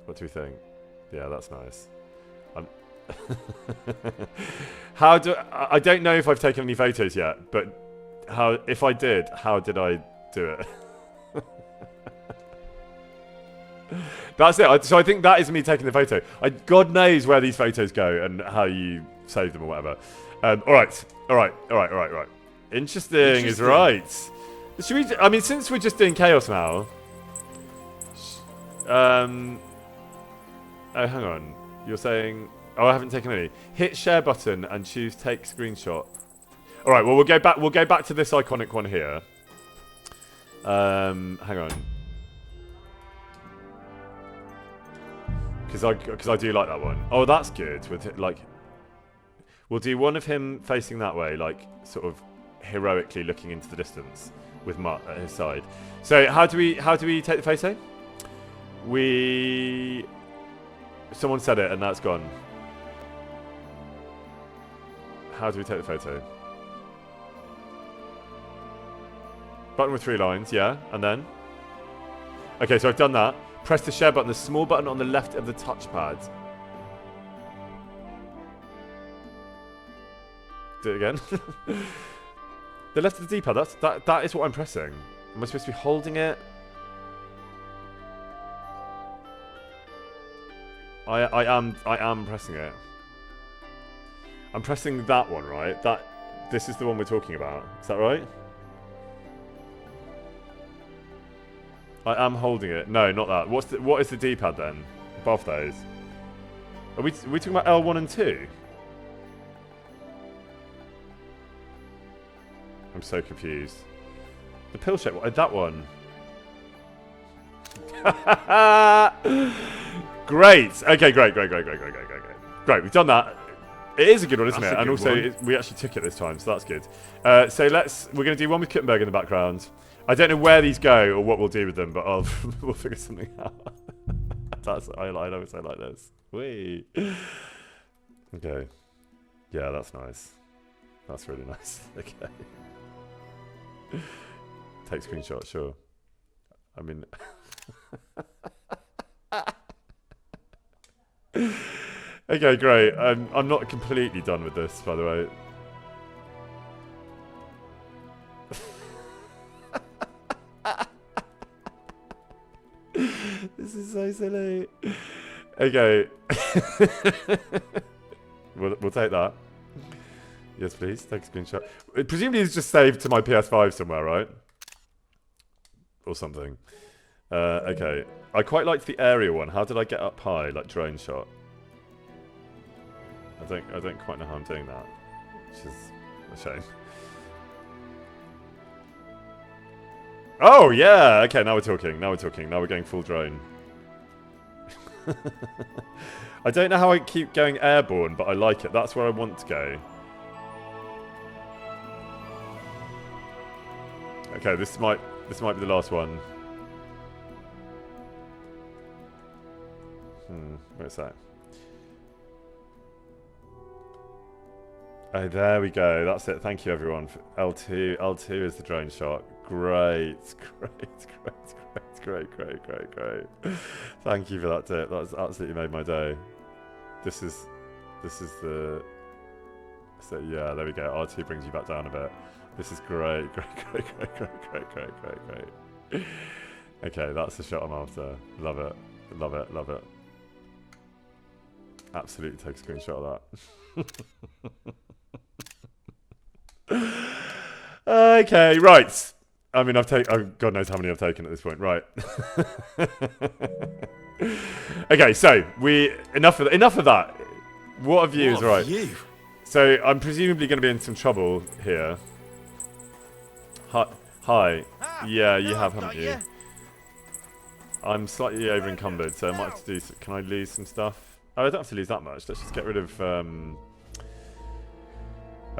What do we think? Yeah, that's nice. I don't know if I've taken any photos yet, but if I did, how did I do it? That's it. So I think that is me taking the photo. God knows where these photos go and how you save them or whatever. All right. Interesting is right. Should we? I mean, since we're just doing chaos now. Oh, hang on. You're saying? Oh, I haven't taken any. Hit share button and choose take screenshot. All right. Well, we'll go back. We'll go back to this iconic one here. Hang on. Because I do like that one. Oh, that's good. With like, we'll do one of him facing that way, like sort of heroically looking into the distance with Mutt at his side. So how do we take the photo? Someone said it and that's gone. How do we take the photo? Button with 3 lines, yeah, and then? Okay, so I've done that. Press the share button, the small button on the left of the touchpad. Do it again. The left of the D-pad, that is what I'm pressing. Am I supposed to be holding it? I am pressing it. I'm pressing that one, right? This is the one we're talking about. Is that right? I am holding it. No, not that. What is the D-pad then? Above those. Are we talking about L1 and 2? I'm so confused. The pill shape. That one. Great. Okay, great. Great, we've done that. It is a good one, isn't it? And also, we actually took it this time, so that's good. So we're going to do one with Kuttenberg in the background. I don't know where these go or what we'll do with them, but we'll figure something out. I always say like this. Whee. Okay. Yeah, that's nice. That's really nice. Okay. Take screenshot, sure. I mean... Okay, great. I'm not completely done with this, by the way. This is so silly. Okay. We'll take that. Yes, please. Take a screenshot. Presumably it's just saved to my PS5 somewhere, right? Or something. Okay. I quite liked the area one. How did I get up high? Like drone shot. I don't quite know how I'm doing that. Which is a shame. Oh, yeah! Okay, now we're talking. Now we're going full drone. I don't know how I keep going airborne, but I like it. That's where I want to go. Okay, this might be the last one. Where's that? Oh, there we go. That's it. Thank you, everyone. L2 is the drone shot. Great. Thank you for that tip. That's absolutely made my day. This is the... So, yeah, there we go. R2 brings you back down a bit. This is great. Okay, that's the shot I'm after. Love it. Absolutely take a screenshot of that. Okay, right. I mean, God knows how many I've taken at this point. Right. Okay, so enough of that. What a view is right. So I'm presumably going to be in some trouble here. Hi. Yeah, you have, haven't you? I'm slightly over encumbered, so I might have to do. Can I lose some stuff? Oh, I don't have to lose that much. Let's just get rid of. I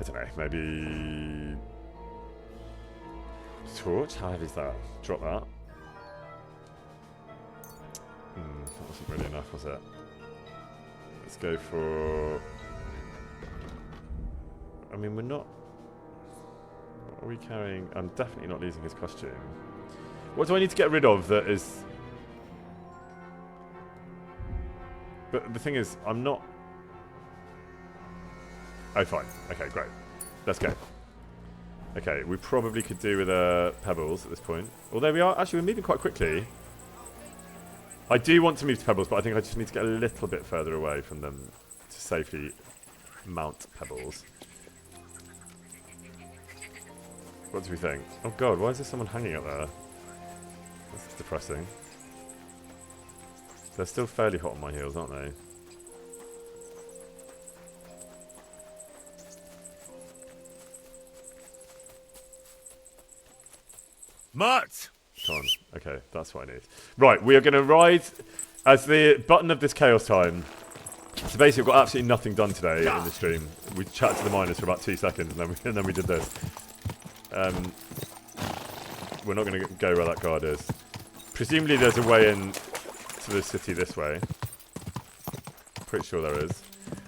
don't know. Maybe torch. How heavy is that? Drop that. That wasn't really enough, was it? Let's go for. I mean, we're not. What are we carrying? I'm definitely not losing his costume. What do I need to get rid of that is... But the thing is, I'm not... Oh, fine. Okay, great. Let's go. Okay, we probably could do with Pebbles at this point. Although we are... Actually, we're moving quite quickly. I do want to move to Pebbles, but I think I just need to get a little bit further away from them to safely mount Pebbles. What do we think? Oh god, why is there someone hanging up there? That's depressing. They're still fairly hot on my heels, aren't they? Mutt! Come on. Okay, that's what I need. Right, we are going to ride as the button of this chaos time. So basically, we've got absolutely nothing done today in the stream. We chatted to the miners for about 2 seconds, and then we did this. We're not going to go where that guard is. Presumably, there's a way in to the city this way. Pretty sure there is.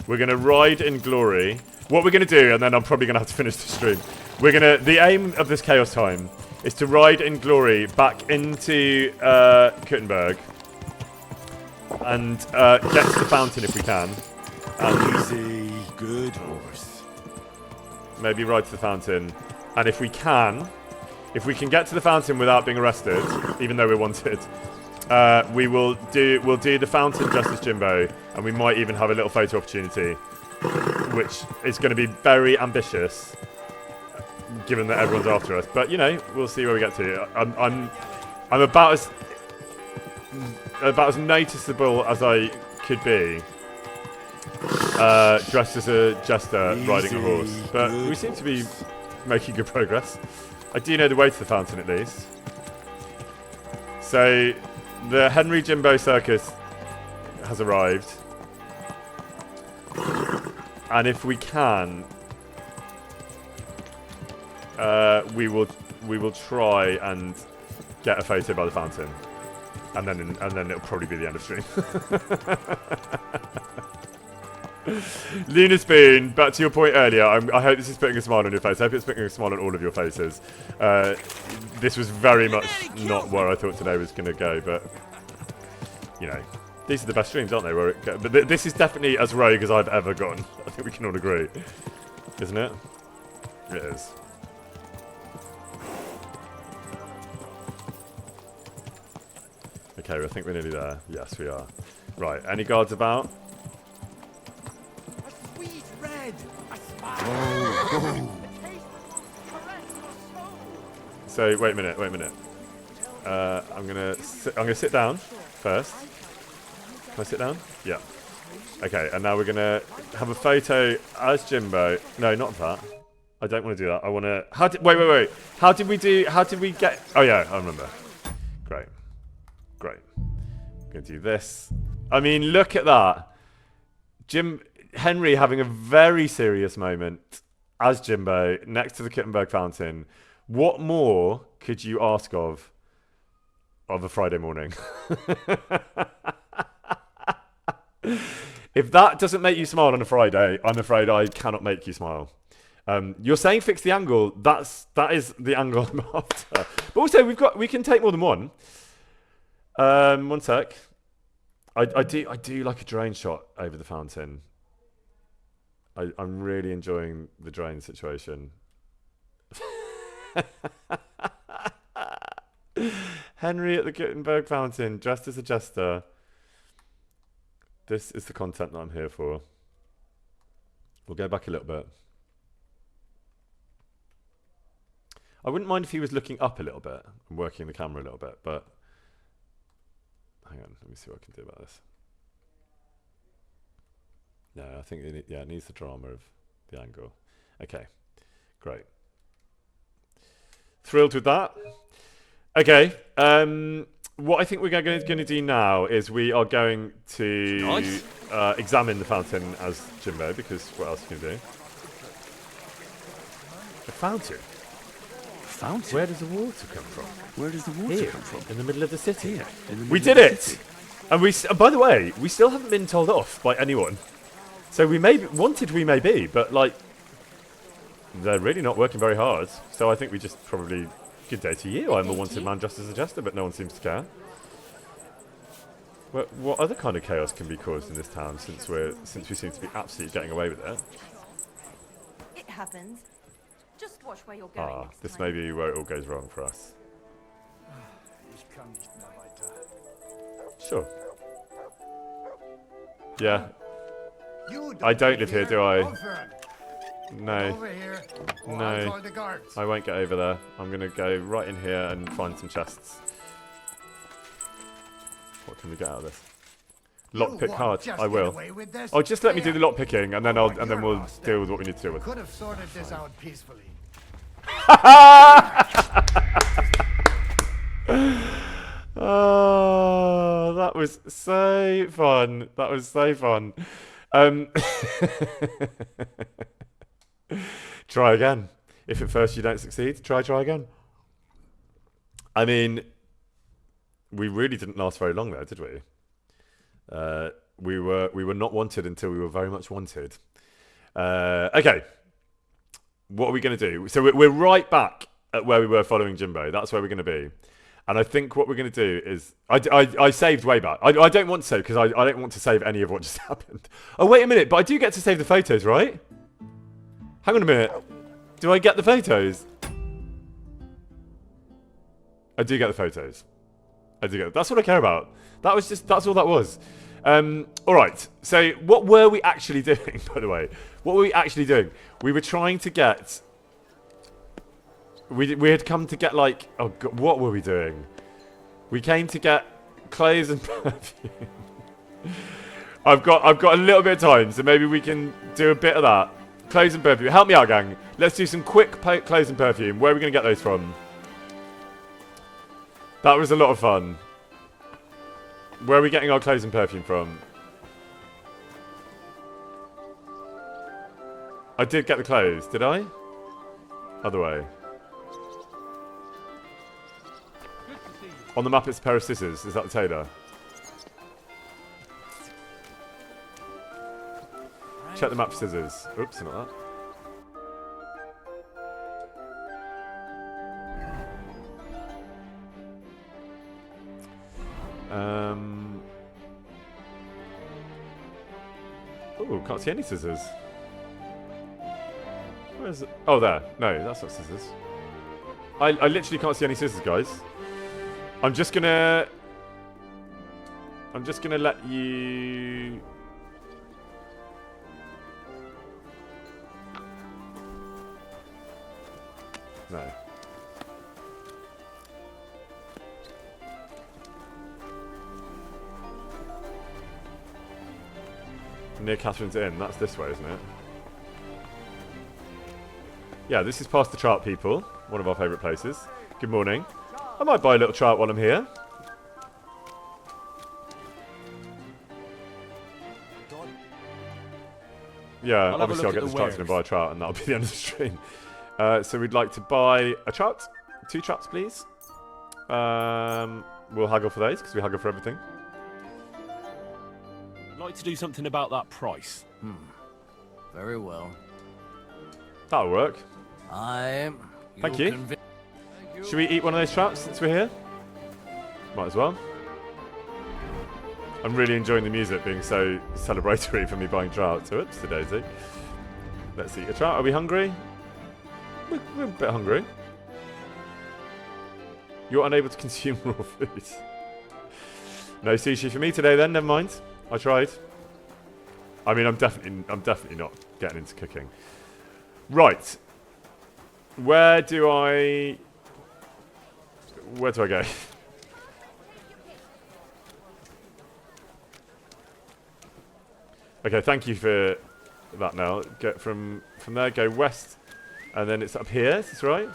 We're going to ride in glory. What we're going to do, and then I'm probably going to have to finish the stream. The aim of this chaos time is to ride in glory back into Kuttenberg and get to the fountain if we can. Easy, good horse. Maybe ride to the fountain, and if we can get to the fountain without being arrested, even though we're wanted, we'll do the fountain just as Jimbo, and we might even have a little photo opportunity, which is going to be very ambitious, given that everyone's after us. But you know, we'll see where we get to. I'm about as noticeable as I could be, dressed as a jester riding a horse. But we seem to be making good progress. I do know the way to the fountain at least. So the Henry Jimbo Circus has arrived, and if we can, we will try and get a photo by the fountain, and then it'll probably be the end of stream. Lunar Spoon, back to your point earlier, I hope this is putting a smile on your face. I hope it's putting a smile on all of your faces. This was very much not where I thought today was going to go, but you know, these are the best streams, aren't they? Where but this is definitely as rogue as I've ever gone. I think we can all agree, isn't it? It is. Okay, I think we're nearly there. Yes, we are. Right, any guards about? So wait a minute. I'm gonna sit down first. Can I sit down? Yeah. Okay, and now we're gonna have a photo as Jimbo. No, not that. I don't want to do that. I want to. Wait. How did we get? Oh yeah, I remember. Great. I'm gonna do this. I mean, look at that. Henry having a very serious moment as Jimbo next to the Kuttenberg fountain. What more could you ask of a Friday morning? If that doesn't make you smile on a Friday, I'm afraid I cannot make you smile. You're saying fix the angle. That is the angle I'm after. But also we can take more than one. One sec. I do like a drone shot over the fountain. I'm really enjoying the drone situation. Henry at the Kuttenberg fountain, dressed as a jester. This is the content that I'm here for. We'll go back a little bit. I wouldn't mind if he was looking up a little bit and working the camera a little bit, but hang on, let me see what I can do about this. No, I think it needs the drama of the angle. Okay, great. Thrilled with that. Okay, what I think we're going to do now is we are going to examine the fountain as Jimbo, because what else can you do? A fountain? Fountain? Where does the water come from? Where does the water come from? In the middle of the city. Here. We did it! And by the way, we still haven't been told off by anyone. So we may be, but like, they're really not working very hard. So I think we just probably, good day to you. I'm a wanted man just as a jester, but no one seems to care. What other kind of chaos can be caused in this town since we seem to be absolutely getting away with it? It happens. Just watch where you're going. This may be where it all goes wrong for us. Sure. Yeah. I don't live here, do I? No. No. I won't get over there. I'm going to go right in here and find some chests. What can we get out of this? Lockpick hard. I will. Oh, just let me do the lockpicking, and then we'll deal with what we need to deal with. Could have sorted this out peacefully. Oh, that was so fun. That was so fun. Um, try again. If at first you don't succeed, try again. I mean, we really didn't last very long there, did we? We were not wanted until we were very much wanted. Okay. What are we going to do? So we're right back at where we were following Jimbo. That's where we're going to be. And I think what we're going to do is... I saved way back. I don't want to save because I don't want to save any of what just happened. Oh, wait a minute. But I do get to save the photos, right? Hang on a minute. Do I get the photos? I do get the photos. I do get them. That's what I care about. That's all that was. All right. So what were we actually doing, by the way? What were we actually doing? We were trying to get... We had come to get like... Oh, God, what were we doing? We came to get clothes and perfume. I've got a little bit of time, so maybe we can do a bit of that. Clothes and perfume. Help me out, gang. Let's do some quick clothes and perfume. Where are we going to get those from? That was a lot of fun. Where are we getting our clothes and perfume from? I did get the clothes, did I? Other way. On the map it's a pair of scissors. Is that the tailor? Check the map for scissors. Oops, not that. Oh, can't see any scissors. Where's it? Oh, there. No, that's not scissors. I literally can't see any scissors, guys. I'm just gonna let you... No. Near Catherine's Inn. That's this way, isn't it? Yeah, this is past the chart, people. One of our favourite places. Good morning. I might buy a little chart while I'm here. Yeah, obviously I'll get distracted and buy a chart, and that'll be the end of the stream. So we'd like to buy a chart. 2 charts, please. We'll haggle for those, because we haggle for everything. I'd like to do something about that price. Very well. That'll work. Thank you. Should we eat one of those traps since we're here? Might as well. I'm really enjoying the music being so celebratory for me buying trout. So, oops, the daisy. Let's eat a trout. Are we hungry? We're a bit hungry. You're unable to consume raw food. No sushi for me today then, never mind. I tried. I mean, I'm definitely not getting into cooking. Right. Where do I go? Okay, thank you for that now. Get from there, go west, and then it's up here, is this right?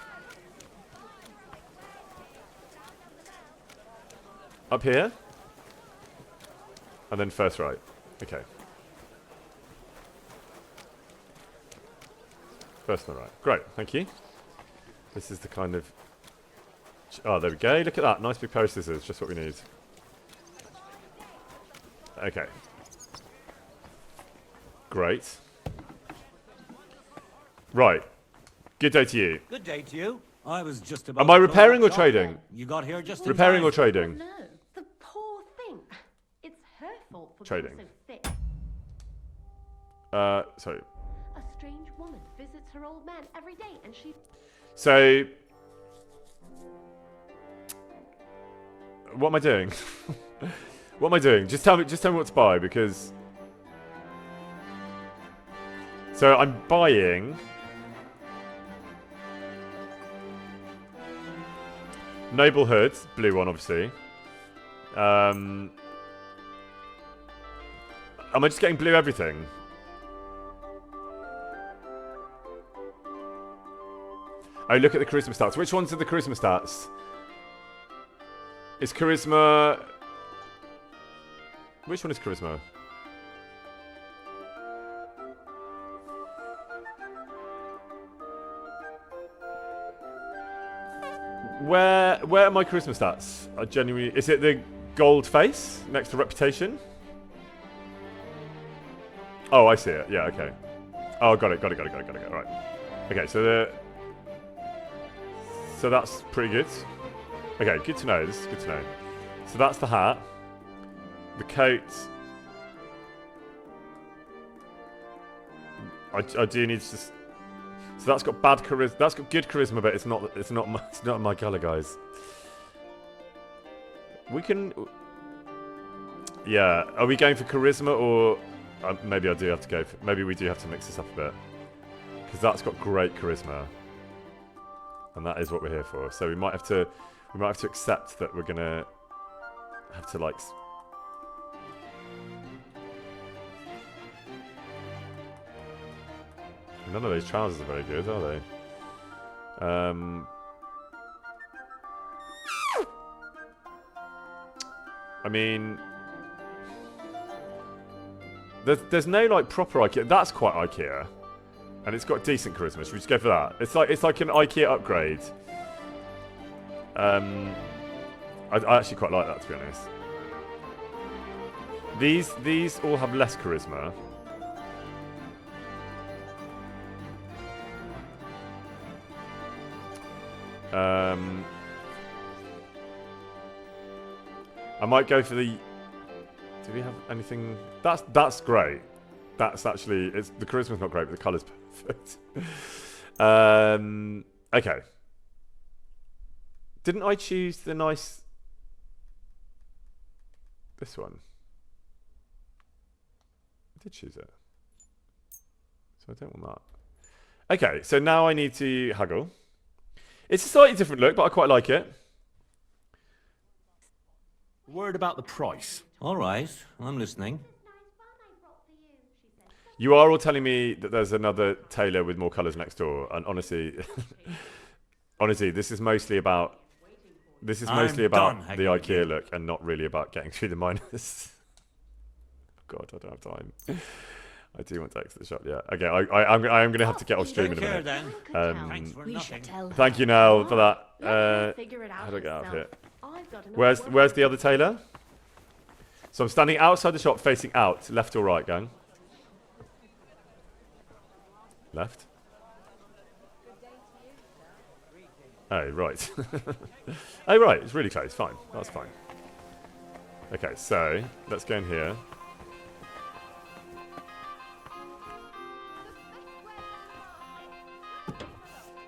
Up here? And then first right. Okay. First on the right. Great, thank you. This is the kind of... Oh, there we go. Look at that. Nice big pair of scissors. Just what we need. Okay. Great. Right. Good day to you. Good day to you. I was just about... Am I repairing or trading? You got here just in repairing time. or trading? No, the poor thing. It's her fault for Trading. being so thick. Sorry. A strange woman visits her old man every day, and she... So... What am I doing? What am I doing? Just tell me what to buy, because... So I'm buying... Noble Hood, blue one obviously. Am I just getting blue everything? Oh, look at the charisma stats. Which ones are the charisma stats? Is charisma... Which one is charisma? Where are my charisma stats? I genuinely... Is it the gold face next to reputation? Oh, I see it. Yeah, okay. Oh, got it. Right. Okay, so that's pretty good. Okay, good to know. This is good to know. So that's the hat. The coat. I do need to just... So that's got bad charisma. That's got good charisma, but it's not my colour, guys. We can... Yeah. Are we going for charisma or... maybe I do have to go for... Maybe we do have to mix this up a bit. Because that's got great charisma. And that is what we're here for. So we might have to accept that we're gonna have to like... None of those trousers are very good, are they? I mean... There's no like proper IKEA. That's quite IKEA. And it's got decent charisma. Should we just go for that? It's like an IKEA upgrade. I actually quite like that, to be honest. These all have less charisma. I might go for the... Do we have anything... That's great. That's actually... the charisma's not great, but the colour's perfect. Okay. Didn't I choose the nice... This one? I did choose it. So I don't want that. Okay, so now I need to haggle. It's a slightly different look, but I quite like it. Word about the price. All right, I'm listening. You are all telling me that there's another tailor with more colours next door, and honestly, this is mostly about the IKEA look, and not really about getting through the miners. God, I don't have time. I do want to exit the shop. Yeah. Okay. I am going to have to get off stream in a minute. Thank you, Nell, for that. How do I get out of here? Where's the other tailor? So I'm standing outside the shop, facing out, left or right, gang? Left. Oh, right. Oh, right. It's really close. Fine. That's fine. Okay, so let's go in here.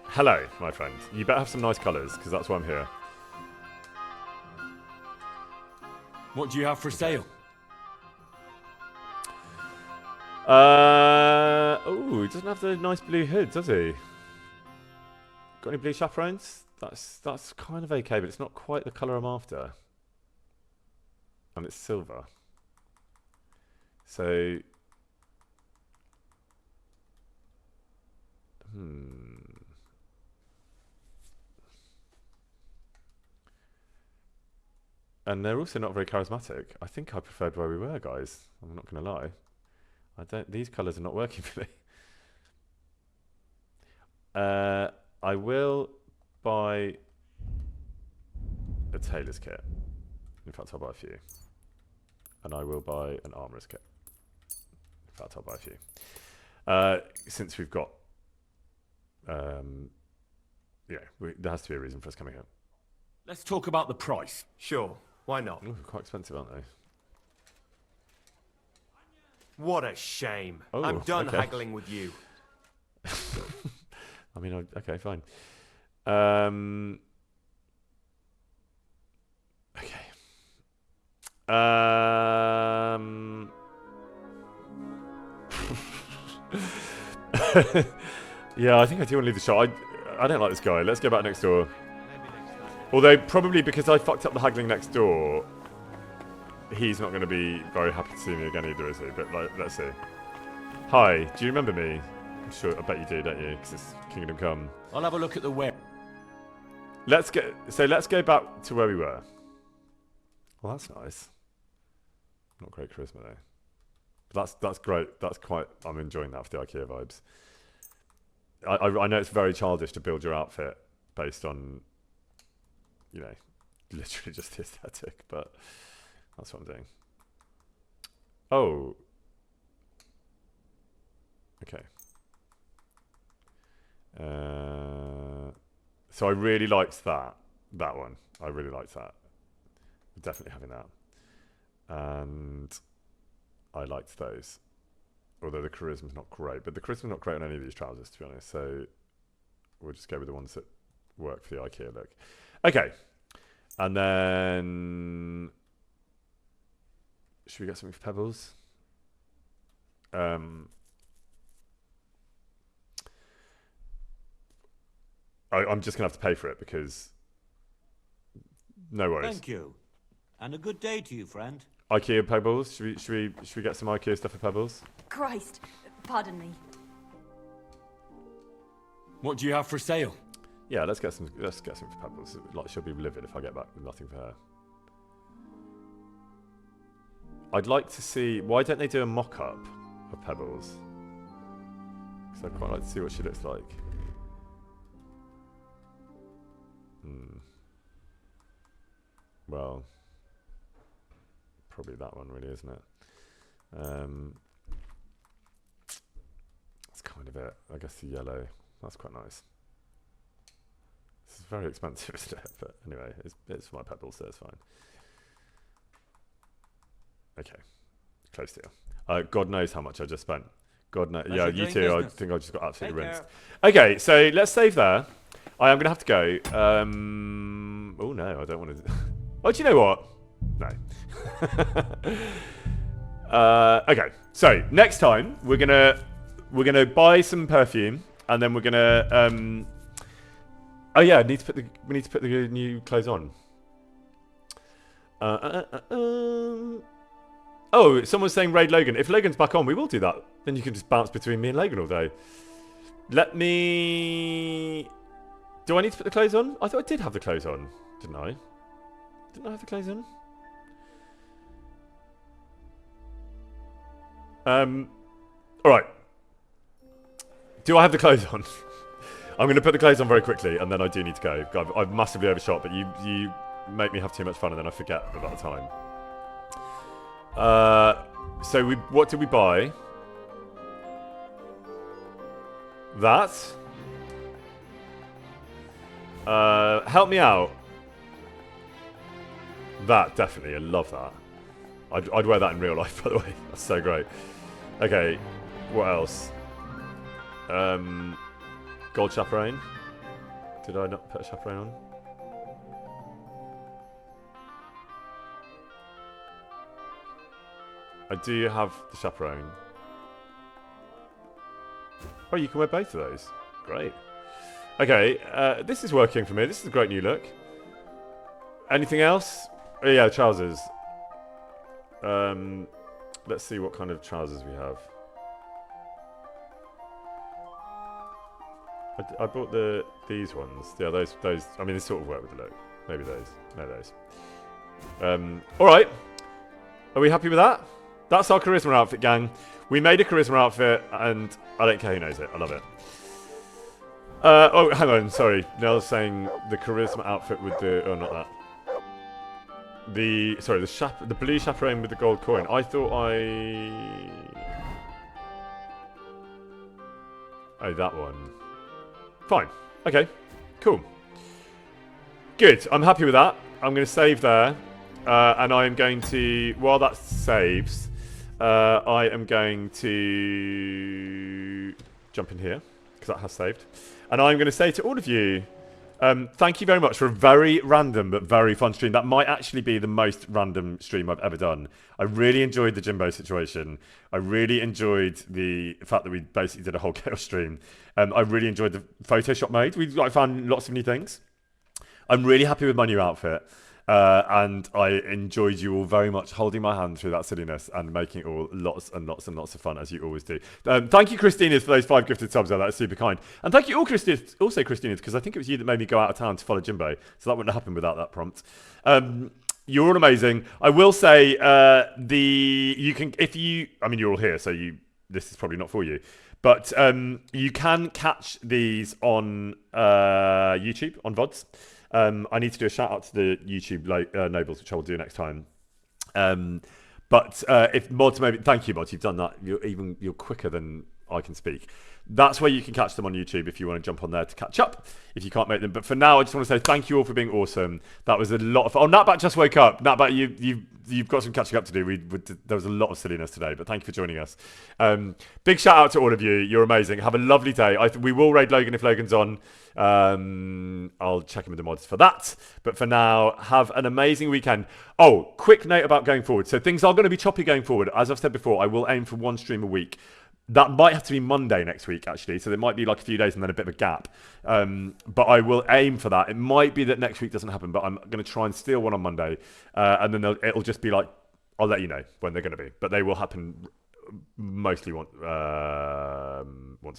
Hello, my friend. You better have some nice colours, because that's why I'm here. What do you have for sale? Oh, he doesn't have the nice blue hood, does he? Got any blue chaperones? That's kind of okay, but it's not quite the colour I'm after. And it's silver. So... And they're also not very charismatic. I think I preferred where we were, guys. I'm not going to lie. These colours are not working for me. I will buy a tailor's kit. In fact, I'll buy a few. And I will buy an armourer's kit. In fact, I'll buy a few. Since we've got... there has to be a reason for us coming here. Let's talk about the price. Sure, why not? Ooh, quite expensive, aren't they? What a shame. Oh, I'm done haggling with you. I mean, okay, fine. Okay. Yeah, I think I do want to leave the shop. I don't like this guy. Let's go back next door. Although, probably because I fucked up the haggling next door, he's not going to be very happy to see me again either, is he? But let's see. Hi, do you remember me? I'm sure, I bet you do, don't you? Because it's Kingdom Come. I'll have a look at the web. Let's go back to where we were. Well, that's nice. Not great charisma though. But that's great. That's quite. I'm enjoying that for the IKEA vibes. I know it's very childish to build your outfit based on, you know, literally just the aesthetic, but that's what I'm doing. Oh. Okay. So I really liked that one. I really liked that. Definitely having that. And I liked those. Although the charisma's not great. But the charisma's not great on any of these trousers, to be honest. So we'll just go with the ones that work for the IKEA look. Okay. And then... should we get something for Pebbles? I'm just going to have to pay for it because... no worries. Thank you. And a good day to you, friend. IKEA Pebbles. Should we get some IKEA stuff for Pebbles? Christ, pardon me. What do you have for sale? Yeah, let's get some for Pebbles. Like, she'll be livid if I get back with nothing for her. I'd like to see... why don't they do a mock-up of Pebbles? Because I'd quite like to see what she looks like. Well, probably that one really, isn't it? That's kind of it. I guess the yellow. That's quite nice. This is very expensive, isn't it? But anyway, it's for my Pebbles, so it's fine. Okay, close deal. God knows how much I just spent. God knows. Yeah, you too. Business. I think I just got absolutely rinsed. Okay, so let's save there. I am going to have to go. Oh no, I don't want to. Oh, do you know what? No. Okay, so next time we're gonna buy some perfume, and then we're gonna. Oh yeah, we need to put the new clothes on. Oh, someone's saying raid Logan. If Logan's back on, we will do that. Then you can just bounce between me and Logan all day. Let me... do I need to put the clothes on? I thought I did have the clothes on, didn't I? Didn't I have the clothes on? Alright. Do I have the clothes on? I'm going to put the clothes on very quickly, and then I do need to go. I've massively overshot, but you make me have too much fun, and then I forget about the time. So what did we buy? That. Help me out. That, definitely. I love that. I'd wear that in real life, by the way. That's so great. Okay, what else? Gold chaperone. Did I not put a chaperone on? I do have the chaperone. Oh, you can wear both of those. Great. Okay, this is working for me. This is a great new look. Anything else? Oh, yeah, trousers. Let's see what kind of trousers we have. I bought these ones. Yeah, those. I mean, they sort of work with the look. Maybe those. No, those. All right. Are we happy with that? That's our charisma outfit, gang. We made a charisma outfit, and I don't care who knows it. I love it. Oh, hang on. Sorry. Nell's saying the charisma outfit with the... oh, not that. The blue chaperone with the gold coin. I thought oh, that one. Fine. Okay. Cool. Good. I'm happy with that. I'm going to save there. And I am going to... while that saves... I am going to jump in here, because that has saved. And I'm going to say to all of you, thank you very much for a very random but very fun stream. That might actually be the most random stream I've ever done. I really enjoyed the Jimbo situation. I really enjoyed the fact that we basically did a whole chaos stream. I really enjoyed the Photoshop mode. I found lots of new things. I'm really happy with my new outfit. And I enjoyed you all very much holding my hand through that silliness and making it all lots and lots and lots of fun, as you always do. Thank you, Christina, for those 5 gifted subs. That's super kind. And thank you all, Christina, also Christina, because I think it was you that made me go out of town to follow Jimbo. So that wouldn't have happened without that prompt. You're all amazing. I will say you're all here, so this is probably not for you, but you can catch these on YouTube on VODs. I need to do a shout out to the YouTube nobles, which I will do next time. But if mods, maybe thank you, mods. You've done that. You're quicker than I can speak. That's where you can catch them on YouTube if you want to jump on there to catch up, if you can't make them. But for now, I just want to say thank you all for being awesome. That was a lot of fun. Oh, Natbat just woke up. Natbat, you've got some catching up to do. There was a lot of silliness today, but thank you for joining us. Big shout out to all of you. You're amazing. Have a lovely day. We will raid Logan if Logan's on. I'll check in with the mods for that. But for now, have an amazing weekend. Oh, quick note about going forward. So things are going to be choppy going forward. As I've said before, I will aim for one stream a week. That might have to be Monday next week, actually. So there might be like a few days and then a bit of a gap. But I will aim for that. It might be that next week doesn't happen, but I'm going to try and steal one on Monday. And then it'll just be like, I'll let you know when they're going to be. But they will happen mostly once a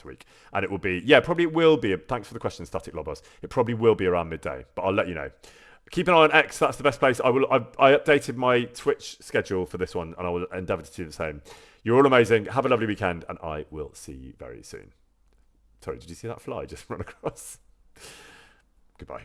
week. And it will be, probably it will be. Thanks for the question, Static Lobos. It probably will be around midday, but I'll let you know. Keep an eye on X. That's the best place. I updated my Twitch schedule for this one, and I will endeavour to do the same. You're all amazing. Have a lovely weekend, and I will see you very soon. Sorry, did you see that fly just run across? Goodbye.